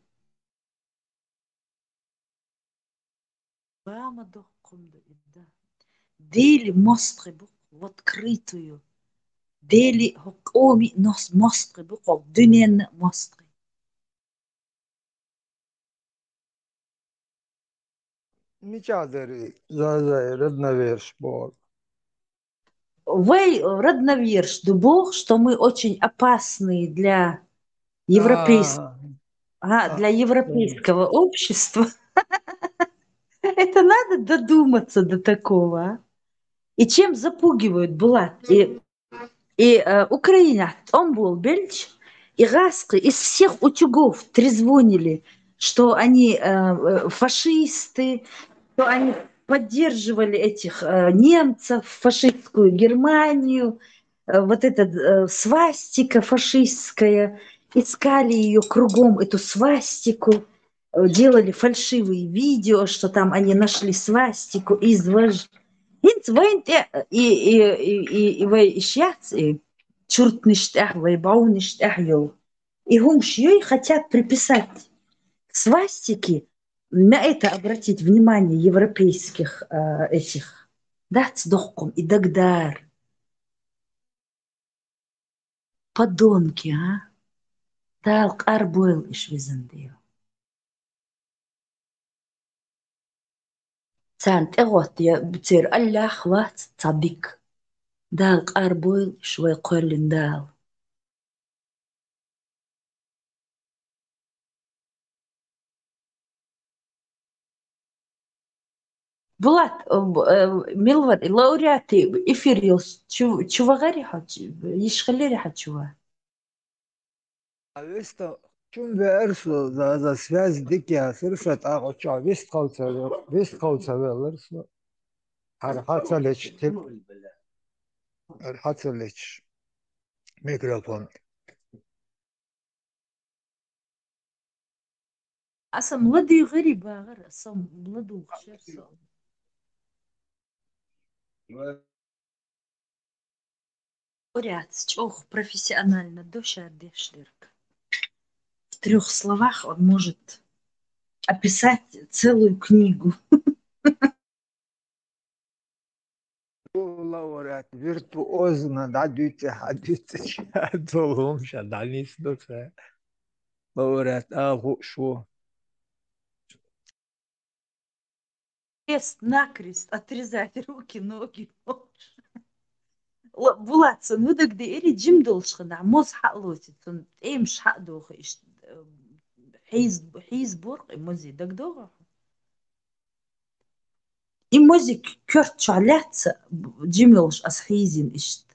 Дели мостребу в открытую. Дели хокоми нос мостребу в дюнен мостребу. Мечадери за родноверш бол. Вы родноверш дубох, что мы очень опасны для европейского общества. Это надо додуматься до такого. И чем запугивают, Булат? И И Украина, он был бельч, и гаски из всех утюгов трезвонили, что они фашисты, что они поддерживали этих немцев, фашистскую Германию, вот эта свастика фашистская, искали ее кругом, эту свастику, делали фальшивые видео, что там они нашли свастику, Hint weint и сейчас, и черт nicht и бау nicht йол. И гумшьёй хотят приписать свастики, на это обратить внимание европейских этих. Да, цдохком и дагдар. Подонки, а? Талк арбойл иш визандео. Цант эгот я бцер аллах ват цадик. Дал арбойл швей корлин дал. Булат, Милвар, лауреаты эфириос, чувагари хат, ишхалери хат чува. Веста, чун версо за связь дикия, сырфет агоча, вест кауцавел, harhatsa leç, harhatsa leç, mikrofon. Аса молодые غريبة غير аса молодых шерсо. Уряд, чох профессионально, доша дешлерк. В 3 словах он может описать целую книгу. Лауреат, виртуозно, да, дюйте, долом, шадалис, доце. Лауреат, шо. Крест-накрест отрезать руки, ноги. Булат, ну да где эри джим должен, а моз хаклотит, он эймш хакдох, حيزبورق موزي دقدوغ и мозик кёрт чалят джимилш асхизин ишт.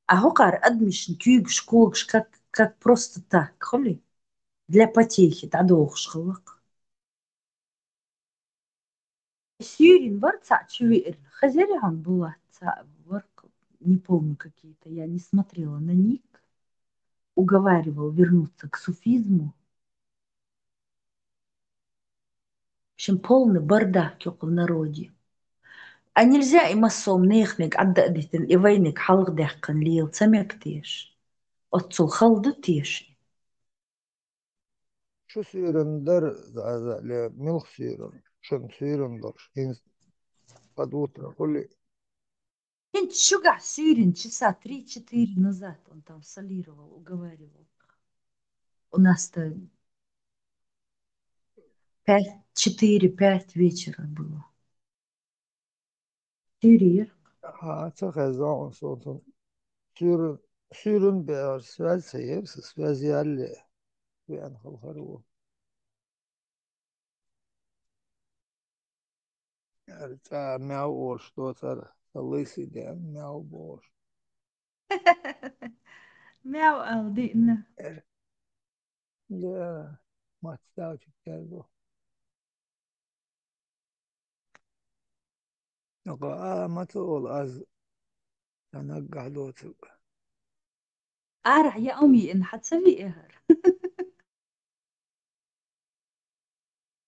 А хокар адмишн кюгш кугш как просто так, холи? Для потехи, тадохш хлак. Сюрин варца чуир. Хазярихан была варк, не помню какие-то, я не смотрела на них. Уговаривал вернуться к суфизму. В общем, полный бардак в народе. А нельзя и массом нехнек отдадитен и войник халк дехкан лил цамек теш. Отцул халду теш. Шо сюрен дар, ле милх сюрен, шон сюрен дарш, под утро, холи. Шуга Сюрин часа 3-4 назад он там солировал, уговаривал. У нас-то 4-5 вечера было. Сюрир. Це хазан, сон. Сюрен бер связь сеевс, связь ялли. Вян халхару. Это мяу что это лысый ден мяу бош. Мяу алдина. Да, мать ставчик тяжело. ما تقول از تنقع دوتو أرح يا أمي إن حتسوي إهر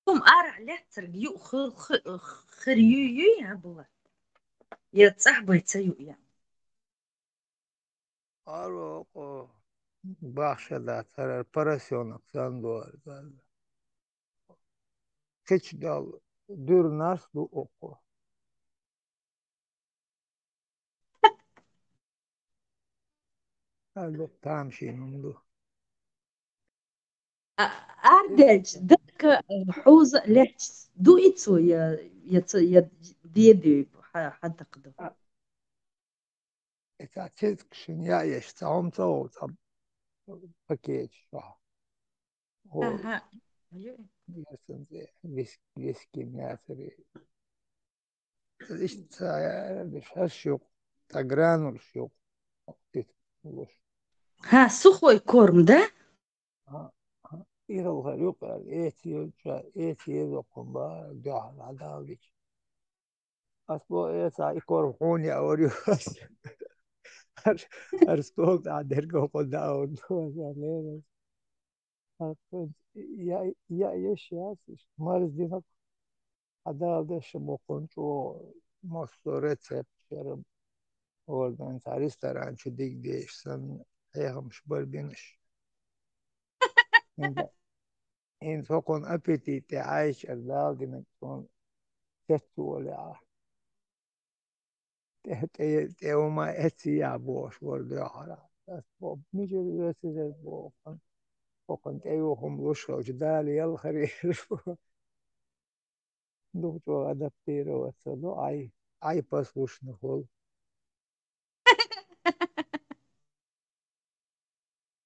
ثم أرح لحتر يو خريو يا بوات يا تصاحبه يتسيو يا أروق باخشة دا ترى برسيونك ساندوار كيش دال دور ناس دو أوكو هذا تامشي نمدو أردج دك حوزة لحش دو إتسو يا ديدي حتى قدو إذا تذكشن يا يش تعوم تو تب باكيج صح هو أها يسن زي ويسكي ناثري إيش مش هالشوق تجران والشوق ها سخوي كورم ده إذا وخلوق إيتي ذوقهم جاه العداوة أسبوع إيتا يكور حوني أوريو أرسطوط عدرجو قداون يا يش ياسش مارس دينك عداوة شموكونشو مصورة شرب والدن تعريس ترى شو ديك ديش سن هيهم شبال بينش إن فوقن أبيتي تعيش الدال دينك تون تتو ولا وما أتي يا بوش ولا حرام بس بوب نيجي بس بوب وكنت أيوهم وشوا وجدالي يلا خير دكتور أدبتيرو وصلوا أي بس وش نقول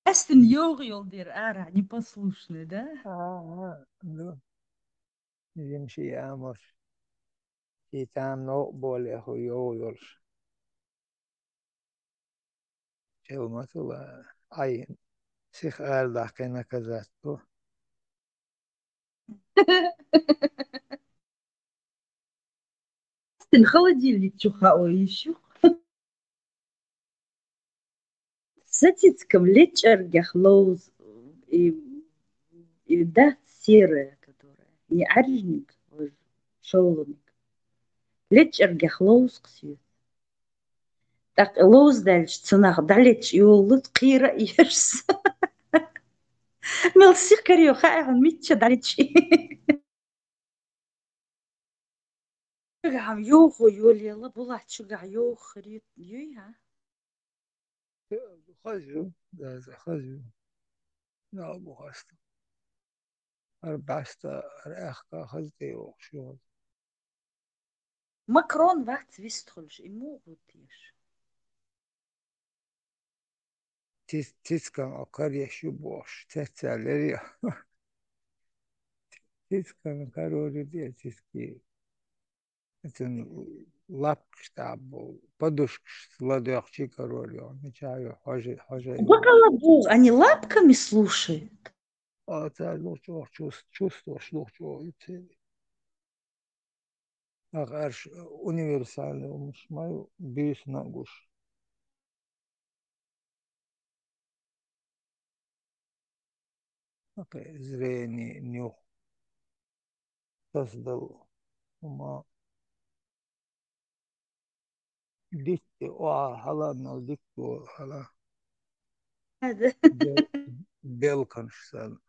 Esten jogjol dir ära, непослушный, да? да. يمشي أمر يتام نقبل يا أخو يولش شو مثلا أي سيخ قال ضحكنا كذاتو Esten холодильник чухао еще. Сатицком лечергях лоуз и да серая, которая не аржник, шоуловник. Лечергях лоуз ксю. Так лоуз дальше ценах далеч и улут кира ешь. Мелсих карио хаяган митча далеч. شجع يوخو يولي يلا بولا شجع يوخ ريت يوها خزو ده خزو لا أبو خسته أربعة أخا خزتي وشو ماكرون وقت ويستخلش إمو غوتيش تسكن أقرية شو بوش تتسالري تسكن كاروري دي تسكي مثل لابكش تعبو بدوشكش сладохчи كاروري نچايو حاجة بقى بوغ أني لابكами слушает это чувствуешь лучше أغارش универсальный مش мою бейс нагуш зрение нюх создал وما ديكتي حلا نو ديكتو حلا هذا بيلكنش سال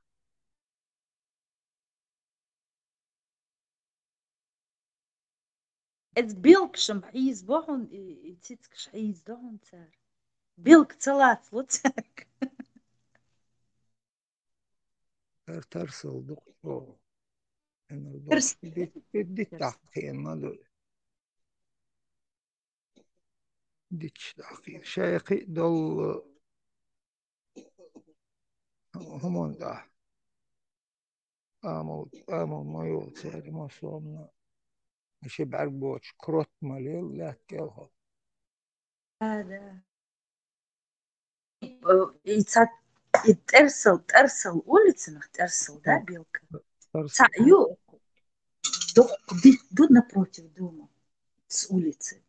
إذ بيلكشم حيز بوحن تيتكش حيز دهن تار بيلك تلات لتاك ترسل دكتور إنه بدي تحقيق ما دول ديتش تحقيق شيخي دول هم ده آمل ما يوتساري ما صومنا مش بعربوش كروت ماليل لا تكيوها هذا ترسل улицах ترسل да белка цаю тут напротив дома с улицы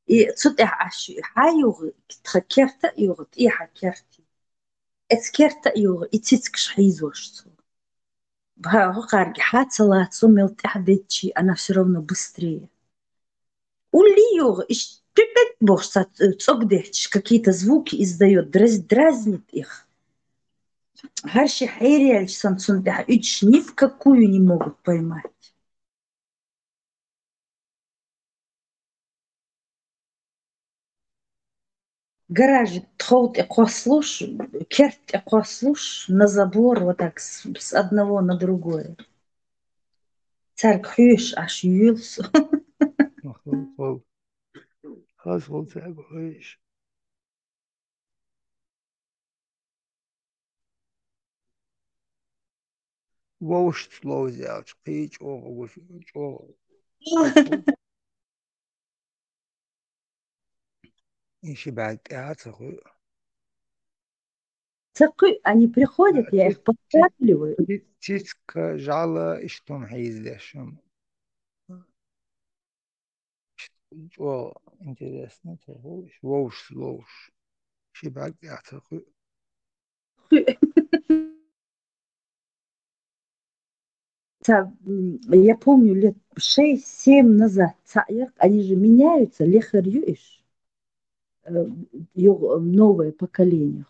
и тут حايوغ تخكرت يوغ إيه حكرتي إذكرت يوغ إتسكش حيزوش هو قارج حاصلات صملت أحدتشي أنا все равно быстрее ولي يوغ إيش بيبت بوشت صقدهش какие-то звуки издает дразнит их Харши Хайриаль Самсундах Ич ни в какую не могут поймать. Гаражик тхот и кослуш, керт и кослуш на забор вот так с одного на другое. Царь хюш аж юлс. خاص تعب خيش ووش تلوزي أوش قيج أو وش أو إيش بعد قاعد أخوي Они приходят, я их подкармливаю. Титка жала, что он ездишь. О, интересно, лоуш. Шибак, я такой. Я помню, лет 6-7 назад, они же меняются, лехарюиш, новое поколение.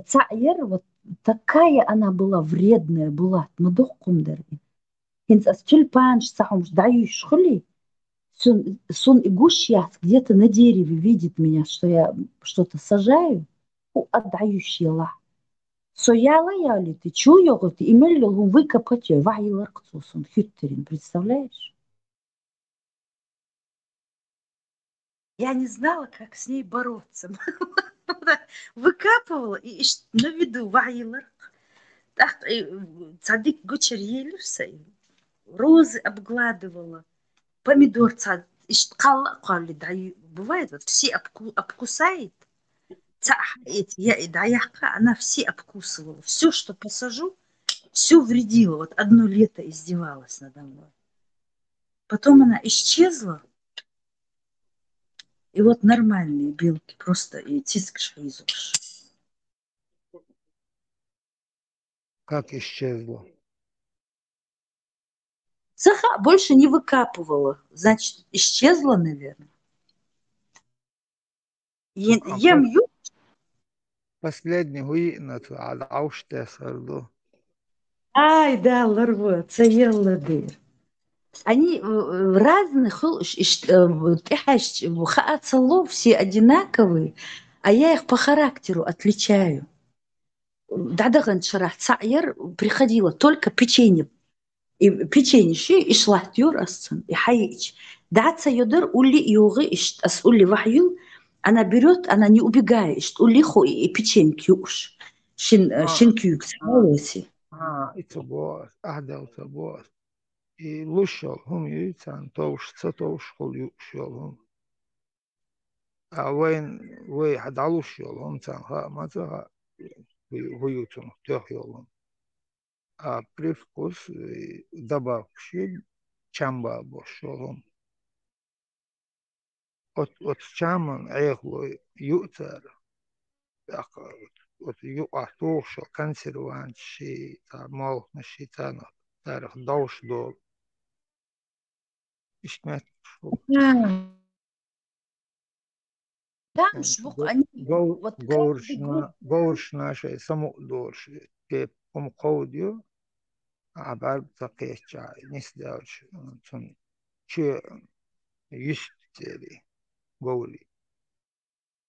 Цаер, вот такая она была вредная, была, мадох кумдарги. Хинц астюльпанш, сахумш, даюш хули. Сон и гущас где-то на дереве видит меня, что я что-то сажаю, отдающий ла. Сояла я ли ты чую, вот имели он выкопать ее, ваилар ктусон хюттерин, представляешь? Я не знала, как с ней бороться. Выкапывала и на виду ваилар. Цадик гучер елерса, розы обгладывала, помидор цад, бывает, вот все обкусает. Я и даяка, она все обкусывала. Все, что посажу, все вредила. Вот одно лето издевалась надо мной. Потом она исчезла. И вот нормальные белки просто и тискаш изуш. Как исчезла? Саха больше не выкапывала. Значит, исчезла, наверное. Ем ю. Последний хуйнат, а ауште сарду. Ай, да, ларва, цаелла дыр. Они разных, все одинаковые, а я их по характеру отличаю. Дадаган шарах цаер приходила только печенье. И печенье и шлахтюр асцен, и хаич. Даца йодер ули югы, ас ули вахюл, она берет, она не убегает, ули хо и печеньки уж. Шинкюк, волосы. Это босс, это босс. И лушал, он юйцан, тоуш хол юшал. А вы хадалушал, он цан ха маза хуютун тёхёлун. А привкус добавки чамба бошолун. От чаман эхлой ютар. Вот юатушал консервант ши, мол, шитана, тарих дауш дол. Ишмет. Да, они вот говорш нашей саму дорши, те помходю, а бар такеща, не сдавш, он че юстели говори.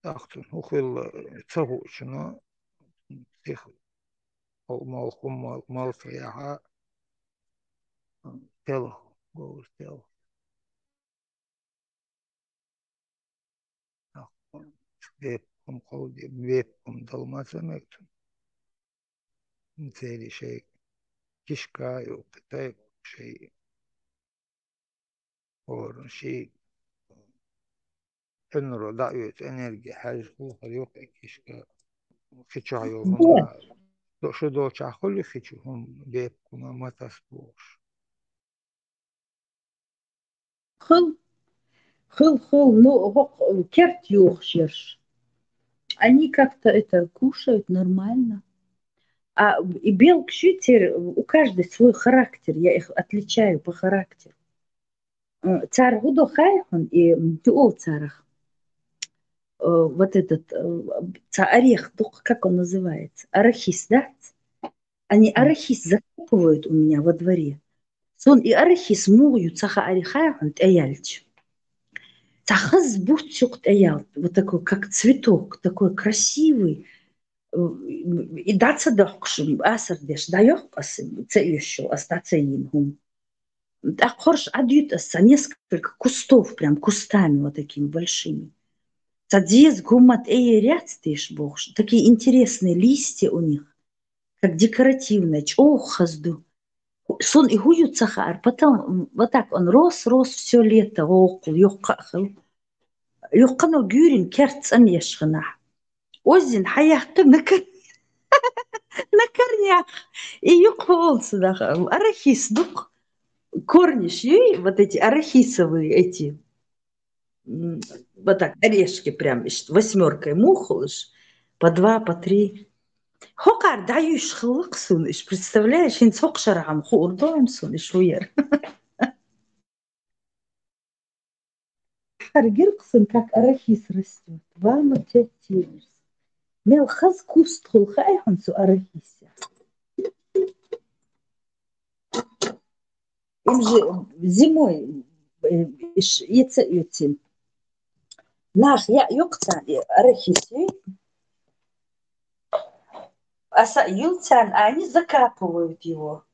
Ахтун ухил цагучно, тех мал своя тел говор тел. Вепком ходи, вепком далмацамектун. Цели шей кишкаю, китай шей or шей энро дают энергия хаж хулхарюк кишка хичаю что до чахоли хичу вепком матаспош. хыл, ну, керт юхшерш. Они как-то это кушают нормально. И белкшитер, у каждой свой характер, я их отличаю по характеру. Царь гудо хайхон и тюол царах. Вот этот орех, как он называется? Арахис, да? Они арахис закапывают у меня во дворе. Сон и арахис моют цаха орехайхон эяльч. Цахаз бутчук эял, вот такой, как цветок, такой красивый. И даться дохкшим, асардеш, даёх пасы, цеющу, остаценин гум. А хорш адют аса, несколько кустов, прям кустами вот такими большими. Цадзез гумат ряд стеш бог, такие интересные листья у них, как декоративные, хазду. Сон и гуют сахар, потом вот так он рос все лето, окул, юхкахал. Юхкану гюрин керц амешхана. Озин хаяқты накорнях. И юколсы да. Арахис дук. Корниш, вот эти арахисовые эти, вот так, орешки прям, восьмеркой мухлыш, по 2, по 3. Хокар дающ хлык суниш, представляешь, ин сокшарам хурдоем суниш уер. Харгирксон, как арахис растет. Вама тетирс. Мел хаз куст хулхай хансу арахися. Им же зимой яйца наш я юксан арахиси, а юльцан они закапывают его.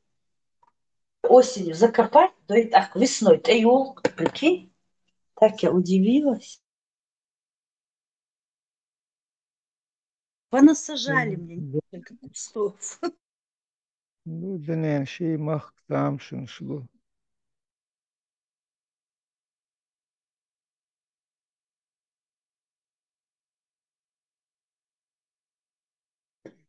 Осенью закопать, то и так весной. Это елка, прикинь. Так я удивилась. Понасажали мне несколько кустов. Ну, да не, шей мах там шиншло.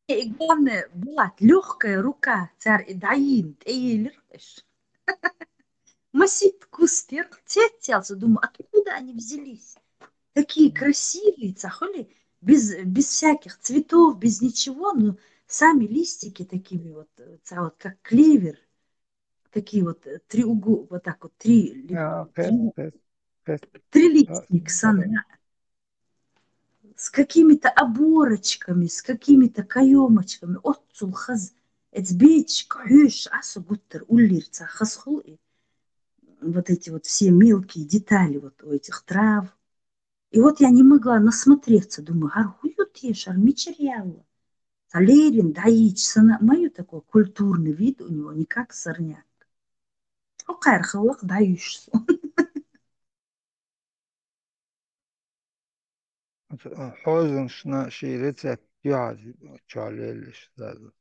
И главное, была легкая рука, царь и даин, эйлерш. Масит кустер, тетялся, думаю, откуда они взялись? Такие красивые, цахоли, без всяких цветов, без ничего, но сами листики такими вот, как клевер, такие вот треугольники, вот так вот, трилистник с какими-то оборочками, с какими-то каемочками. От цулхаз, эцбечк, хюш, асу гуттер, уллирца, хасхуи. Вот эти вот все мелкие детали вот у этих трав. И вот я не могла насмотреться, думаю, архуют ешь, армичерьяла. Талерин, даич, мою такой культурный вид у него, не как сорняк. Окайр хылык дающийся. حوزن شنا شيرتها يعزي تشاليلش زاد.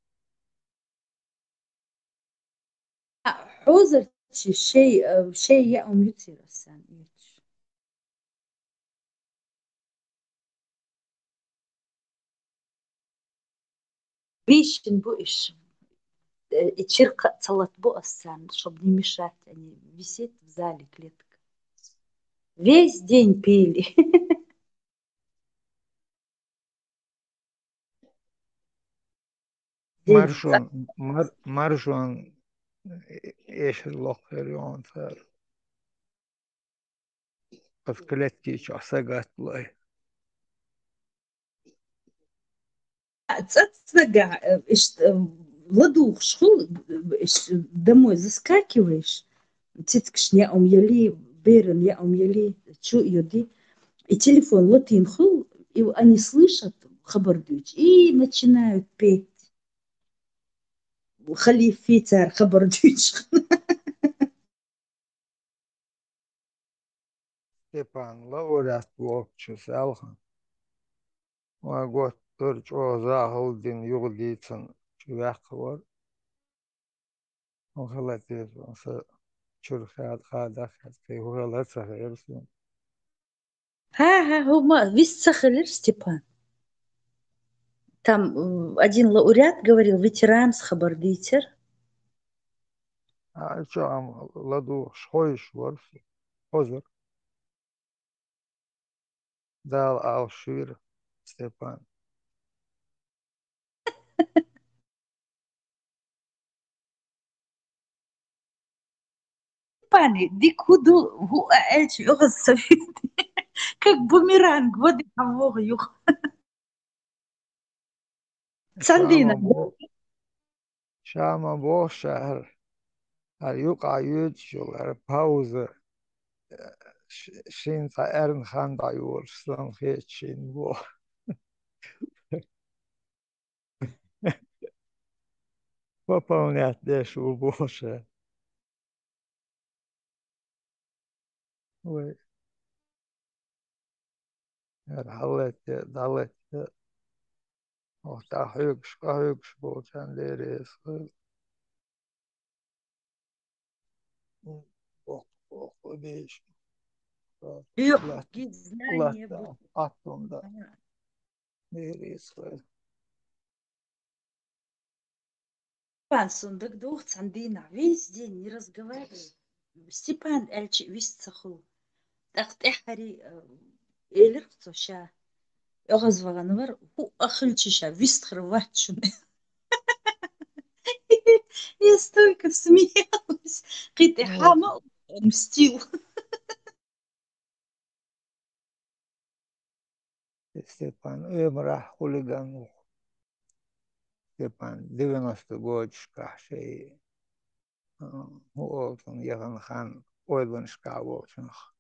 حوزر شيء يأم يصير السنة. بيش نبوش تشرق صلت بؤسان чтобы не мешать, они висят в зале клетка. Весь день пели. маржон ايش اللوخر يوم صار بس كلتي شو سقط له Цацага, ладух, шхул, домой заскакиваешь, цицкш я умели, берен я умели, чу йоди, и телефон латин хул, и они слышат хабардуч и начинают петь. Халифи царь хабардуч. Степан лауреат блокчу салхан. Вагот турч озахылдин югдицын чувахвар. وخلتي شرخات خادخ في وخلت سخيرسون. ها هما весь сахалир Степан. Там один лауреат говорил, ветеран с хабардитер. شو عم لدو شويش ورس حزر دال أو شير ستيبان. Пани, дик худу ху эльч юхас софит, как бумеранг, воды авог юх. Сандина. شاما بو شهر هر يقع يوتشو هر باوزة شين تا خان دايور سلام خيت شين بو выполнять дешу больше. Ой, далет, та högst båten där är så. Och det är Легкие знания. Attunda. Степан Сундык дух цандина весь день не разговаривает. Степан Эльчи весь цаху. Так эхари элерцо ща. Огазваган var. Ху ахыльчи ща весь хрватчун. Я столько смеялась. Какие-то хама мстил. Степан Эмрах хулиган. Степан 90 годишка шей. Уолтон Яхан хан ойланышка болчунах.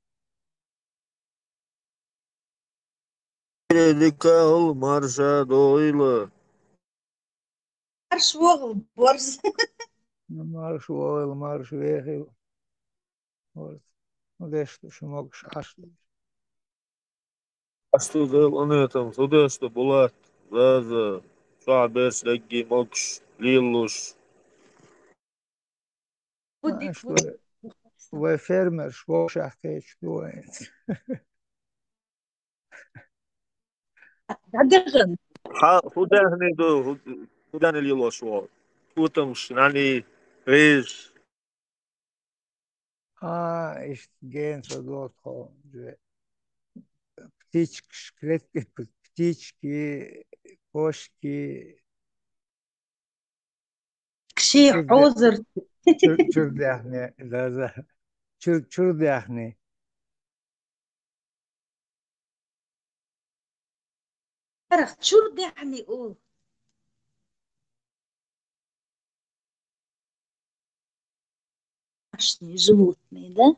Ликал марша дойлы. Марш вогл борз. Марш войл, марш вехил. Вот. Ну, что могешь ашли. А что он этом, туда что была, за шабес, легги, мокш, лилуш. Вы фермер, что шахтеч дует. Худа не до, худа не лилуш вот. Потом шнани рез. Ist gehen so dort, птички, клетки, птички, кошки. Кши озер. Чурдяхни, да. Чурдяхни. Чурдяхни, о. Домашние животные, да?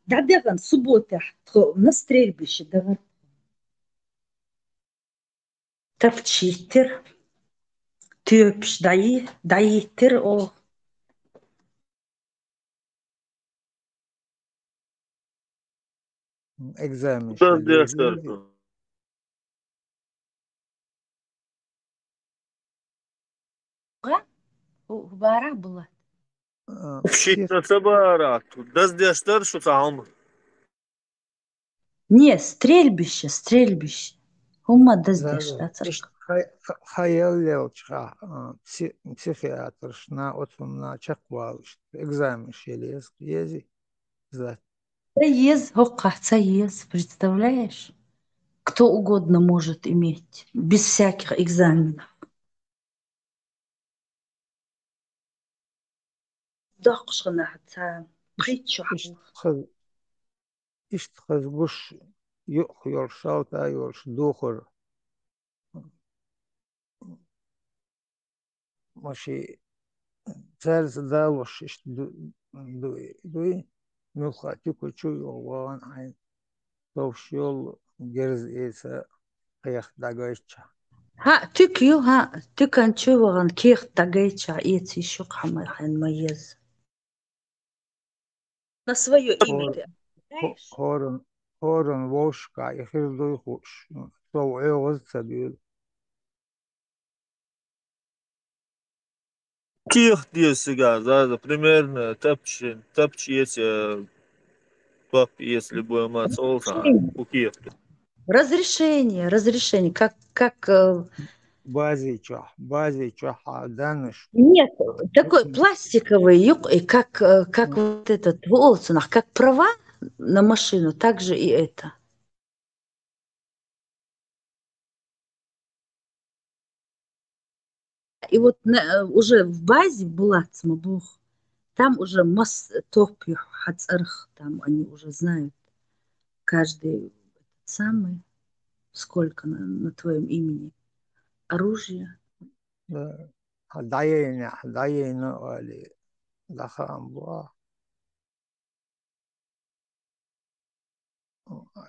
Да, суббота на стрельбище, давай. Тапчитер, тюпш, даитер, о. Экзамен. В барах была. Пшитна собара. Даздяштар, что там? Не, стрельбище. Ума даздяштар. Hayal психиатршна, на чаквалыш, экзамен шелез, ези, за. Цаез, представляешь? Кто угодно может иметь, без всяких экзаменов. Иштхаз гуш йоршал та йорш духор. Маши царь задалош дуй мухати кучу йован айн товшил герз эса каях дагайча. Тыкан чуваган кех дагайча эти еще хамахан маез. На свое имя ты. Хорон вошка и хирдуй хуш. То эоз цабил. Ких десяга, да, примерно тапчи эти пап, если будем отцолса, у ких. Разрешение, как базича, даныш. Нет, такой пластиковый, как вот этот волосунах, как права на машину, так же и это. И вот уже в базе Булатсма Бух, там уже топи хацарх, там они уже знают каждый самый, сколько на твоем имени оружия. Да. Даейна, али дахам буа.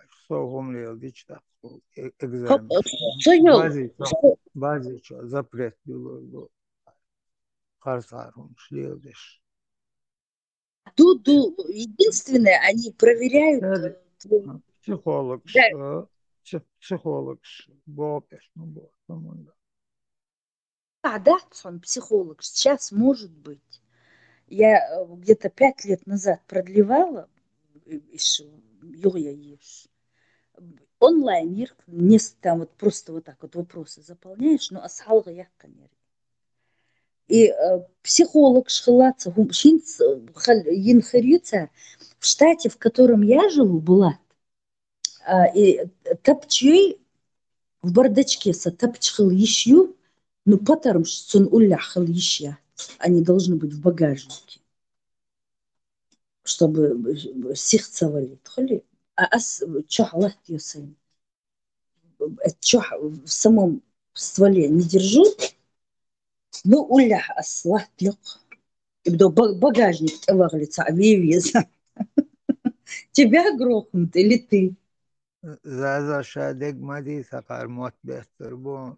Что гумлил дичта экзамен. Базича запрет был. Харсарум шлилдиш. Дуду, единственное, они проверяют. Психолог, бопеш, Да, он психолог. Сейчас может быть. Я где-то 5 лет назад продлевала ешь. Онлайн мир, не там вот просто вот так вот вопросы заполняешь, но асхалга я, конечно. И психолог шхалаца, янхарюца в штате, в котором я живу, была, и тапчей в бардачке са тапчхал ещё, ну потому что он уляхал еще. Они должны быть в багажнике, чтобы сихцевали. Тхали, ас чахлат юсейн. Чах в самом стволе не держу, но улях аслат лёг. И бдо багажник таварлица, авиавиза. Тебя грохнут или ты? زازا شادق مدي سقار موت بيستربون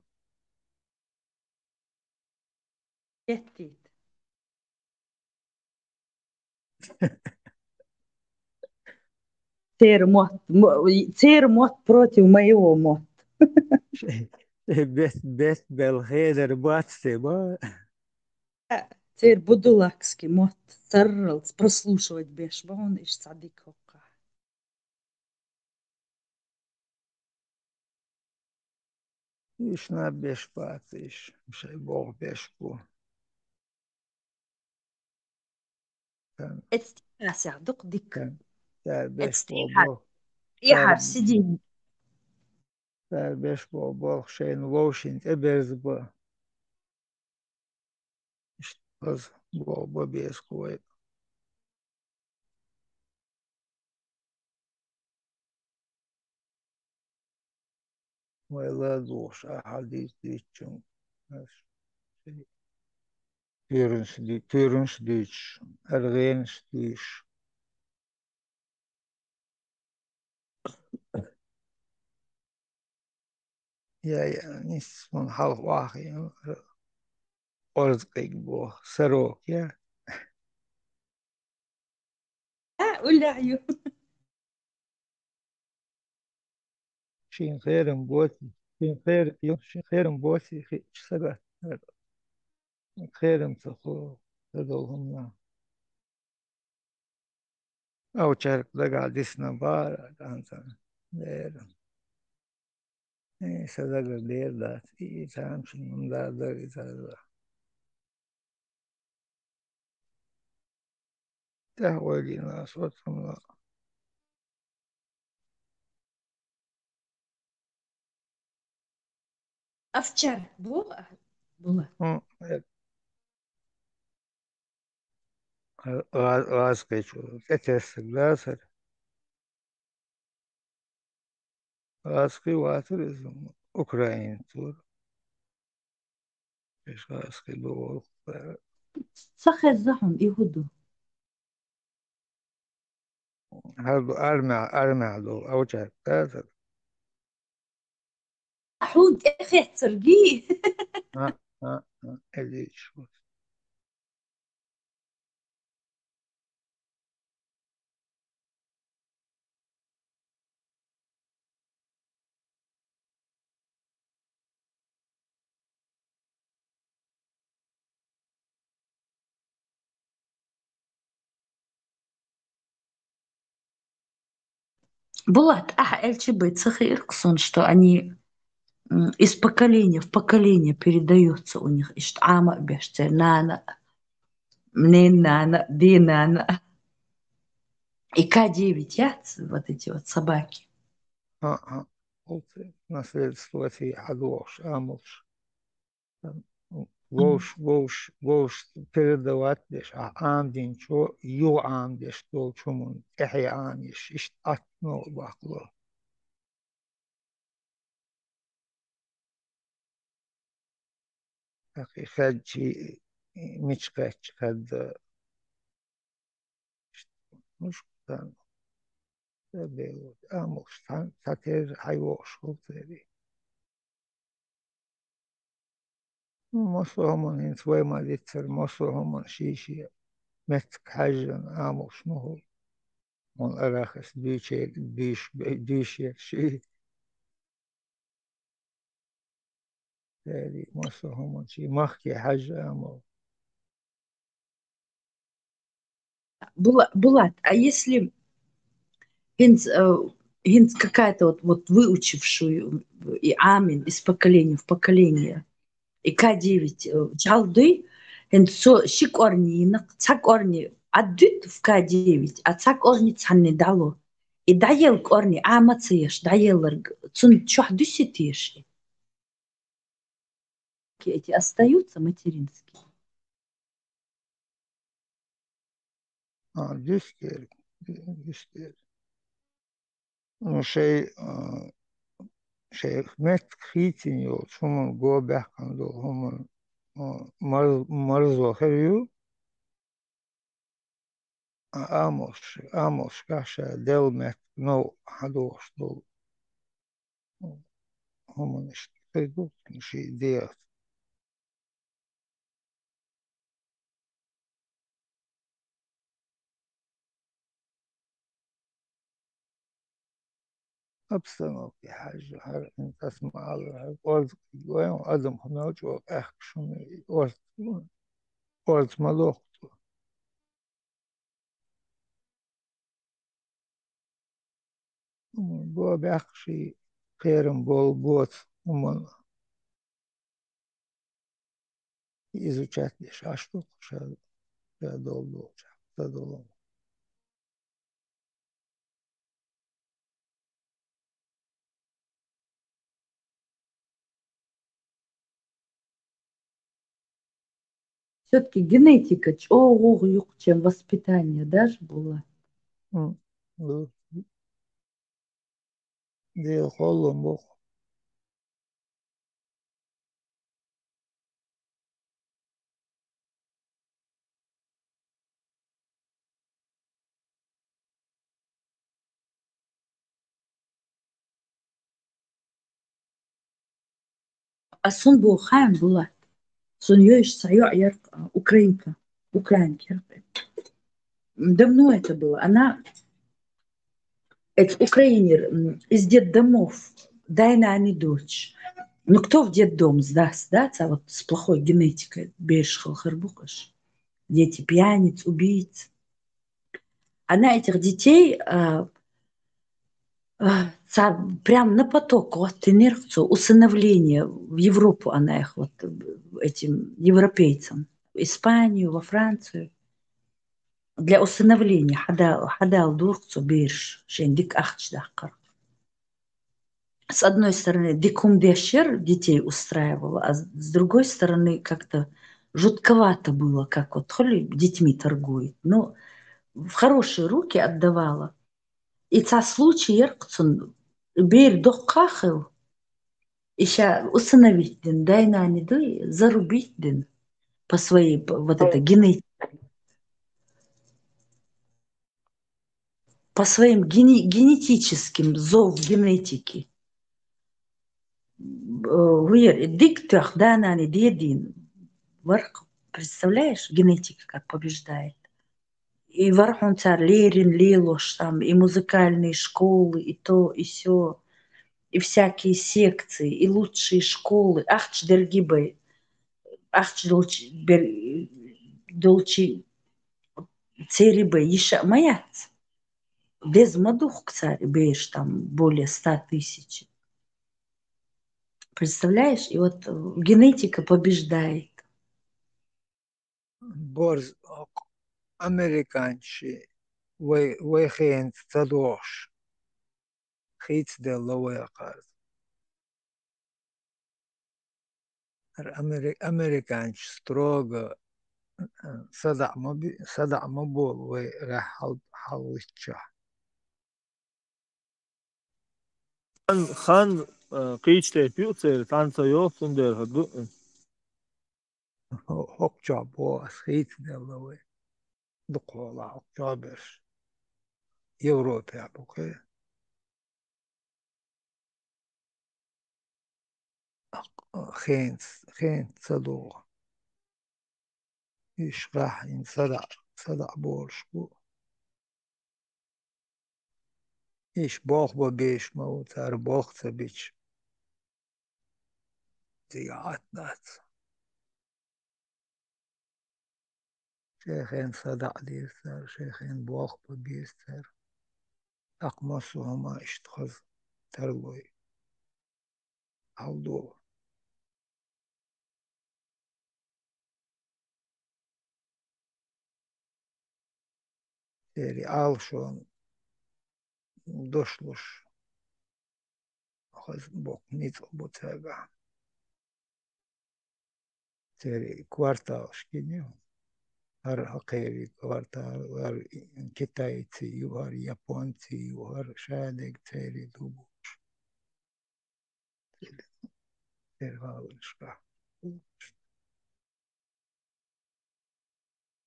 Летит. Цер мот против моего мот. بس بالخير باتسي با Цер будулакский мот. Царрал, прослушивать беш. Вон иш цадик хока. إيش نبيش باتيش مش بوغ بيشبو كان Эцтиаса, дук дик. كان تار بيشبو Эцтиха. بوغ Ихар, تار сиди. تار بيشبو بوغ شين ووشين إبرز با إيش بز بوغ با بيسكوي ولا دوش أحاديث ديتشون تيرنش ديتش أرغينش ديش يا نيس من حلق واخي أرزقك بو سروك يا ولا عيو. شين خير بوتي شين خير بوتي سبع خير تخو تدوهم أو شارك دقا ديسنا بار أنت دير صدق دير دات إيتام شين دار إيتام تهوى ناس وطن Овчар. Была. Раскачу. Это согласен. Раскрыватель из Украины тур. Раскрывал. صخر زحم يهودو. هذا أرمع له أو شيء هذا. حود أخي ترقيه. اللي شو. Булат, эльчибы цехирксон, что они из поколения в поколение передается у них. Ишт ама беште нана, мне нана, ди нана. И К9, вот эти вот собаки. наследство في حدوش آموش ووش передавать лишь عامدين شو يو عامدش دول شمون إحي عامش إشت أتنو باقلو أخي خد شي مش خد مش كان آموش تاتير حيوش خلطي مصر هم هن سوي ما ديتر مصر هم شيشي متك حجن آموش مهو من أراخس ديش شي تالي مصر هم شي مخي حج آمو Булат, а если Хинц какая-то вот выучившую и амин из поколения в поколение. И К9 чалды, хинцо шик орни, цак орни, аддут в К9, а цак орни цанни дало. И даел орни амацеш, даелерг, цун чох дюситеш. Эти остаются материнские. Дискер. Ну, шей мет хитиньо, шумон го бяхкандо, хумон марзо херю, Amos каша делмет, но хадош, дол, хумон шейдут, шей диат. обстановки حاجة انت اسمع قلت وين ادم هناك واخ شنو قلت ملوك بو بيخشي خيرم بول بوت ومن изучать лишь, а что я долго задумал. Все-таки генетика, чем воспитание даже было. دي خلهم بخ Асон был хаем была. Сон ёешь саю украинка. Украинки. Давно это было. Она украинер из детдомов. Дайна, а не дочь. Ну кто в детдом сдаст, да, вот с плохой генетикой, бешхал харбукаш, дети пьяниц, убийц. Она этих детей прям на поток, вот инерцию усыновления в Европу она их вот этим европейцам, в Испанию, во Францию. Для усыновления хадал дурцу бирш, шендик ахчдахкар. С одной стороны, дикумдешер детей устраивала, а с другой стороны, как-то жутковато было, как вот детьми торгует. Но в хорошие руки отдавала. И ца случай еркцун бейр дохкахил, еще усыновить дин, дай на не зарубить дин по своей вот это генетике. По своим генетическим зов генетики. Диктах, да, на не дедин. Представляешь, генетика как побеждает. И вархун цар лерин, лелош там, и музыкальные школы, и то, и сё, и всякие секции, и лучшие школы. Ахч дергибы, ахч долчи церибы, еще маяц. Без мадух царь беешь там более 100 тысяч. Представляешь? И вот генетика побеждает. борз американчи вейхен цадош хиц де лояқар американч строго صدع مبول وراح حوشة خان قيشتي بيوتر تانسا يوفن در هدو حقجا بو خيت دلوي دقولا حقجا برش يوروبيا بوكي خين صدو إيش راح صدع بولش بو إيش باخ بيش موتار باخ تبيش زيعات نات شيخين صدع ديستر شيخين باخ بيستر أقمصهما اشتخذ تربوي عودو تيري آلشون دوشلوش أخذ بوك نيت أبوتاقع تيري كوارتا أشكينيو هر حقيري كوارتا هر كتايتي وهر يابونتي وهر شادق تيري دوبوش تيري هاولشكا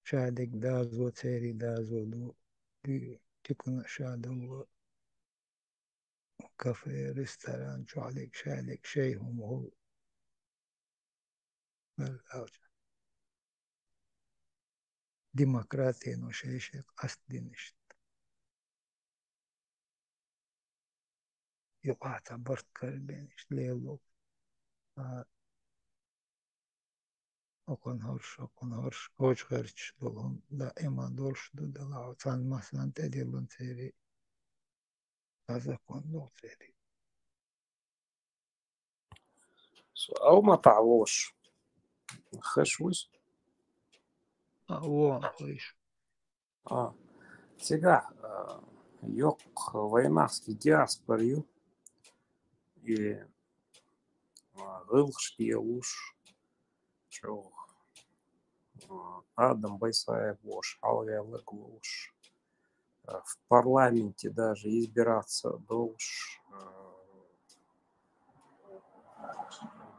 شادق دازو تيري دازو دو تكون شادو كافيه ريستوران شو عليك شادق شيء هم هو ديمقراطية إنه شيء قصدي نشت يقع تعبرت كربينش ليلو أكون هرش كوش غيرش دولهم دائما دولش دول عطان مثلا تديلون تيري هذا كون دول تيري أو ما تعوش خشوش هو خويش сега yok войнавский диаспорию и гылшки уж чё Адам Байсаев уж Алгелык уж в парламенте даже избираться должен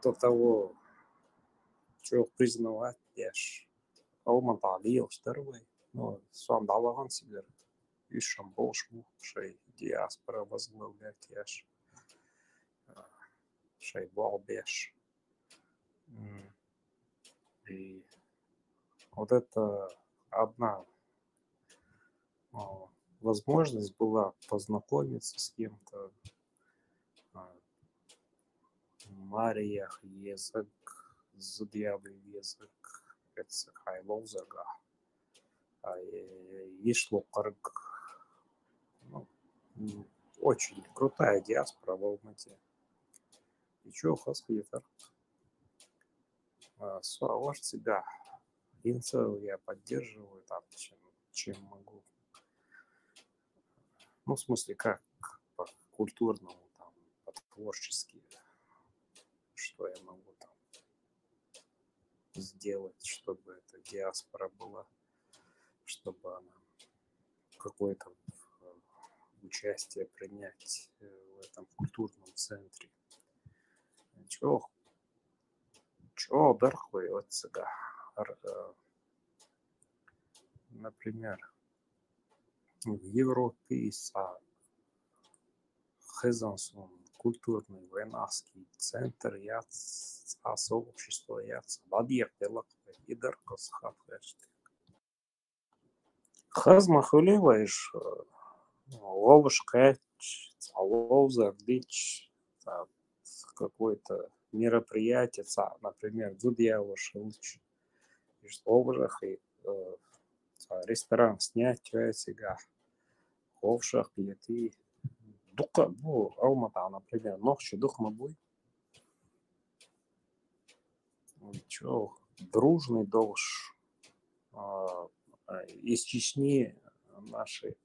до того, что признавать яш Алмат Алиев второй, ну сам давал себе и шамбош шей диаспора возглавлять яш шей балбеш. И вот это одна возможность была познакомиться с кем-то, Мария язык, зудьявый язык, это хайлозага, ишло карг, очень крутая диаспора в Алмате. И чё, хасхлитер? Ваш себя инцел я поддерживаю там, чем могу. Ну, в смысле, как по культурному, там, по творчески, что я могу там сделать, чтобы эта диаспора была, чтобы она какое-то участие принять в этом культурном центре. Чё дорогой от себя, например, в Европе Хезансон культурный войнавский центр я сообщество я бадьер делак и даркос хатвешт. Хазма хуливаешь ловушка, ловзар дичь, какое-то мероприятие, например, Дудьявош, и ловушах и ресторан снять сега ловушах и ты дука, ну, Алмата, например, ночью дух мабуй. Чё, дружный долж. Из Чечни наши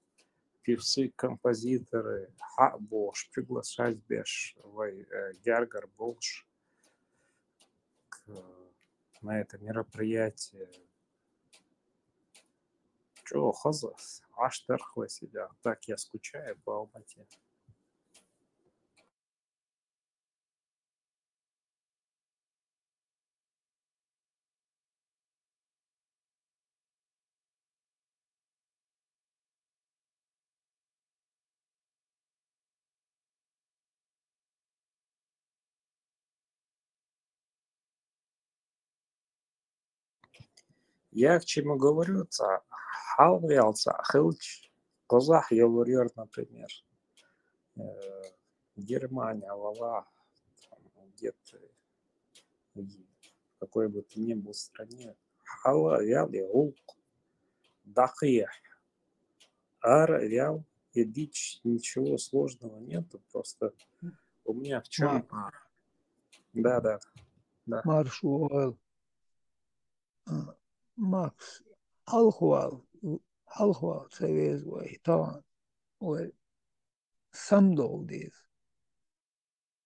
певцы, композиторы, бош, приглашать беш, Гяргар Болш на это мероприятие. Чё, хазас, аж терхло себя. Так я скучаю по Алмате. Я к чему говорю, халвелца, хилч, козах я говорю, например, Германия, Лава, где-то, в какой бы ты ни был стране, хала вял и улк, дахия, ар вял и дичь, ничего сложного нету, просто у меня в чем... Да. Маршал Макс الخوال سويز وي طبعا وسمدول ديز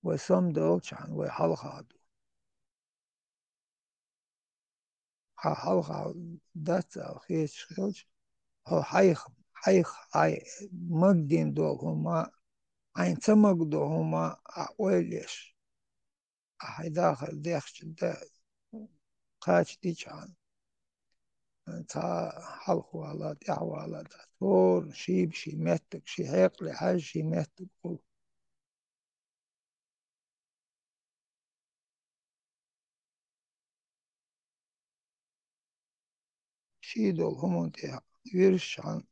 وسمدول كان وحلقة حلقة دات خيش خيش هو حيخ مقدين دول هما عين تمقدو هما أوليش أحي داخل ديخش دا قاش دي كان تا حلقوا على دعوة على دكتور شي ماتك شي هيقلي حاجة شي ماتك قول شي دول هم دي يرش عن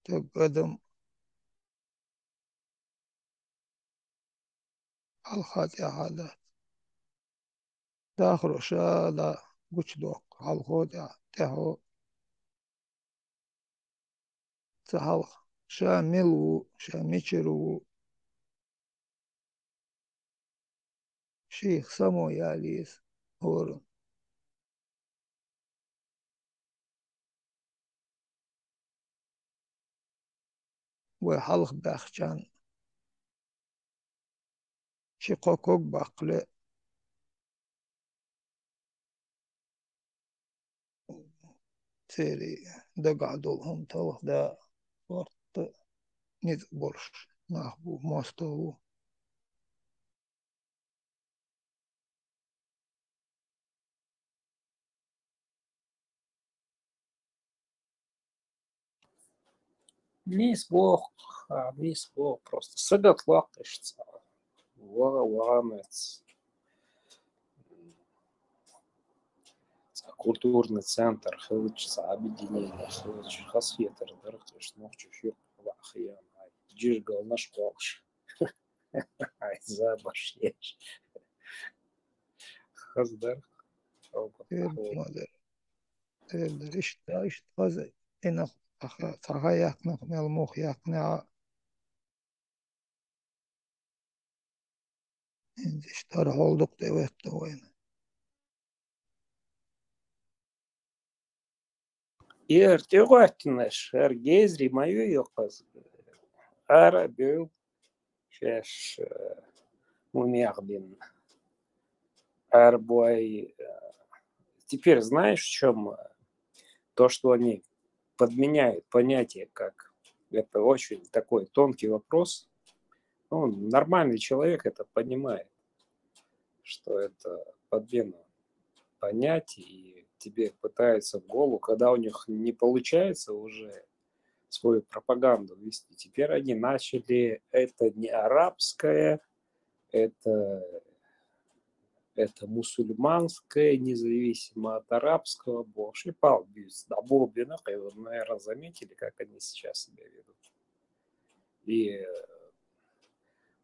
تقدم الخاتي هذا داخل شالا قش دوك الخوتي تهو تهو شاملو شاميشرو شيخ سمو ياليس هورن وحلق باخشان شي قوكوك باقلي تيري دقعدولهم توه دا ورط نيد برش ناخبو موستو Мисс Бог, просто сыгат лакышца, ваганец, культурный центр, хылычца, объединение, хылыч, хасфетер, дырыктыш, нохчу, фюр, вахиян, джиргал наш полш, ай, забашеш, хаздар, تقدر إيش هذا إنك تغيرك من المخ يقنع إنت اشترى هولدك دوت وين Ertiogatnes, Ergezri, мою йоказ, Арабил, Шеш, Мумиардин, Арбой. Теперь знаешь, в чем то, что они подменяют понятие как это очень такой тонкий вопрос. Ну, нормальный человек это понимает, что это подмена понятий, и тебе пытаются в голову, когда у них не получается уже свою пропаганду вести. Теперь они начали, это не арабское, это мусульманское, независимо от арабского. Бог и пал бьюсь. Да, Бобина, вы, наверное, заметили, как они сейчас себя ведут. И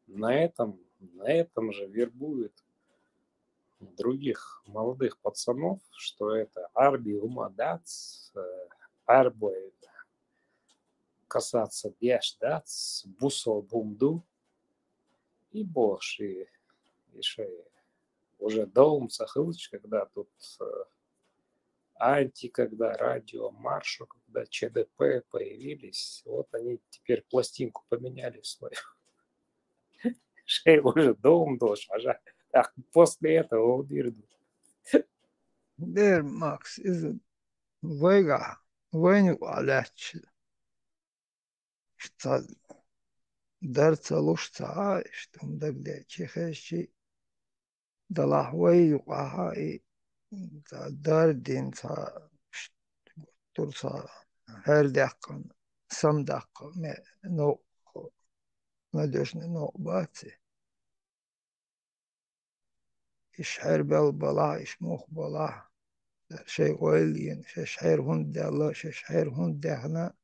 на этом же вербуют других молодых пацанов, что это арби умадац, арбой касаться бешдац, бусо бумду и бош, и уже дом сахылыч, когда тут когда радио, маршу, когда ЧДП появились, вот они теперь пластинку поменяли свою. Шей уже дом должен, а после этого удирдут. Дер Макс из Вега, Веню Аляч, что дарца лушца, что мдагде чехещи, далахвей юqaha داردين ترسا هردق سمدق نو ندوش نو باتي إشعر بلا إش موخ بلا شيء ويلين شعر هند الله شعر هند هنا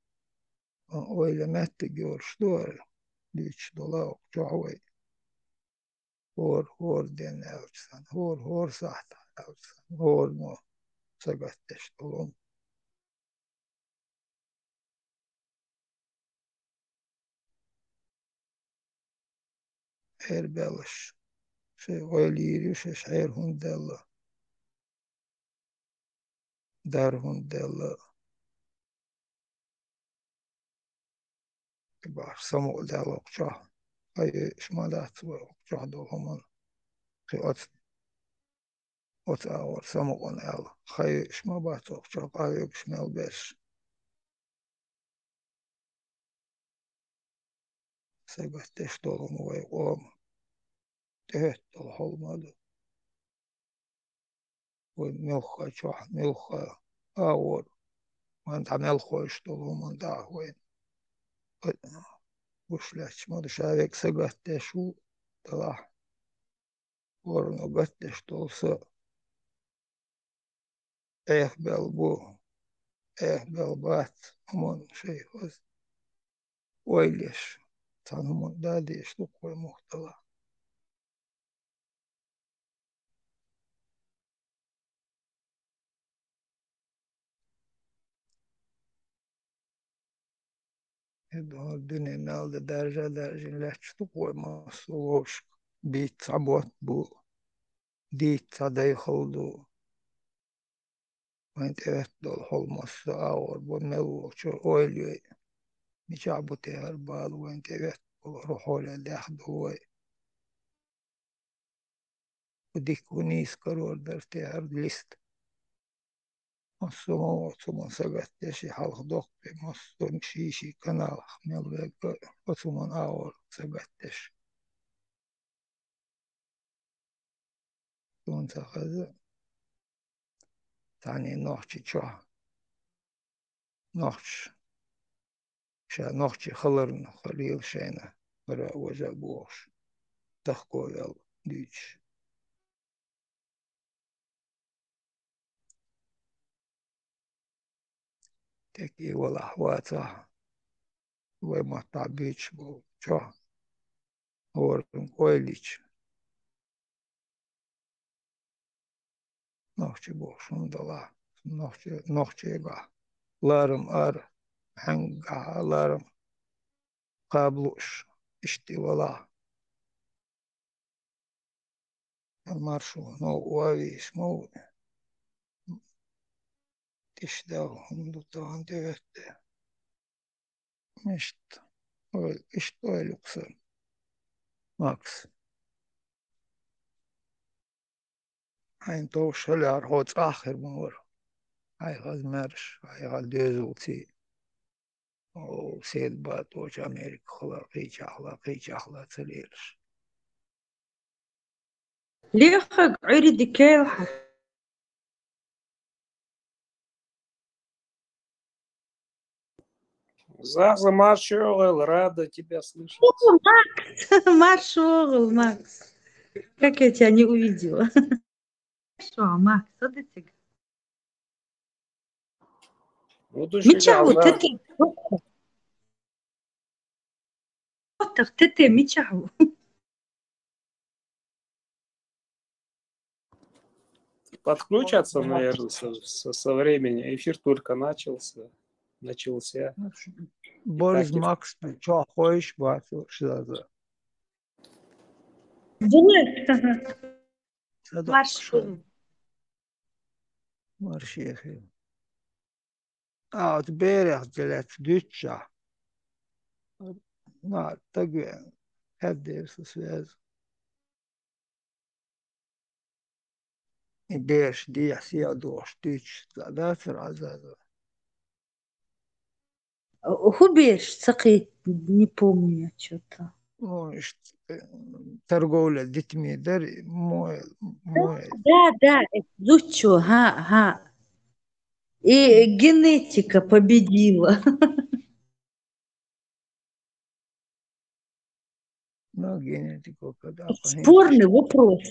ويل ما تجور شدور ديش دلا جوي هور دين أوتسان هور صحت أوتسان هور مو سقطش طلون عير بلش شيء غيليري وشيش عير هندلا دار هندلا باش سمو دال وقشاه هاي شمالات وقشاه دول همان خي أت أول سمو نال خي شما بات وقشاه قاوي بشمال بس سيبتش دول موي قوم تهت دول حلمادو وملخا شاه ملخا أول وانت ملخا يشتول همان دا وين وشلاش ما شارك سقطش طلع ورنو قطش توصل إيه بالبو إيه بالبات همون شيء بس ويليش كان همون دادي يشتوك ومختلع هدو الدنيا نال درجة لا تشتوك ومصلوش بيت عبوت بو ديت عدي خلدو وانت اهدو الحل مصر آور بملو شو أولي مش عبوتي هالبال وانت اهدو روحوا لداخدو وديك ونيس كرور درتي هرد ليست مصر ثم سقطتشي حلق دوق مصر مشيشي كنال ميل وثم آور سقطتش ثم تخذ تاني نوحشي شوه نوحش شا نوحشي خلرن خليل شينا برا وجا بوش تخكو يلا ديش تكي ولا حواتا وما تعبيش بو شو ورن كويليش نوحشي بوش ندلا نوحشي با لارم ار حنقا لارم قابلوش اشتي ولا المارشو نو واويش مو تشتاو هندو طبعا تغتي مشت اشتو يلقصر ماكس هاين تو شلار هوت آخر مور هاي غاز مرش هاي غاز دوزوتي او سيد بات وش أمريكا قيش أخلا تليرش ليه خق عري ديكيل Заза Маршалл, рада тебя слышать. О, Макс! Маршалл, Макс. Как я тебя не увидела. Хорошо, Макс, что ты? Мичаху, ты. Ты, Мичаху. Подключаться, наверное, со времени. Эфир только начался. Борис Макс, что хочешь, батю, что за? Марш ехал. От берег делать дюча. На, так это связь. И берег, где я дождь, дюч, да, сразу. Хубеш, сакит, не помню я что-то. Ну, торговля детьми, да, мой. Да, зучу, ха. И генетика победила. Ну, генетику когда. Спорный вопрос.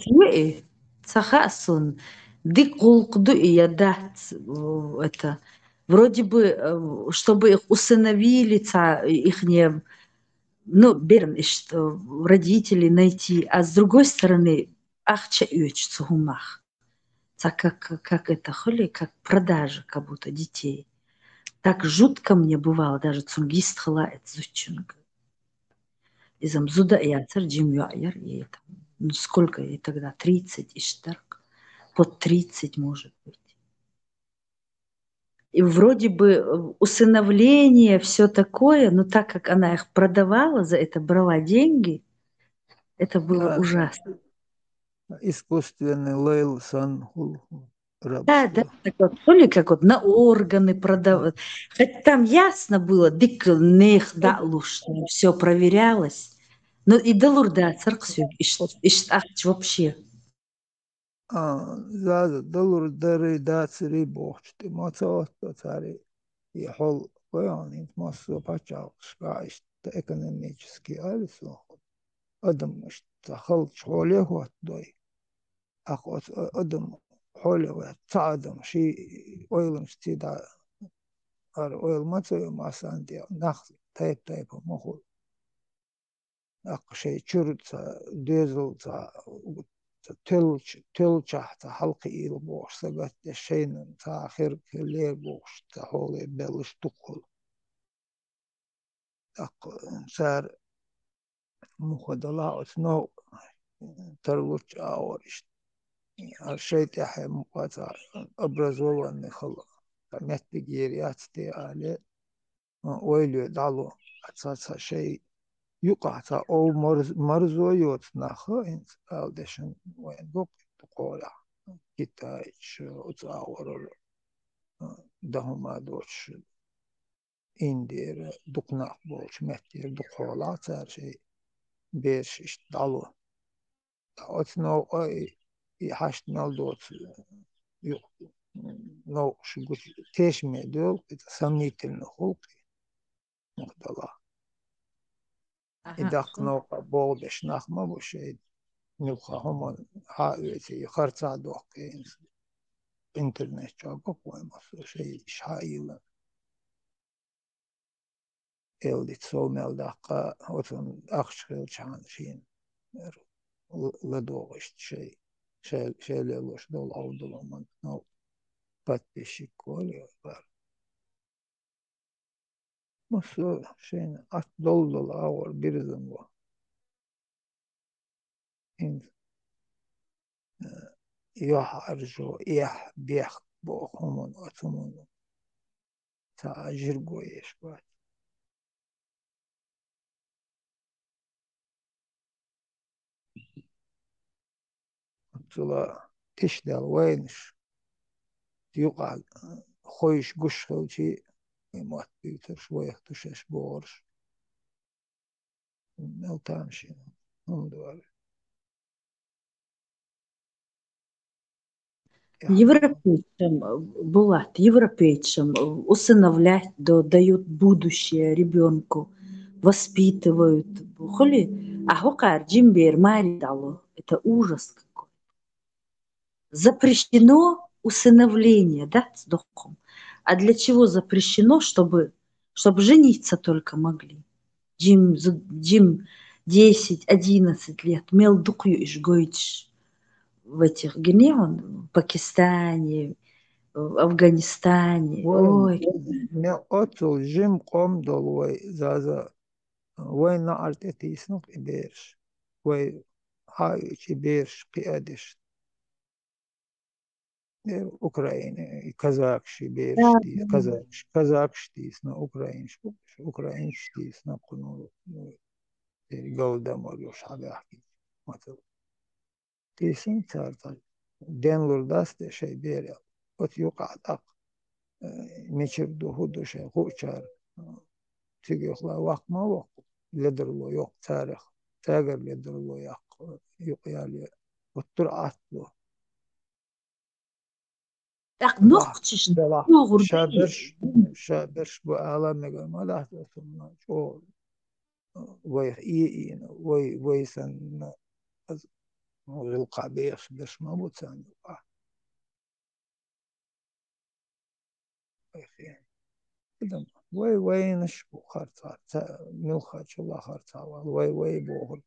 Сахасон, дикулкду и ядат это. Вроде бы, чтобы их усыновили, их не, берем, что родителей найти, а с другой стороны, ахча ючцу гумах. Как это, холи, как продажа, как будто детей. Так жутко мне бывало, даже цунгист хлает зучунг. Изам зуда яцер джим юайер, и там, ну сколько ей тогда, 30 иштарк, под 30 может быть. И вроде бы усыновление, все такое, но так как она их продавала, за это брала деньги, это было Да, ужасно. искусственный лейл сан Да, рабство. так вот, то ли как вот на органы продавать. Хоть там ясно было, дик нех да луж, все проверялось. Но и до лурда церкви, вообще. زاد دلور دري داتسري بوخشتي ما توتو تاري يحول يعني مصر بачал шкаиш экономический алисо адам мش تخلط حوله هو دوي أخوات أدم حوله تعدم شيء ويلم استيدا ويل ما تسوي ما ساندي نخل تايب مخول أخ شيء شرط ديزل تلجح حلقي إلى بوش سبت الشين تاخر كلير بوش تحولي بلش تقول أق صار مخدلات نو ترلوش أورش الشيء تحي مقاطع أبرز والله إني خلا نت جيريات تي عليه ويلو دالو أساس شيء يقع أو مرزو يوت نخا إنت أودشن وين بوك تقولا كتايش أتصور دهما دوش إندير دقنا بوش مهتير دقولا صار شيء بيش اشتالو أتنو أي يحشت نالدوت يق نو شو تيش ميدول سميت النخوق مقدلا إدق نو بولش نخمة بوشيد نلقى هم حاويتي خرطة دوقين إنترنت جاكو ويمسو شيء شايلا اللي تصومل دقة وتن أخشل شان شين لدوغش شيء شيء لوش دول أو دول من نو باتبشي كولي وبار مسو شين أت دول أول بيرزن و إن يحرجو إيح بيخ بوخمون وتمون تاجر قويش بات تلا تشدل وينش يقع خويش قش خوشي ما بيتر شوية تشش بورش نو تامشي هم دوار Европейцам, Булат, европейцам усыновлять, дают будущее ребенку, воспитывают. Хули, а хокар джимбер мари дало. Это ужас какой. Запрещено усыновление, да, с духом. А для чего запрещено? Чтобы жениться только могли. Джим 10-11 лет, мел духью ишгойч в этих где он, в Пакистане, в Афганистане. Ой. не отцу жим ком долой заза وين نعرت اتيسنوك إبيرش وي هاي إبيرش قيادش أوكرايني كازاكش إبيرش دي كازاكش تيسنا أوكراينش أوكراينش تيسنا قنو جودة مريوش حاجة أحكي مثلا تيسن تارتا دينلور داست شيء بيريا وتيوقع دق ميشر دو هدو شيء خوشار تيجي يخلا وقت ما وقت لدرلو يوق تاريخ تاجر لدرلو يوق يالي والترعات له نقطش شابرش بأعلام ما لا تسمع شو وي سن القى بيش ما بوتسان وي نشبو خرطة ملخا شلا خرطة وي بوغر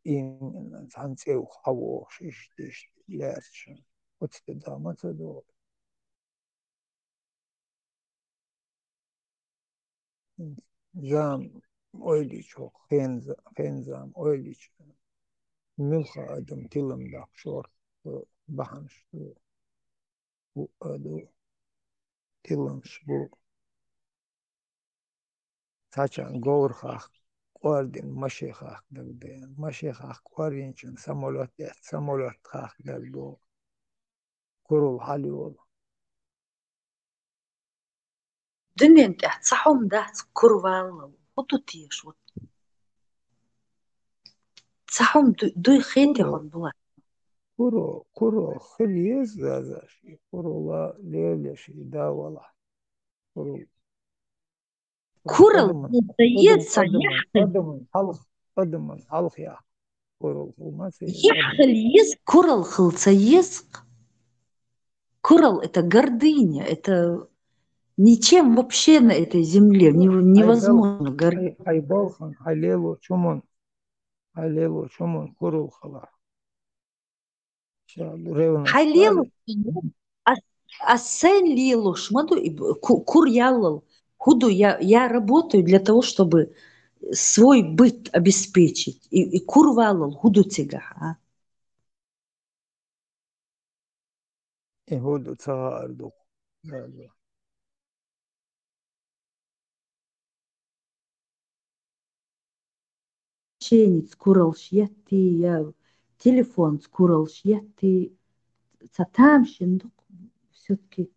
إن تنسيو خو شيش لارش وتتدامت دو زام أوليش هو خين زام أوليش ملخا أدم تلم داك شور بحنش بو أدو تلمش بو تاچان غور خاخ قواردين مشي خاخ دل مشي خاخ قواردين چن سمولات خاخ دل بو كرول حالي والله دمين تحت صحوم دات كروال وتوتيش صحوم دوي خيتي هون بلا كرو خليز زازاشي كرو لا ليلش دا والله كرو كرل مزيد صحيح قدم حلق يا كرو وما يخليز كرل خلصيزق Курал — это гордыня, это ничем вообще на этой земле невозможно гордиться. Айбалхан, алелу чумон, курул хала. Халелу, асен лилу, шмаду, кур ялал. Худу я работаю для того, чтобы свой быт обеспечить. И кур валал, худу тига. Hudu цагаарду. Ченец курал шьяти, я телефон скурал шьяти, сатамщин, все-таки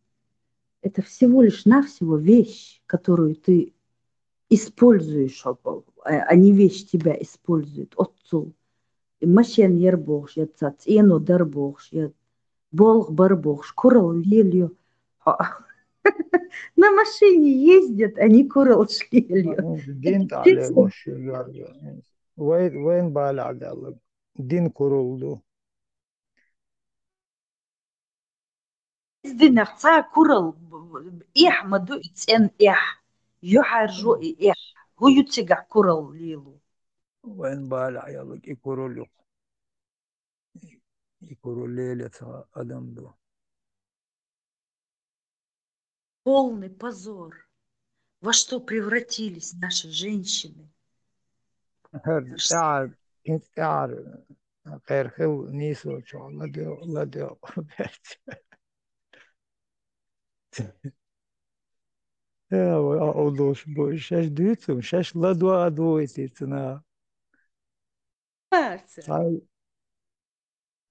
это всего лишь навсего вещь, которую ты используешь, а не вещь тебя использует. Отцу. Машин ербохш, я цац, эно дарбохш, я Болх барбохш, курал лелью. На машине ездят, а не курал шлелью. Вين بالعدالة دين كورولدو دين أخصا كورل إيح مدو إتسان إيح يحرجو إيح هو يتسقع كورل ليلو وين بالعدالة يكورولو леле Адам до. Полный позор. Во что превратились наши женщины? غير خو نيسو شو لديو أولوش بوش شاش دويتو شاش لدو أدويتي تنا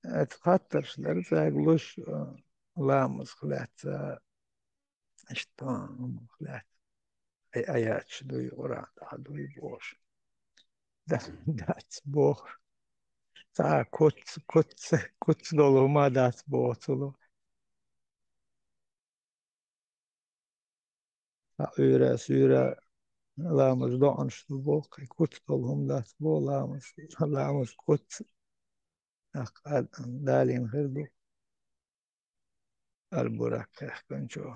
اتخطرش لرزاقلوش لامس خلات اشتان خلات آيات شدوي وراد عدوي بوش دات بوخ تا كوتس دولو ما دات بوتلو سيرا لامس دونش بوخ كوتس دولهم دات بو لامس كوتس دالين خردو البراك كنشو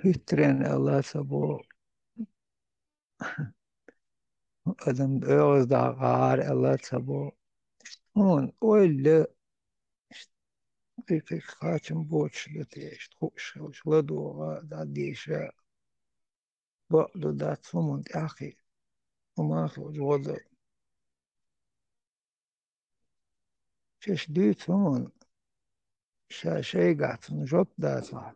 هيترين الله سبو ادم اوز دا غار الله سبو هون ولا كيف خاتم بوتش لتيش تخش وش لدو دا ديشا بقدو دا ثمن اخي وما اخرج وضع شش دي ثمن شي قاعد نجوب دا صح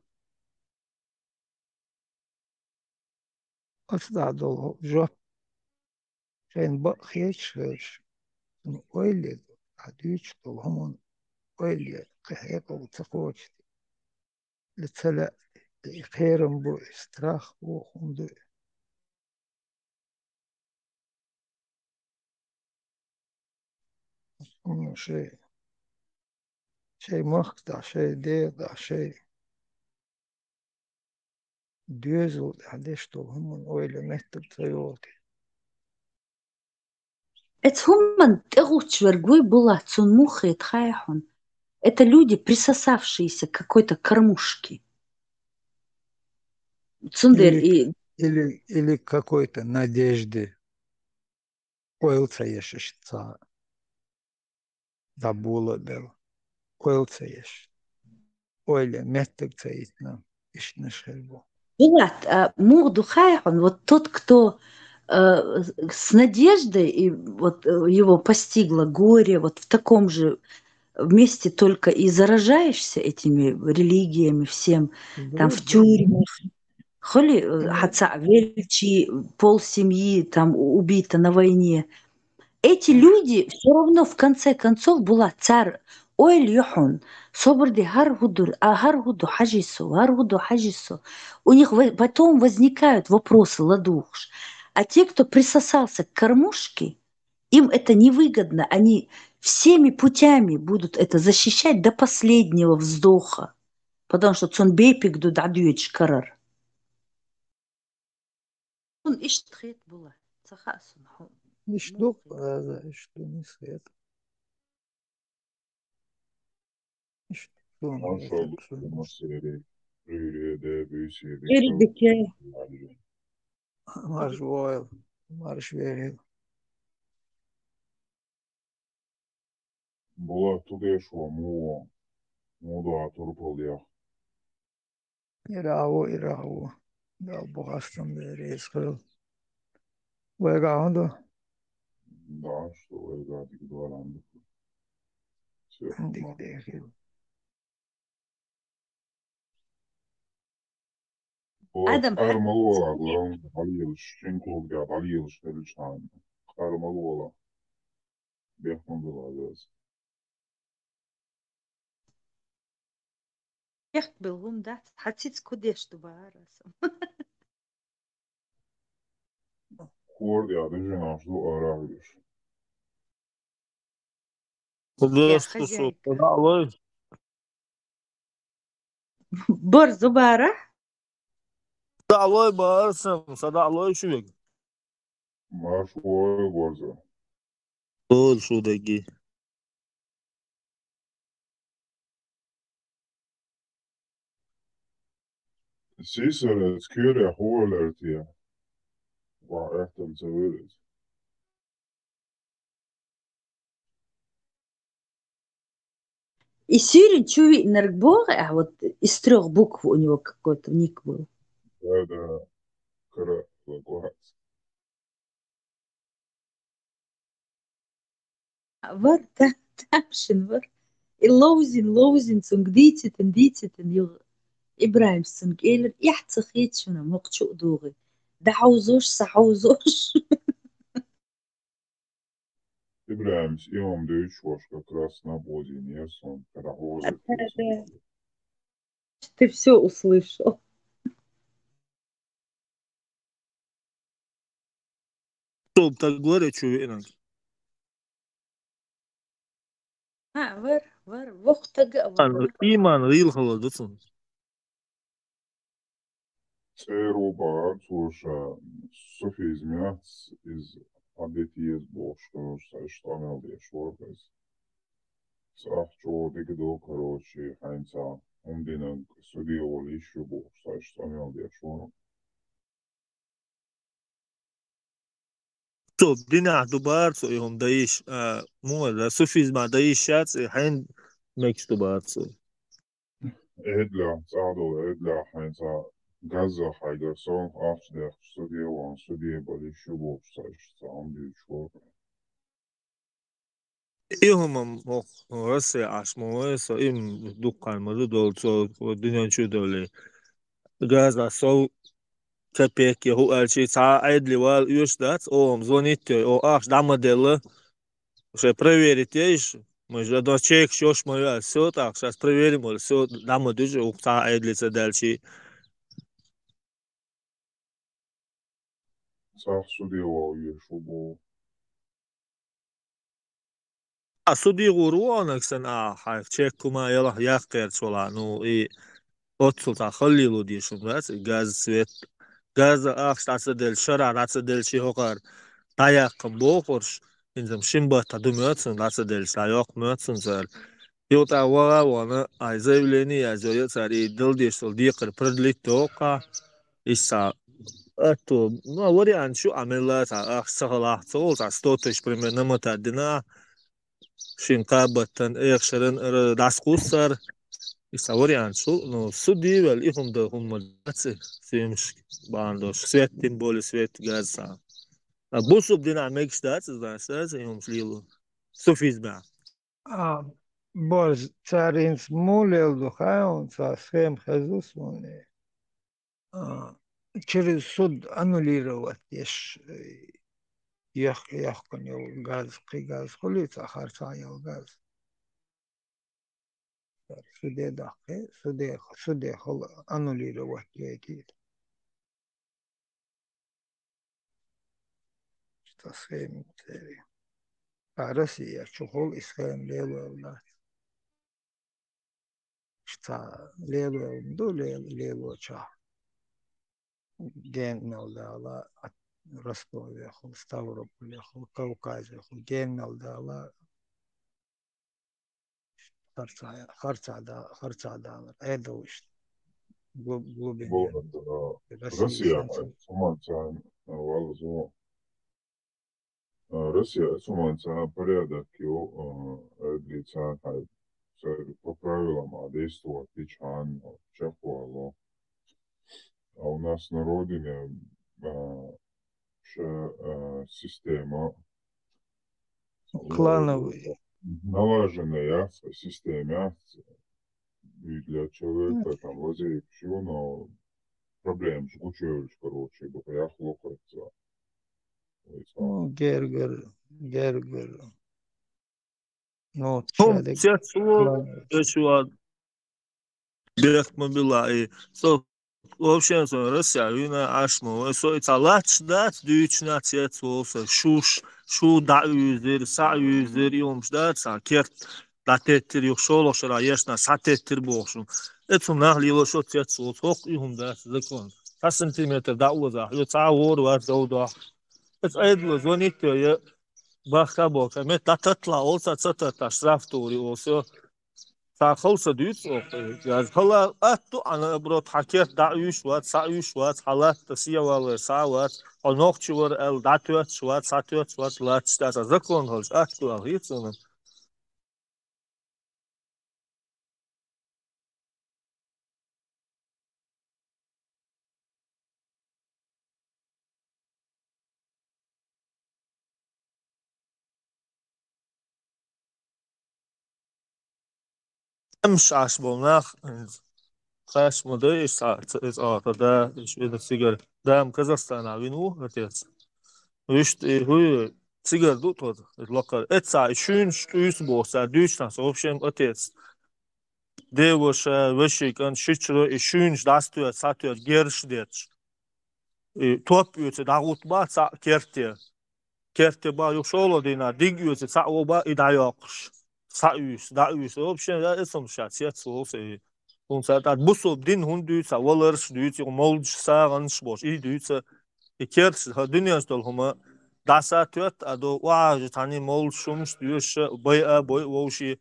أصدع دول جوب شين بخيش ويلي عديش دول همون ويلي قهيق وتقوش لتلا خيرم بو استراخ وخمدو شي مخدع شي ديضع شي ديزل عديش دول همون ويلي مهتب تيوتي Это хуман тегучвергуй была цунмуха и тхайхун. Это люди, присосавшиеся к какой-то кормушке. Цундер или какой-то надежды. Ойлца ешешца. Забула дел. koyulsayış. Öyle mettük sayısına işine şerbo. Булат, Мурду Хайхон, вот тот, кто с надеждой, и вот его постигло горе, вот в таком же месте только и заражаешься этими религиями всем, там в тюрьмах. Холи, хаца Вельчи, пол семьи там убито на войне. Эти люди все равно в конце концов была царь Оэль Йохон, собрали гаргуду хажису. У них потом возникают вопросы ладухш. А те, кто присосался к кормушке, им это невыгодно. Они всеми путями будут это защищать до последнего вздоха. Потому что цонбейпик дудадуич карар. Он иштхет была. Цахасун. Что не свет. Марш войл, марш верил. Була туди, що мова турполя. Ираво. Да, богатством рейскал. Вегаундо. Да, что вегадик дворанду. Адам Кармалула, главное, Алиевич, Щенков, да, Алиевич, Величан. Кармалула. Бехман была, да. Echt bilhum dat. Hatsits kudesh tu baarasam. Kord, ja, det är nаш до Аравиш. Борзу бара. Da'loy bağırsın, sada'loy şu bek. Маш ой, борзо. Ol şuradaki. Sisere, skure, håler till. Vad efter så vidare. И Сюрин чуви энергбога, а вот из 3 букв у него какой-то ник был. Да, кара, лагуац. Вар, тамшин, вар. И лоузин, дититен, юг. إبراهيم سنقيل يحتخيت شنو مقشو دوغي دعوزوش сахаузош. Ибраим, имам Дычош как раз на бозе Нерсон, Карагозы. Ты все услышал. Что так говорят, что верно? Вар, вохтага. Иман, рил холодцун. Церуба, слушай, софизмя из Абетиес Бошка, что имел для шорпес. Сахчо, дегдо, короче, хайнца, он динак, судил еще Бошка, что имел для шорпес. Что, дина, дубарцу, и он даешь, мода, софизма даешь шац, и хайн мекс дубарцу. Эдля, хайнца, Газа Хайгерсон, Афдер, Судия, Балищу Бошка, что он для шорпес. İhumam orası açmamıysa im dükkanımızı dolço dünyanın çödeli. Gaza sol tepek yahu elçi sa aydli var üstat o звонит o ах да модели. Уже проверить есть. Мы же до чек что ж мы все так сейчас проверим все да модели у са айдли дальше. Сах Судия, Ешубо. Суди гуруанак сан чек кума яла яқер чола ну и отсулта халилу дишум раз газ свет газ ахстаса дел шара раца дел шихокар таяк бохорш инзам шимбата думётсун раца дел шаяк мётсун зар юта вана ай заявление азоя цари дел дишл дикр продлить тока иса то ну вариант шу амела ах сахала цол за 100 тысяч примерно матадина Шинкабатан экшерен раскусар вариант, ну, судивал и хумда хумадцы, семш бандош, свет, тем более свет газа. А бусуб динамик штат, знаешь, и хум слилу. Суфизма. Борз царинс мулел духаун со схем хезус через суд аннулировать يخكن газ قيغاز خليت آخر سايل газ суде дахе суде хол аннулировать эти что схем цели Россия чухол исхем лело что лело до лело ча ген мелдала Ростове, Ставрополе, Кавказе, Генмелдала, Харцада, это уж глубине. Россия, суманца, валзу. Россия, суманца, порядок, лица, по правилам, действовать, печань, чахуало. А у нас на родине система клановая, налаженная система и для человека там лазерик всего, но проблем с кучей, короче, я хлопается. Гергер. Ну, человек, берег мобила и вообще Россия, вина ашмо, so it's a lot that дючна цвет волоса, шу да юзер, са юзер, юмш да, са керт, да теттер юхшоло шара ешна, са теттер бошум. Это нахлило шо цвет волос, хок юм да, закон. 5 сантиметр да улаза, ю ца вор вар да. Это айдло, звоните, я бахка бока, мет да татла, олса цатата, штрафтури, олса. خلص ديوت يعني هلا أتو أنا برات حكيت دعيش وات سعيش وات حالات تسيا ولا ساوات أو نوختي ور ال دعوت وات ساتوت وات لا تستاز ذكرون هالش أتو هيتسون مش عشبوناخ خاش مدة ساعة ده إيش بده سيجار ده كازاخستان عوينو هتيس ويشت هو سيجار دو تود اللقر اتسا شونش يوس بوسا دوشنا سوبشن هتيس ده وش كان شيتشرو شونش داستو ساتو جيرش ديتش توب يوت داغوت با سا كيرتي با يوشولو دينا ديج يوت سا وبا إداياقش سايوس دايوس اوبشن دا اسم شاتيات سوس كونسات بوسو دين هوندوس اولرش دوت مولج ساغنش бош и دوت كيرس دنياس دول هما داساتوت ادو واج تاني مولج شومش دوش باي ووشي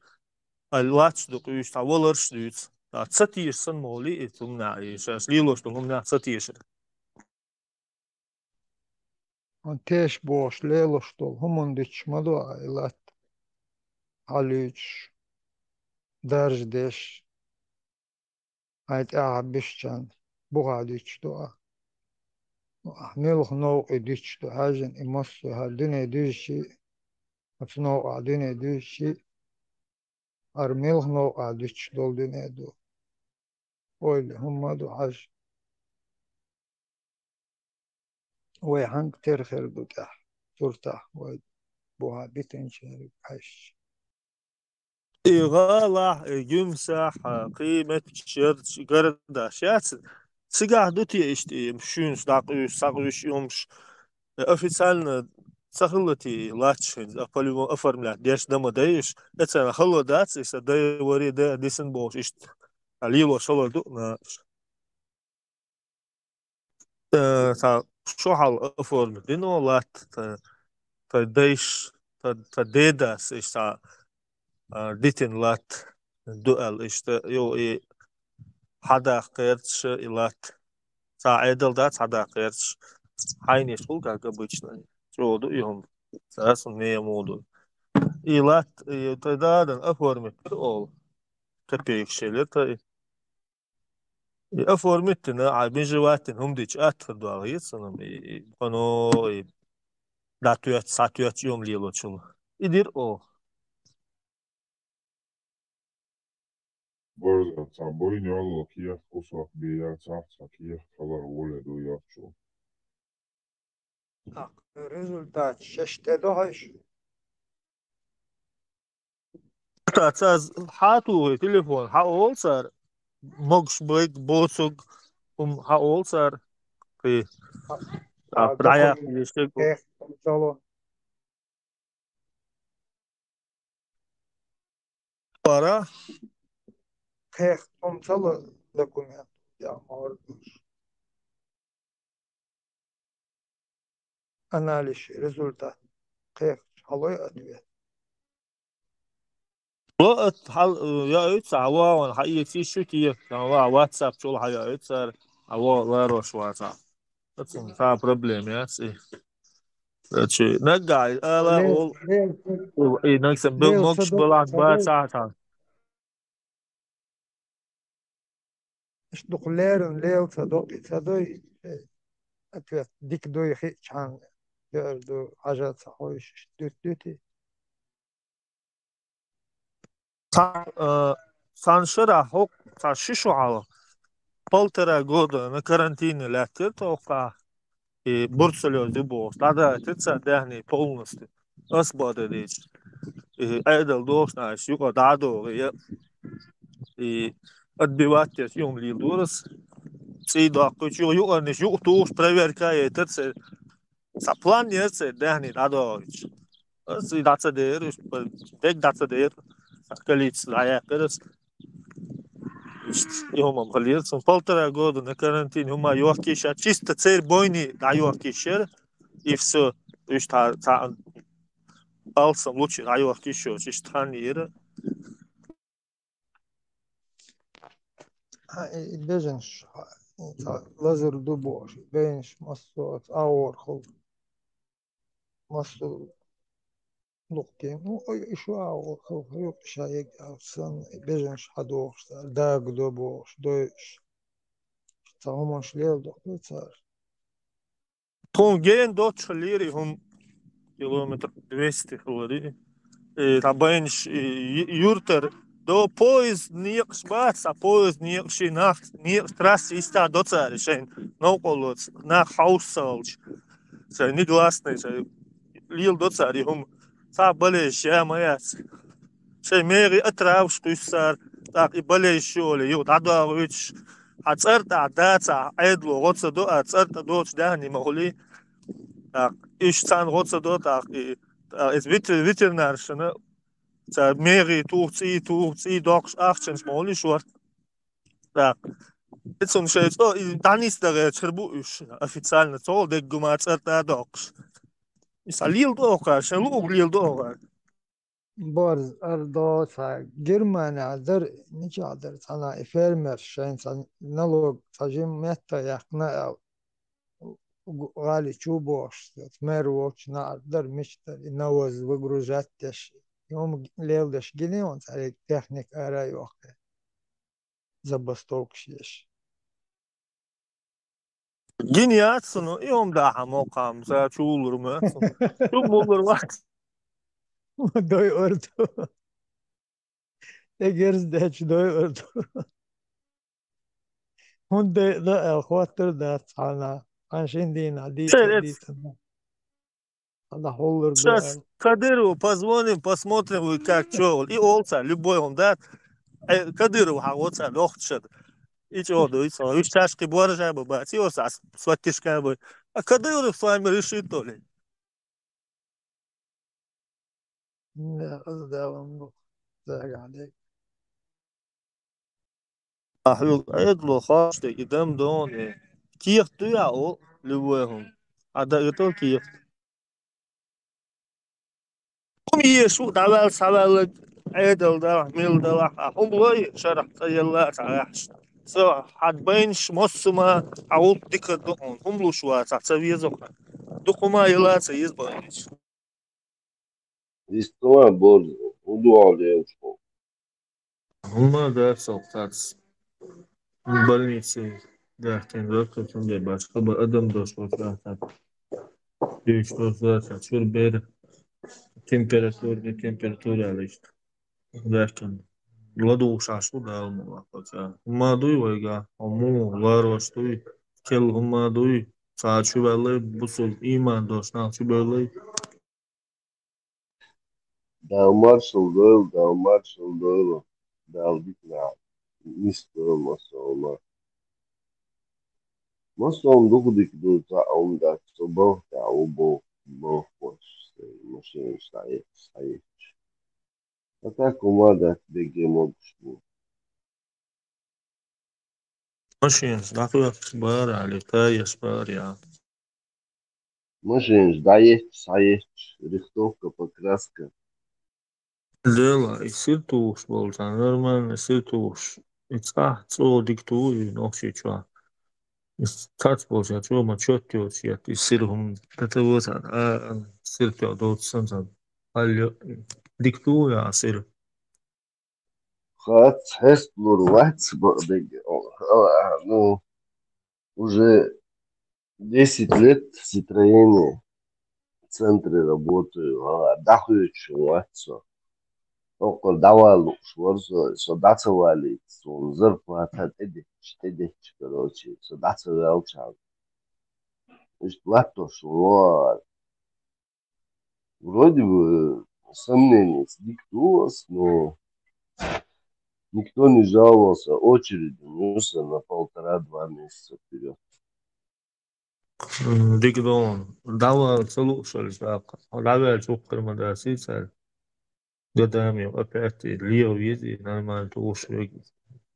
اللاتش دوش اولرش دوت دا цатиерсен моли итумна и сейчас лилош дол цатиерс он теж бош лелош дол хумондич мадо илат Алюч, Даждеш, Айт Абишчан, Бугадич дуа. Милх ног идич ду хажен и моссу хадуне души, афног адуне души, ар милх ног адич дол дуне ду. Ойле хумаду хаж. Ой ханг терхер дутах, туртах, ой буга битен шерик хаш. إغالة يمسح قيمة شرط قرداشات سجاه دوتي إشتي مشونش داقيوش ساقيوش يومش أوفيسالنا سخلتي لاتشين أقبلوا أفرملا ديش دم دايش أتسا خلو داتس إسا داي وري دا ديسن بوش إشت عليلو شلو دونا تا شوحال أفرم دينو لات تا دايش تا ديداس إشتا ديتن لات دوال إشتا يو حدا قيرتش إلات عدل дат حدا قيرتش حيني شغل как обычно. Что, идем. Сейчас он не моду. И лат, и тогда оформить all копеек шелета. И оформить на عابين جواتن هم ديش أثر دواغيت سنم كانوا داتويت ساتويت يوم ليلو شلو يدير أو Borza, saboi nyolo kia kusak biya tsatsa kia kalar wole do yacho. Результат ششته دهش تاز حاتو تليفون حاول صار مقش بيك بوسق حاول صار في برايا يشتكو Solo para solo документ. Я могу анализ результат. Халой ответ. وقت حل يا إتس عوا حقيقة في شو كي عوا واتساب شو الحقيقة إتس عوا لا روش واتساب that's a problem yes شيء نقع لا هو إيه نكسب مقش بلاد بعد ساعتها إيش دخليرن ليه صدوي ответ. Дик دوي خي чан دو حاجات صحويش دوتي. سانشرا حق تشيشو على полтора года на карантине летит только и бурцелё дебос надо тица дяхни полностью осбода дич и айдал должна шука дадо и отбивать юм лидурс цидо кучу ю не шу туш проверка тица саплан яце дяхни дадо ци даца дер бек даца дер количество лая перес يوم خليت полтора года на карантине ума юркиша чисто цель бойни да юркишер и все то есть та алсам лучше да юркишо чисто ханир بيجنش لازر دبوش بينش مصوت أور خل مصو نقطة شو أور خل يوك شايك أصلا بيجنش حدوش داق دبوش دوش تهمش ليل دكتور صار هم جين دوت ليري هم километр 200 говорили табайнш юртер до поезд ниекш бац а поезд ниекши нах ниек трассе иста доцари шен ноколоц на хаусалч сай негласный сай лил доцари хум са балеш я маяц шей мери атравш туйсар так и балеш шоле ю дадавич ацерта даца айдло гоца до ацерта доч дани могли так иш цан гоца до так и es ветеринар шна за мери турци докш ахченс моли шорт так это он шейц о данистер чербуш официально то де гумацерта докш исалил дока шелу лил дока Barz arda sa Germania dar niçe dar sana fermer şeyin san nalog sajim metta yakna гали чубош мервоч на dar мечтар навоз выгружать теш Йом левдеш гелион царек техник ара yok забастовка шеш гениатсуну йом да хамокам за чулур ма чулур вакт doy ordu egers deç doy ordu hunde da الخواتر da sana аншиндин адис надо холлер сейчас Кадырову позвоним посмотрим как чё и олца любой он да Кадырову хавоца лохчат и чё да и со и чашки боржа бы бать и осас сватишка бы а Кадыров с вами решит то ли لا أصدقائهم زاق عليك ايدلو خاص قدام دون كيف تياو لوهم هذا يتو كيف هم يشو دابل سبل عيدل ده ميل ده هم لوي شرح يلا تعاش سو حد بينش مصما او ديك دون هم لو شو تسوي زوك دوكما يلا سيز بينش Истова борзо. Удуале ушел. هما ده سوقات больницы да доктор сондай башка адам дошууда что чурбер температура алышты дактан ладу шашу да алма хоча мадуй вайга аму варваштуй кел мадуй сачу белы бусул иман дошна чу белы Дал маршал дойл. Дал битна. Мистер Масома. Масом духудик дута аумда собо да убо бо пош. Машин стоит. А так умада бегемот. машин нахуя бара лета яспаря Машин сдаешь, рихтовка, покраска. Дела, и сиртуш болта, нормально сиртуш. И цо диктуй, нохши чуа. И цац болта, чуа ма чоттио чият, и сирхум, это вот, сиртио доцсан, алё, диктуй, сир. Хат, хестлур, ватс, ну, уже 10 лет в Citroёне в центре работаю, дохуючу, ватсо. Около давал шворцо, содацовали, он зарплата, тедич, короче, содацовал чал. Плато шо, вроде бы сомнений диктулось, но никто не жаловался, очередь несся на 1,5-2 месяца вперед. Дикдон, дава слушали, так, дава чукр мадасица, гадами, опять лио визи, нормально туши,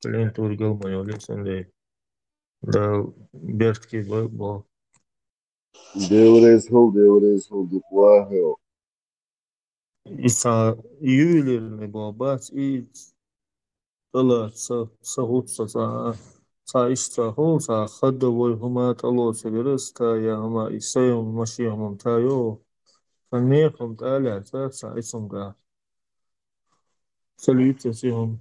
клиент тургал моё лицо, да, бертки был. Деврез хол, дуплахел. Иса ювелирный бабац и тала сахутса са ишта хол са хаддавой хума тало северста я хума исаем машиямам тайо фанмехам таля са исумга салюция сихом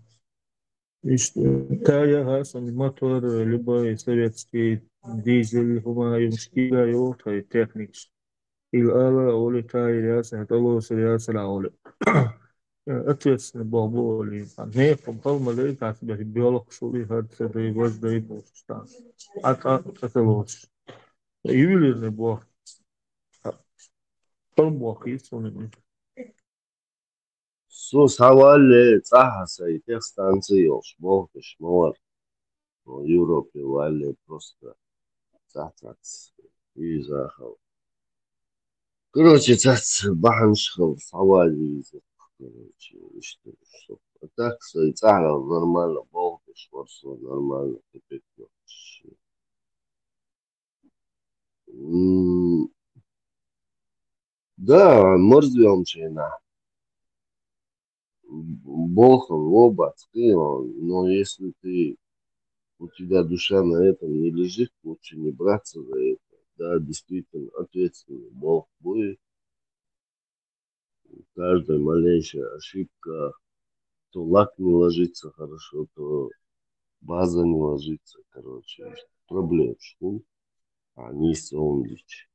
тая хасан мотор любой советский дизель хума юмшкига йо тай техникс الآلة أولي تاي رياسة هتلو سرياسة الأولي أتوسن بابو اللي نه قبل ما لقيت عتبه بيولوج شغلي هاد سري واز داي بوستان أتلوش يولي نبوا قلب واقعي سوني Sus havale цахасай тех станций шмолтыш мор. В Европе вале просто цахац и захал. Короче, цац баханшхал савали короче, что. А так, цахал нормально, болтыш, ворсо нормально, теперь. Да, морзвем чайна. Болхом, оба, но если у тебя душа на этом не лежит, лучше не браться за это. Да, действительно, ответственный Бог будет. Каждая малейшая ошибка, то лак не ложится хорошо, то база не ложится, короче. Проблем, а не сондич.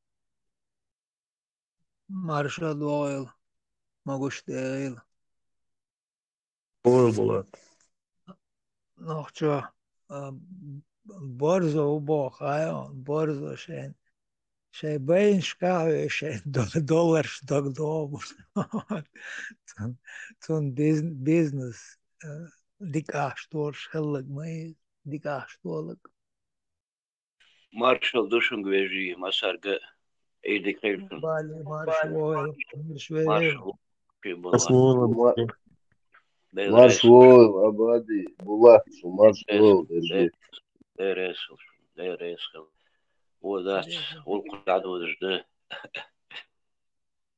Маршал Ойл, могуш дейл. Oil была. Nog zo, borzo bochajo, borzo še beinškajo, še dollars tak dobro. Zo'n business, dik aastor schillig mee, dik aastorlik. Marshall Dushung Veji, Masarga, Edik Hilton. Bali, Marshall, Маршал, Абади, Булат, Маршал, держи. Дересл. Вот да, он куда-то ждет.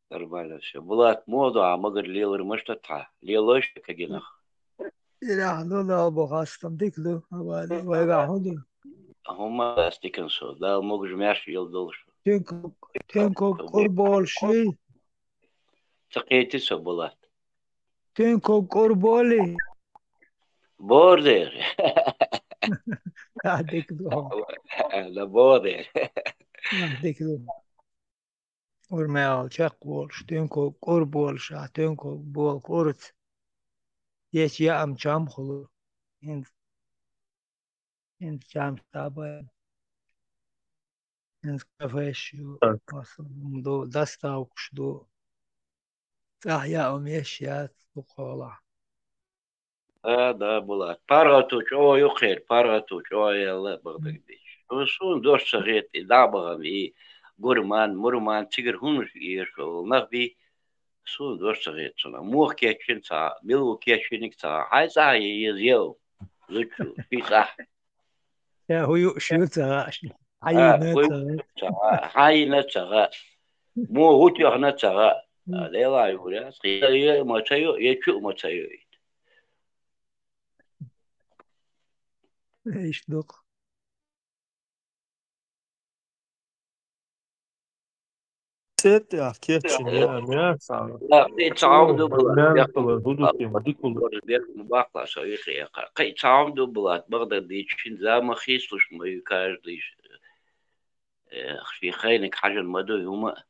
Нормально все. Булат моду, а магар лилер мыштата. Лилош кагинах. Ja, nu da bohastam diklu, Abadi, vajga hudu. Huma stikken so. Da mogu jmesh yil dolsh. Tenko kurbol shi. تقيتي سبلات تنكو قربولي بوردر هذيك دو لا بوردر هذيك دو ورمال شقول تنكو قربول شا تنكو بول قرت يش يا أم شام خلو انت شام تابا انت كفاش دو دستا وكشدو تحيا أم يشيات وقولا هذا بولات بارغتوش او يخير بارغتوش او يلا بغدك ديش وشون دوش صغيت دابغم اي قرمان مرمان تيجر هونش ايشو نغبي شون دوش صغيت صنا موخ كيتشن تا ملو كيتشنك تا هاي صح يزيو زوجو في صح يا هو شو تغاش عينة هاي نتغا مو هو تيوه نتغا ليلا يقول يا ما تيو يشو ما تيو ايش دق Sete a kitchen ya sağ. لا تعاودوا بلاد بياكل مباقلة صريخي قي تعاودوا بلاد بغداد ديشين زاما خيسلوش ما يكاش ديش في خينك حاجة المدو هما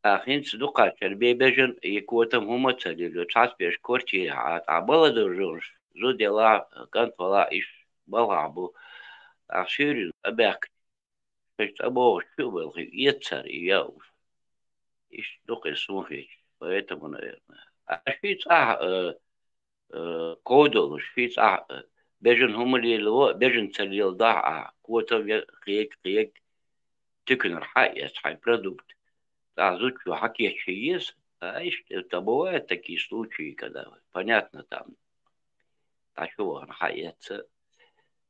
آخين صدقا تربي بيجن يكوتم هما تسليلو تعس بيش كورتي عبالة درجونش زو ديلا كانت ولا إيش بلعبو عشيري أباك فشت أبوه شو بلغي يتسر ياوش إيش دوق اسمه فيش поэтому наверное أشفي صح كودو أشفي صح بيجن هم اللي لو بيجن تسليل ضاع كوتم قيك تكن رحاية حي продукт зачем حكي شيء إيش это бывает такие случаи когда понятно там а что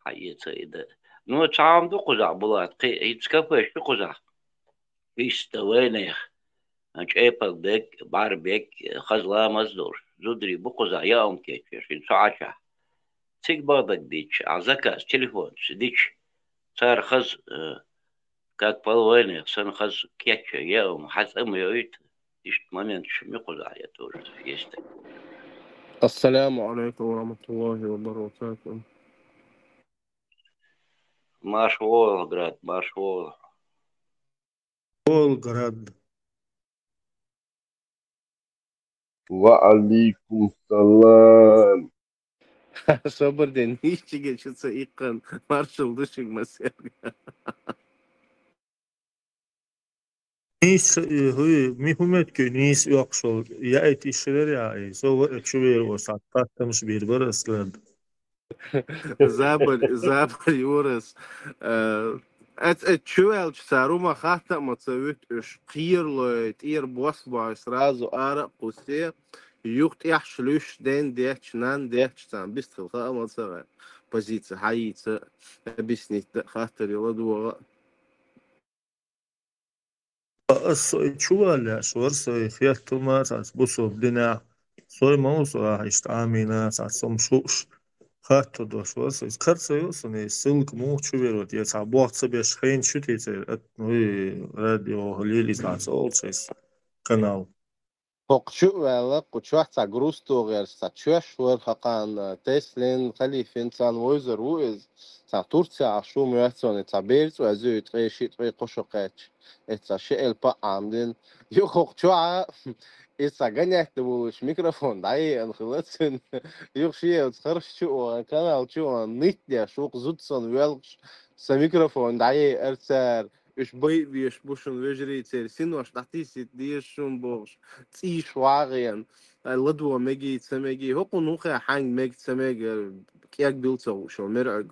حياتي إذا ну تعام دو قزع بلاد قي يتسكفش قزع يستوينه أنت أبل بيك بار بيك خزلا مزدور زودري بقزع يوم كيتش في ساعة تيك بردك ديش عزكاس تليفون ديش صار خز كاك بالوينه سن خز كيتش يوم حس أم يويت ديش момент شو قزع يا تور يستك السلام عليكم ورحمة الله وبركاته. Марш Волгоград, марш Волгоград. Волгоград. وعليكم السلام. صبر دين نيشتي شو سيقن مارشال دشيك مسير. Nis mihumet ki nis yok şol ya et işler ya so çuver o sattamış bir aslan. زابر يورس اتشوال تساروما خاطئ ما تسويت اش قير لو تير بوس باي سرازو ارق قوسي يوقت يحشلوش دين ديتش نان ديتش تام بيستخل خا ما تسوي позиция حييت بيسنيت خاطر يلدو çuval ya sorsa fiyat tutmaz bu sobdina soy mausa işte amina satsam şuş خاطر دوش واسه كرسي يوصل سلك مو شويرot يا صباح صبح خين شتي ну радио лили صوت канал فوقشو ولا قشوح تا جروستو غير ستشوش ور حقان تسلين خليفين سان ويزر ويز تا تورتيا عشو مياتون تا بيرت وازو تريشي تري قشوقاتش اتسا شئل با عامدين يو خوقشوعا اتسا غنيك تبوش ميكروفون داي انخلصن يوخشي وتخرش شو كانال شو نيتيا شوق زوتسون ويلش سا ميكروفون داي ارتسار إيش بي بيش بوشن ويجري تيرسين واش تحتيسي ديش شون بوش تيش واغيان اللدوة ميجي تسميجي هوقو نوخي حانج ميج تسميجي كياك بيلتو شو مرعق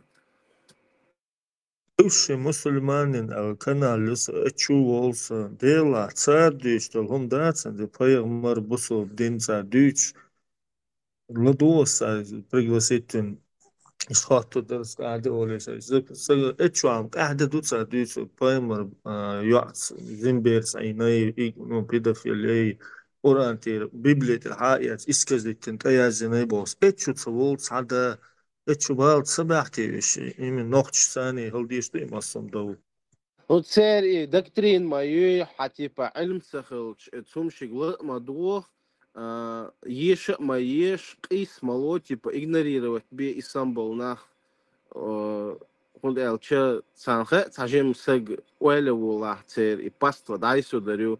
Üç Müslümanın kanalus açu olsa dela sadece هم dağıtsın de peygamber bu so din sadece لدوس пригласительн إشخاص درس قاعدة ولا شيء زي إتشوام قاعدة دوتس دوتس بايمر يعص زنبيرس عيني إنه بيدا في اللي أورانتير بيبلية الحائط إسكازيتن تيازني بوس إتشو تصول صعدا إتشو بالت سبعتي شيء من نقطة ثانية هل ديش دي مصم دو وتسير دكترين ما يو حتيبا علم سخلش تسوم شغل مدوخ еш ма еш қис мало типа игнорировать бе Истанбул нах хунд элча санхе цажем сэг уэлэ вулахтер и паства дайсу дарю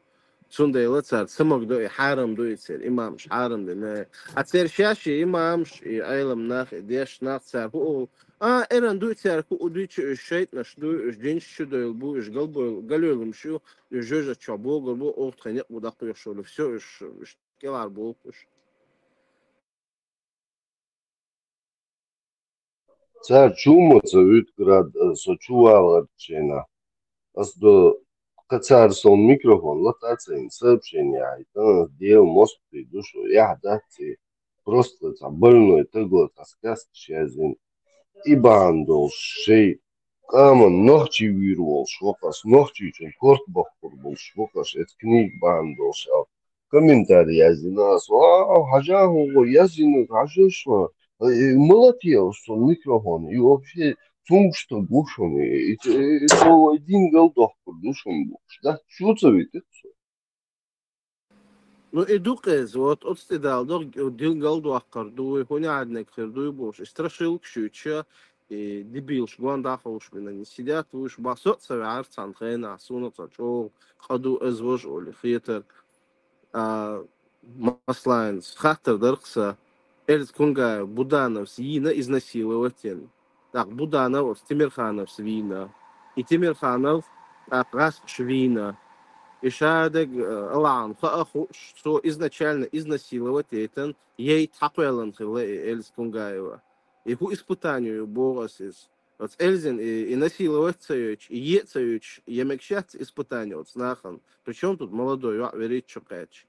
сунда элцар самог до харам до ицер имамш харам дне атер шаши имамш и айлам нах деш нах цар ху эран до ицер ху удич шейт наш до динш шудо бу иш галбо галёлум шу жожа чабо галбо охтхане удахту яшолу все иш келар болуш Цар чумоца ütgrad сочуваларчена. Асдо кацар сон микрофон латацин сообщения. Это дел мост при душу. Я дати просто за больной того таскас чазин. Ибандол шей. Ама ночи вирвол швокас ночи чен кортбах был швокас эт книг бандол шал. Комментарий язинас. Хажа хуго язину хажешва. Молотел, что микрофон, и вообще что гушон, и это один голдох гушон гуш, да? Что это ведь? Ну эдукез, вот отстедал, дил голду аккарду, хуйня одна кирду и больше. Страшил кшуча, и дебил, шгуан дахауш меня не сидят, уж басот савар цанхена, сунуца, чо, ходу эзвож, оли, хитер, маслайнс, хатер дыркса, Эльс Кунга Буданов свина изнасиловать. Так, Буданов, Тимирханов свина. И Тимирханов раз швина. И Шадек Алан, что изначально изнасиловать это, ей тапелан Эльс Кунгаева. И по испытанию Боросис. Вот Эльзин и насиловать цаёч, и ецаёч, емекшат испытание от снахан. Причем тут молодой, верит чокач.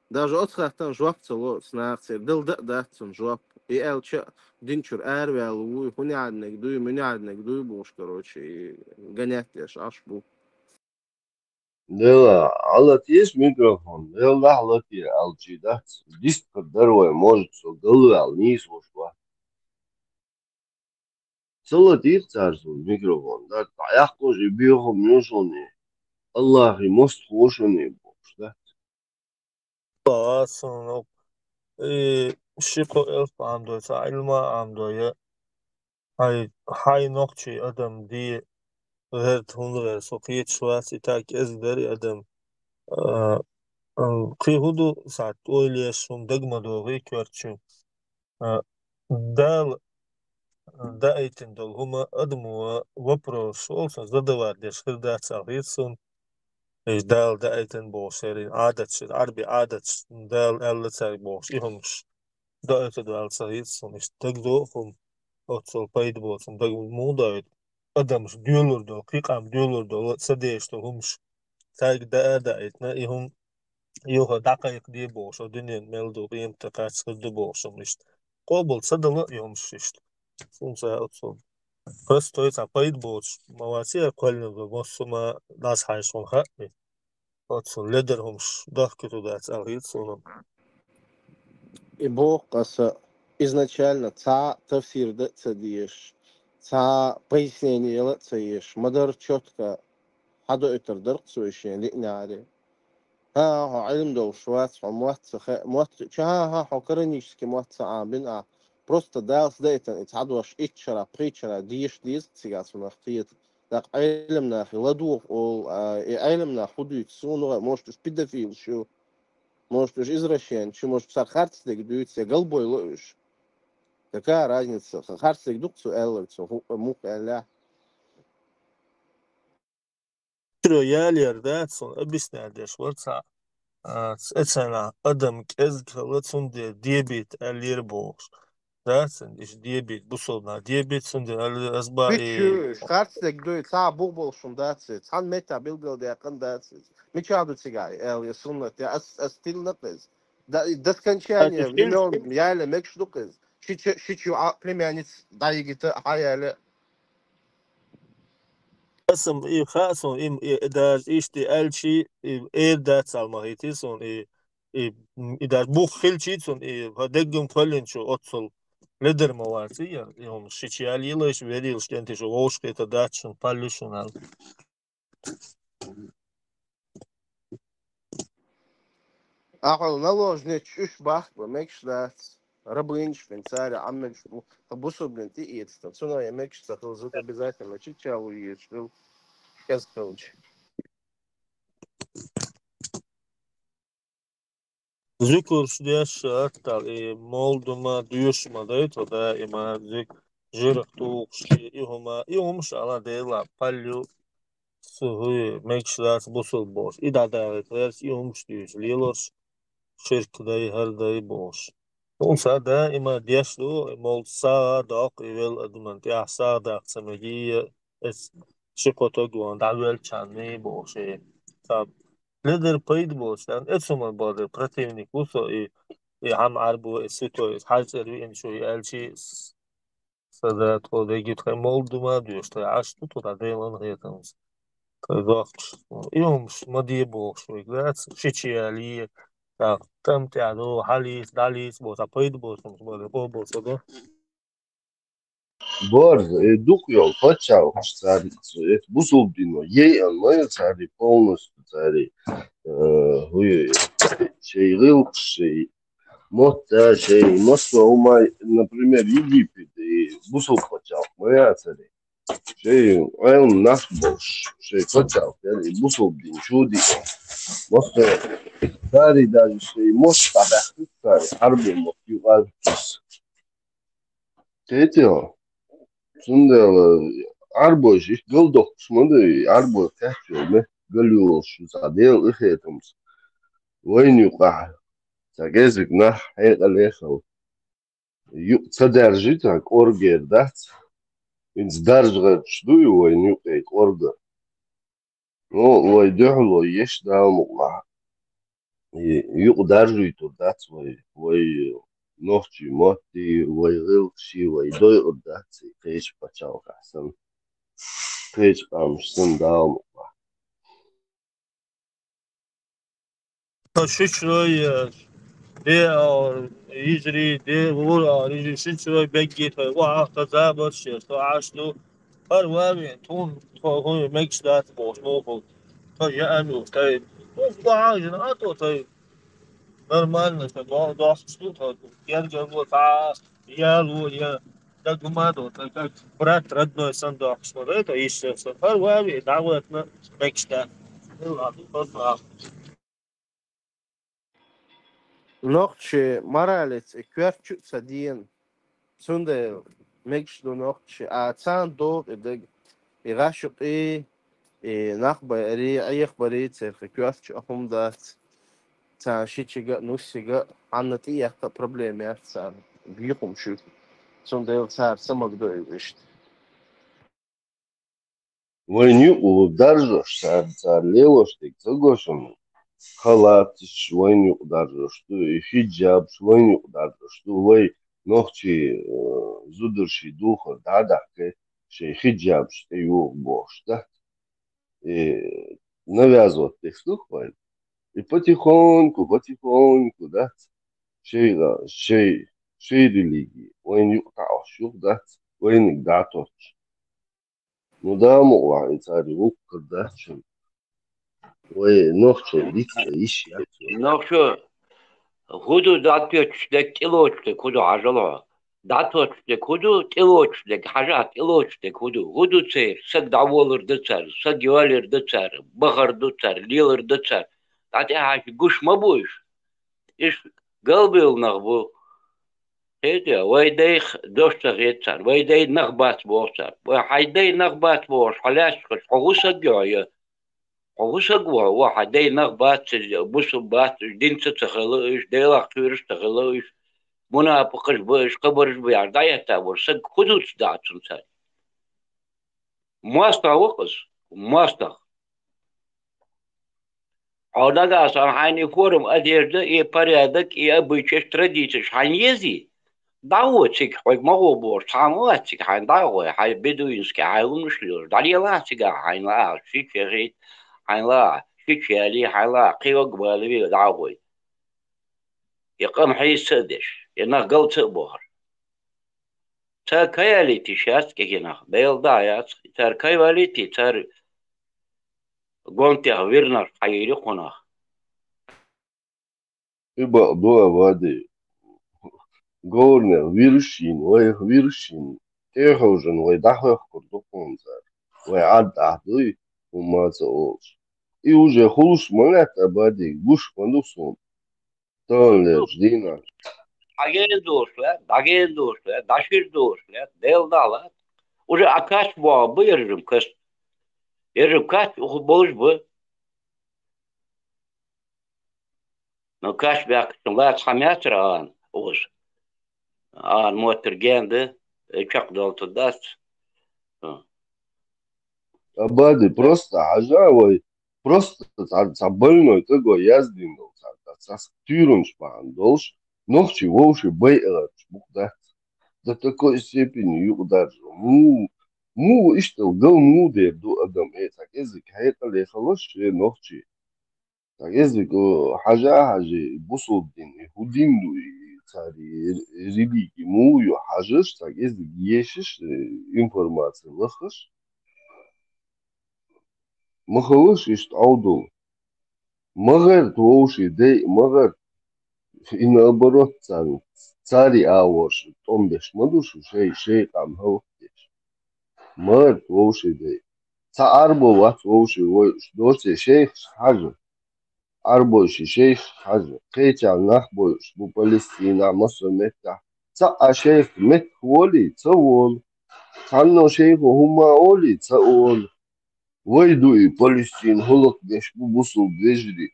Даже от хатан жвап цело снахцер, дил датцун жвап. И элча динчур эрвел, уй, хунядник, дуй, менядник, дуй буш, короче, и гонять лишь аж бу. Да, алат есть микрофон, да, алат есть алчи, да? Диск здоровый, может, что голы ал не слушва. Целот есть царство микрофон, да? Аяк тоже биохом нюшони. Аллах и мост хошони буш, да? Aslında şiko elf amdoysa aylma amdoya hay nokçi adam diye her tundur sokiyet şuas itak ezderi adam ki hudu saat oyliyasum dagma doğru körçü dal da etin dol huma admu вопрос olsa zadawar deshirda sağitsun dal da etin boşerin adet arbi adet dal elle boş ihumuş da etin dal sağitsun işte dagdohum otsol paydı bolsun dag muda adam diyorlar da kıkam diyorlar da sadeşte humuş tag da etna ihum yok dakika diye boş o dünyanın meldu imtikat sıkıntı boşum işte kobul sadalı ihumuş işte sunsa otsol Просто это поедбоч. Молодцы, кольного, моссума нас хайсон хатми. Вот сон ледерхумш, дахки туда царгитсуном. И Бог изначально тафсир да цадиеш, пояснение цаеш, мадар четко, хадо это дырксующее, ликняри. علم دو شوات ها حكرنيشسكي مواتسا просто дал дейта итадуаш итчара причара диш цигас нахтиет так айлем нах ладух ол и айлем нах худует сунура может уж педофил шу может уж извращен шу может сархарцлик дуется голбой ловишь какая разница сархарцлик дукцу эллерцу мух эля yerlerde son abisnerde şwarsa etsena adam kezgalatsun de diyabet elleri boğuz. Dersin iş diyabet bu soruna diyabet sunde azba Bicho, hartstikke doet, borbol schon dazu. Han meta bilbil der kan dazu. Mit chadu tsigai, el sunnet, ja as stil net. Das кончание, миллион, яйле мек штук из. Шичу племянниц дайгите хаяли. Asım xason der işte elçi der salmahiti son der bu xilçi son hadegum kolinço otsol leder mavarsi ya on şiçiyal yılış veril stente şu oşketa daçın palluşunal أحول نلوجني تشوش باخ بمكش دات ربينش من ساري عمل شو تبصوا بنتي يتستنسونا يمكش تخلصوك بذاك ما تشاو يشلو كذا كوج ذكر شديش أكتر مولدما ديوشما دايتو دائما جرق توقش إيهمش على ديلا باليو سهوي ميكش داس بوصل بوش إذا دارت رأس إيهمش ديوش ليلوش شركة داي هر داي بوش ونسا دائما ديشلو مولد ساعة داق إيوال أدومنتي أحسا داق سمجية شكوتو جوان دعوال چاني بوشي ليدر بايد بوش لأن إتسوما بادر противник وصو هم عربو سيتو حاجة روي إن شوي ألشي سادات خودي خي مولدما ديوش تاي عشتو تو ديلان غيتنس تاي ضغط يومش مدي بوش ويقلات شيتشيالي تم تعدو حاليس داليس بوسا بايد بوش مش بادر بوسا ده Бор, духел, почал, царь, это бусулдино, ей он, царь, полностью царь, шейрил, шей, мота, шей, Москва, например, Египет, и бусул почал, моя царь, шей, он наш бош, шей, почал, и бусулдин, чуди, Москва, царь, даже шей, Москва, царь, арбу, москва, тетя, Sundel arbož guldo smudi arbo tehču galjul šuzadel ihetums. Vojnu qah tagezik nah hayqalexo. Yu tsadarjita orgerdat. Ins darjgat shduyu vojnu qay orga. No vojduhlo yesh daum qah. Yu darjitu dat voj نوختي موتي ويغلقشي ويدوي قداتي قيش بچاو حسن قيش قامشتن داوم شيشروي دي يجري دي غور يجري شيشروي بيجي توا تزابط شي تو عاشلو هر وامي تون هو ميكس دات بوش موبل تو يانو تاي تو عايزن اتو تاي Нормально, так что я говорю, я так думаю, как брат родной сандок, что это еще все. Первое, да, вот на мечта. Ладно, просто. نقطة مرالت كوارتشو سدين سند مكشلو نقطة عتان دوغ إدق يغاشق نخبة ري أيخ بريد سيرخ كوارتشو أهم دات تان شيتشيغا نوسيغا عنتي проблемы أفسان بيقوم شو سند صار سمك دوي وشت Войну ударжешь, царь левоштик, загошем. Халат, войну ударжешь, и хиджаб, войну ударжешь, вой ногти зудерши духа, да-да, шей хиджаб, что его бош, да? И навязывать их слухай. И потихоньку, да? Шей религии, войну таушух, да? Войну датот. Ну да, мула, и царь лук, да, чем. Ой, ногти, лица, ищи. نوشو خودو داتيوش كيلوش خودو عجلة داتوش خودو كيلوش حاجات كيلوش خودو تسير سك دعوالر دتسر سك يوالر دتسر بغر دتسر ليلر دتسر داتي حاجة قش مبوش إيش قلبي النغبو هيدا ويديخ دوشتر يتسر ويدي نغبات بوشتر وحيدي نغبات بوش حلاش حغوصة جوية حغوصة جوا وحيدي نغبات بوش بات دين تتخلوش ديلا خيرش تخلوش منا بقش بوش قبرش بيار داية تابور سك خدوش داتسن سر ماستا وقس ماستا عوداga san hani forum aderde e pariadak e abichesh traditish hanyezi dawo tik hoy mago bor samo tik han dawo hay beduinski hayunmuşluyor daliyala tiga hayla şikeri hayla şikeri hayla qiyog balavi dawo يقام حي السادش ينا قلت بوهر تا كياليتي شاس كينا بيل دايات تار كياليتي تار قونتي ويرنر حيري قنا ибо дуа воды. Горнер, виршин, ой, виршин. Эхожен, ой, дахах курдукунзар. Ой, аддахдуй, умаца олш. И уже хулуш манат абади, гуш мандусун. Тонлер, ждина. Dagen doşlar, daşır doşlar, del dalat. Уже akaç bu, bu yarım kız. Yarım kaç, o boş bu. No kaç bir akşamlar çamyatır an, oğuz. An motor geldi, çok doldu dast. Абады просто ажавой, просто больной такой яздин дол, тюрунч пан долш, ногчи вовши бейэлат, да, до такой степени югдаржу. Иштел гал мудер ду адам так язык хайта лехалош ногчи. Так язык хажи бусулдин, худинду цари религии мую хажиш, так язык ешиш информация лахаш. Махалыш ишт ауду. Магар твоуши дей, магар и наоборот цари ауш, томбеш мадушу шей там хавтеш. Магар твоуши дей. Ца арбо ват твоуши вой, досе шейх хажа. Арбоши шейх хажа. Кеча нахбош, бу Палестина, масо мекка. Ца а шейх мек воли, ца вол. Ханно шейху хума оли, ца ол. Войду и Палестин, холод деш бусул движри.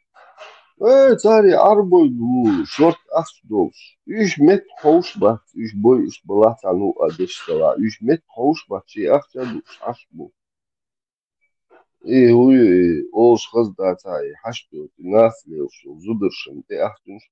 Цари арбой ду, шорт ахсдолш. Иш мет хоуш бат, иш бой иш балат ану адештала. Иш мет хоуш бат, чи ахчаду, шашбу. И олш хазда цари, хашду, наслил шо, зудершен, те ахтунш.